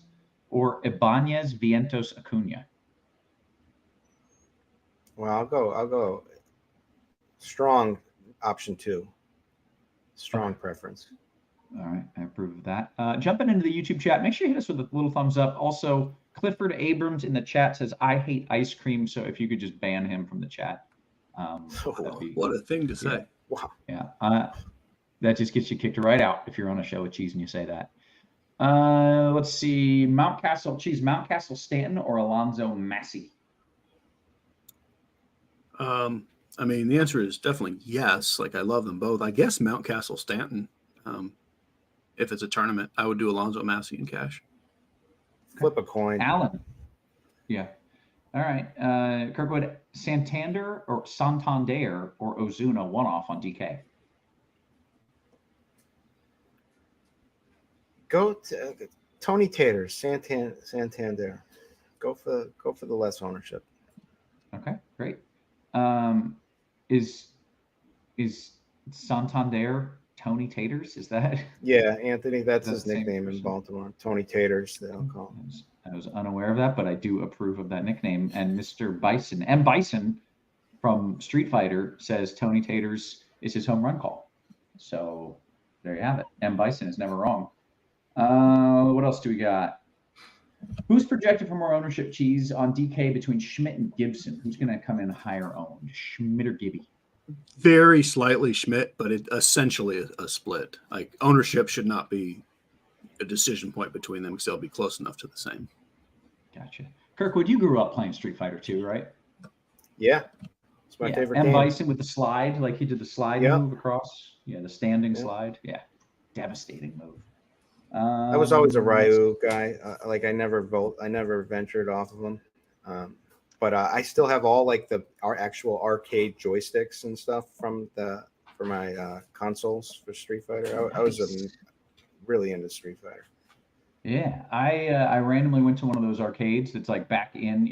or Ibanez, Vientos, Acuna. Well, I'll go strong option 2. Strong preference. All right, I approve of that. Jumping into the YouTube chat, make sure you hit us with a little thumbs up. Also, Clifford Abrams in the chat says, I hate ice cream. So if you could just ban him from the chat. What a thing to say. Wow. Yeah. That just gets you kicked right out if you're on a show with Cheese and you say that. Let's see. Mountcastle Stanton or Alonzo Massey? I mean, the answer is definitely yes. Like, I love them both. I guess Mountcastle Stanton. If it's a tournament, I would do Alonzo Massey in cash. Flip a coin. Allen. Yeah. All right. Kirkwood, Santander or Ozuna one-off on DK? Go to Tony Tater, Santander. Go for the less ownership. Okay, great. Is Santander Tony Taters? Is that? Yeah, Anthony. That's his the same nickname in person? Baltimore. Tony Taters. They don't call him. I was unaware of that, but I do approve of that nickname. And Mr. Bison, M. Bison from Street Fighter says Tony Taters is his home run call. So there you have it. M. Bison is never wrong. What else do we got? Who's projected for more ownership, Cheese, on DK between Schmidt and Gibson? Who's going to come in higher owned, Schmidt or Gibby? Very slightly Schmidt, but it essentially a split. Like, ownership should not be a decision point between them because they'll be close enough to the same. Gotcha. Kirkwood, you grew up playing Street Fighter 2, right? Yeah. It's my favorite M. game. Bison with the slide, like he did the slide Yeah. move across. Yeah, the standing slide. Yeah. Devastating move. I was always a Ryu guy. Like, I never ventured off of them. But I still have all like our actual arcade joysticks and stuff for my consoles for Street Fighter. I was really into Street Fighter. Yeah, I randomly went to one of those arcades that's like back in,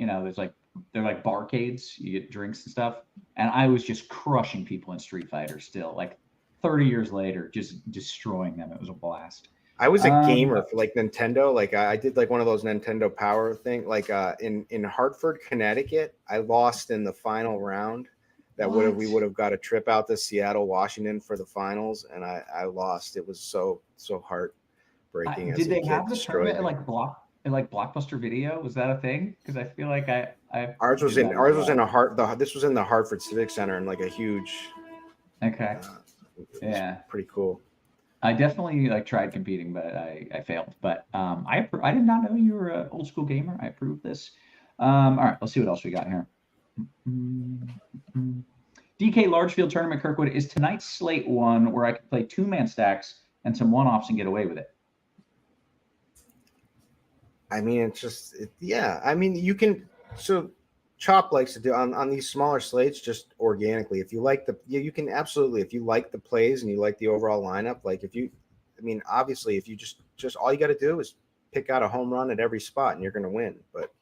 they're like barcades. You get drinks and stuff, and I was just crushing people in Street Fighter still, like 30 years later, just destroying them. It was a blast. I was a gamer for like Nintendo. Like, I did like one of those Nintendo Power thing. Like in Hartford, Connecticut, I lost in the final round. We would have got a trip out to Seattle, Washington for the finals, and I lost. It was so heartbreaking. Did they have the tournament in like Blockbuster Video? Was that a thing? Because I feel like ours was in this was in the Hartford Civic Center in like a huge. Okay. Yeah. Pretty cool. I definitely tried competing, but I failed. But I did not know you were an old school gamer. I approve this. All right, let's see what else we got here. DK Large Field Tournament, Kirkwood, is tonight's slate one where I can play 2-man stacks and some one-offs and get away with it? I mean, I mean, you can. So Chop likes to do on these smaller slates just organically. If you like you can absolutely, if you like the plays and you like the overall lineup, like obviously if you just all you got to do is pick out a home run at every spot and you're going to win. But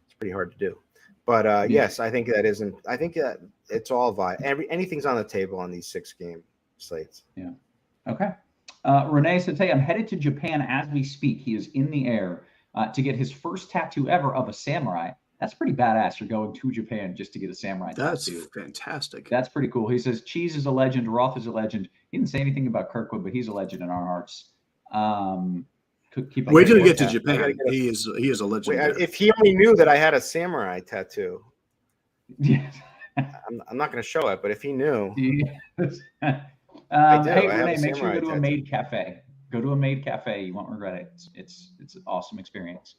it's pretty hard to do. But yes, I think that it's all viable. Anything's on the table on these 6-game slates. Yeah. Okay. Renee says, hey, I'm headed to Japan as we speak. He is in the air. to get his first tattoo ever of a samurai. That's pretty badass. You're going to Japan just to get a samurai tattoo. That's fantastic. That's pretty cool. He says Cheese is a legend. Roth is a legend. He didn't say anything about Kirkwood, but he's a legend in our hearts. Wait till you get to Japan. He is a legend. Wait, if he only knew that I had a samurai tattoo, Yeah. I'm not going to show it. But if he knew, I do. Hey, I have a Renee, make sure you samurai go to a tattoo. maid cafe. Go to a maid cafe. You won't regret it. It's an awesome experience.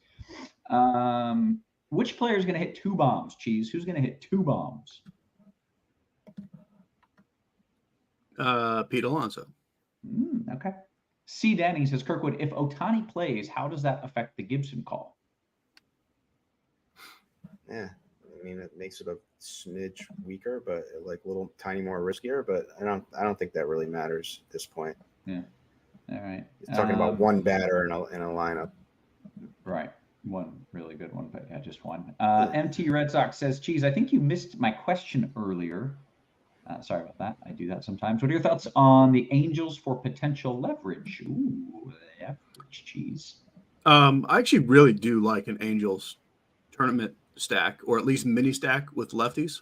Which player is going to hit 2 bombs? Cheese. Who's going to hit 2 bombs? Pete Alonso. Okay. C. Danny says, Kirkwood, if Ohtani plays, how does that affect the Gibson call? yeah, I mean, it makes it a smidge weaker, but like a little tiny more riskier. But I don't think that really matters at this point. Yeah. All right. He's talking about one batter in a lineup. Right. One really good one, but yeah, just one. MT Red Sox says, Cheese, I think you missed my question earlier. Sorry about that. I do that sometimes. What are your thoughts on the Angels for potential leverage? Ooh, leverage, Cheese. I actually really do like an Angels tournament stack, or at least mini stack with lefties.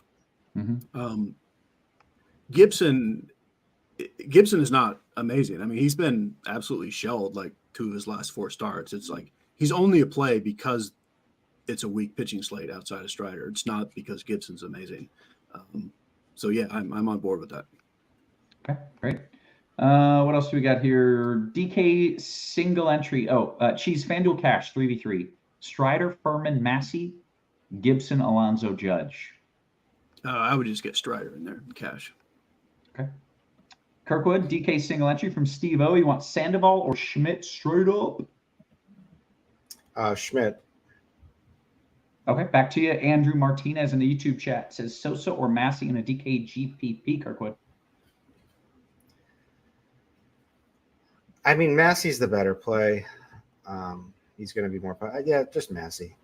Mm-hmm. Gibson is not amazing. I mean, he's been absolutely shelled like 2 of his last 4 starts. It's like he's only a play because it's a weak pitching slate outside of Strider. It's not because Gibson's amazing. So yeah, I'm on board with that. Okay, great. What else do we got here? DK single entry. Cheese Fanduel Cash 3v3. Strider, Furman, Massey, Gibson, Alonso, Judge. I would just get Strider in there, cash. Okay. Kirkwood, DK single entry from Steve O. You want Sandoval or Schmidt straight up? Schmidt. Okay, back to you. Andrew Martinez in the YouTube chat says Sosa or Massey in a DK GPP, Kirkwood. I mean, Massey's the better play. He's going to be more. Yeah, just Massey.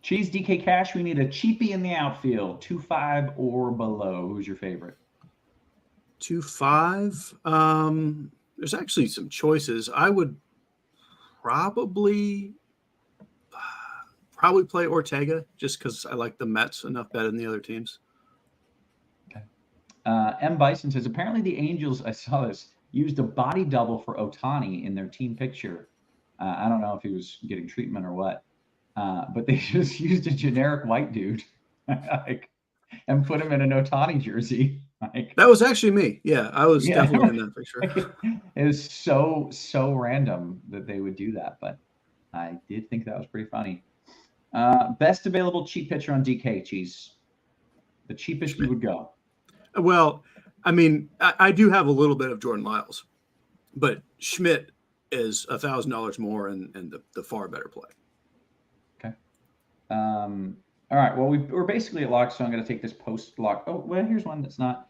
Cheese DK Cash, we need a cheapie in the outfield, 2.5 or below. Who's your favorite? 2.5. There's actually some choices. I would probably play Ortega just because I like the Mets enough better than the other teams. Okay. M. Bison says, apparently the Angels, I saw this, used a body double for Ohtani in their team picture. I don't know if he was getting treatment or what, but they just used a generic white dude and put him in an Ohtani jersey. That was actually me. Yeah, I was definitely in that picture. It was so random that they would do that, but I did think that was pretty funny. Best available cheap pitcher on DK, Cheese. The cheapest you would go. Well, I mean, I do have a little bit of Jordan Lyles, but Schmidt is $1,000 more and the far better play. Okay. All right. Well, we're basically at lock, so I'm going to take this post lock. Oh, well, here's one that's not.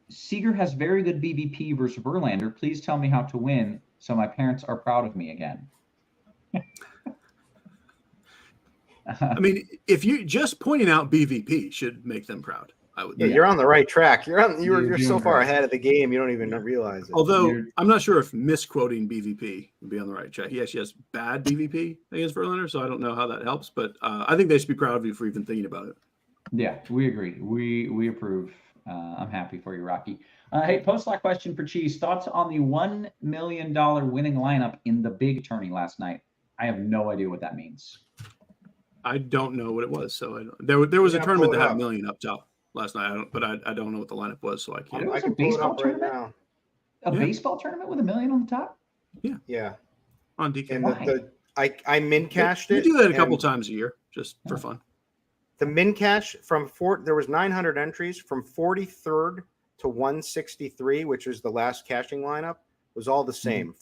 Seager has very good BVP versus Verlander. Please tell me how to win so my parents are proud of me again. I mean, if you just pointing out BVP should make them proud. I would. Yeah, you're on the right track. You're so far ahead of the game, you don't even realize it. Although I'm not sure if misquoting BVP would be on the right track. He actually has bad BVP against Verlander, so I don't know how that helps. But I think they should be proud of you for even thinking about it. Yeah, we agree. We approve. I'm happy for you, Rocky. Hey, post-lock question for Cheese. Thoughts on the $1 million winning lineup in the big tourney last night? I have no idea what that means. I don't know what it was. So there was a tournament that had $1 million up top last night. I don't know what the lineup was, so I can't. It was I a baseball right tournament. now. Baseball tournament with $1 million on the top. Yeah. On DK. And I min cashed it. You do that a couple times a year just for fun. The min cash there was 900 entries from 43rd to 163, which was the last cashing lineup, was all the same.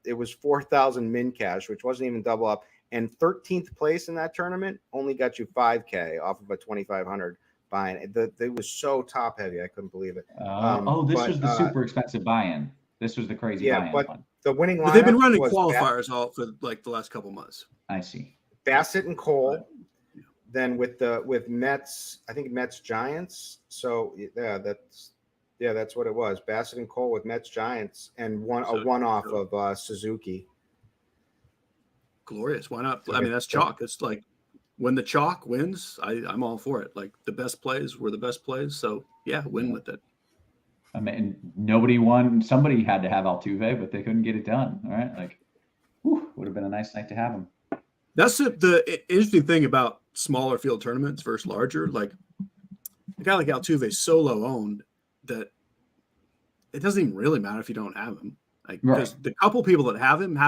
It was 4,000 min cash, which wasn't even double up. And 13th place in that tournament only got you $5K off of a 2,500 buy-in. It was so top heavy, I couldn't believe it. This was the super expensive buy-in. This was the crazy buy-in one. The winning lineup. But they've been running qualifiers all for like the last couple months. I see. Bassett and Cole. Then with Mets, I think Mets Giants. So yeah, Yeah, that's what it was. Bassett and Cole with Mets Giants and a one-off of Suzuki. Glorious. Why not? I mean, that's chalk. It's like when the chalk wins, I'm all for it. Like the best plays were the best plays. So yeah, win with it. I mean, nobody won. Somebody had to have Altuve, but they couldn't get it done. All right. Like, would have been a nice night to have him. That's the interesting thing about smaller field tournaments versus larger. Like a guy like Altuve is so low owned that it doesn't even really matter if you don't have him. Like because the couple people that have him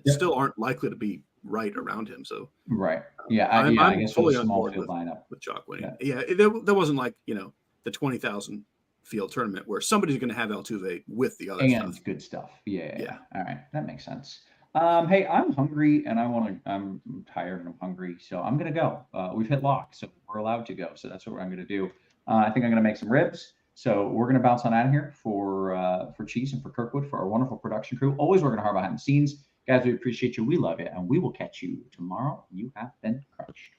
still aren't likely to be right around him. So I guess fully for a small field with lineup with chalk winning. There wasn't like the 20,000 field tournament where somebody's going to have Altuve with the other stuff. Good stuff. Yeah. All right, that makes sense. Hey, I'm hungry and I'm tired and I'm hungry, so I'm gonna go. We've hit lock, so we're allowed to go. So that's what I'm gonna do. I think I'm gonna make some ribs. So we're gonna bounce on out of here for Cheese and for Kirkwood, for our wonderful production crew. Always working hard behind the scenes, guys. We appreciate you. We love you, and we will catch you tomorrow. You have been crushed.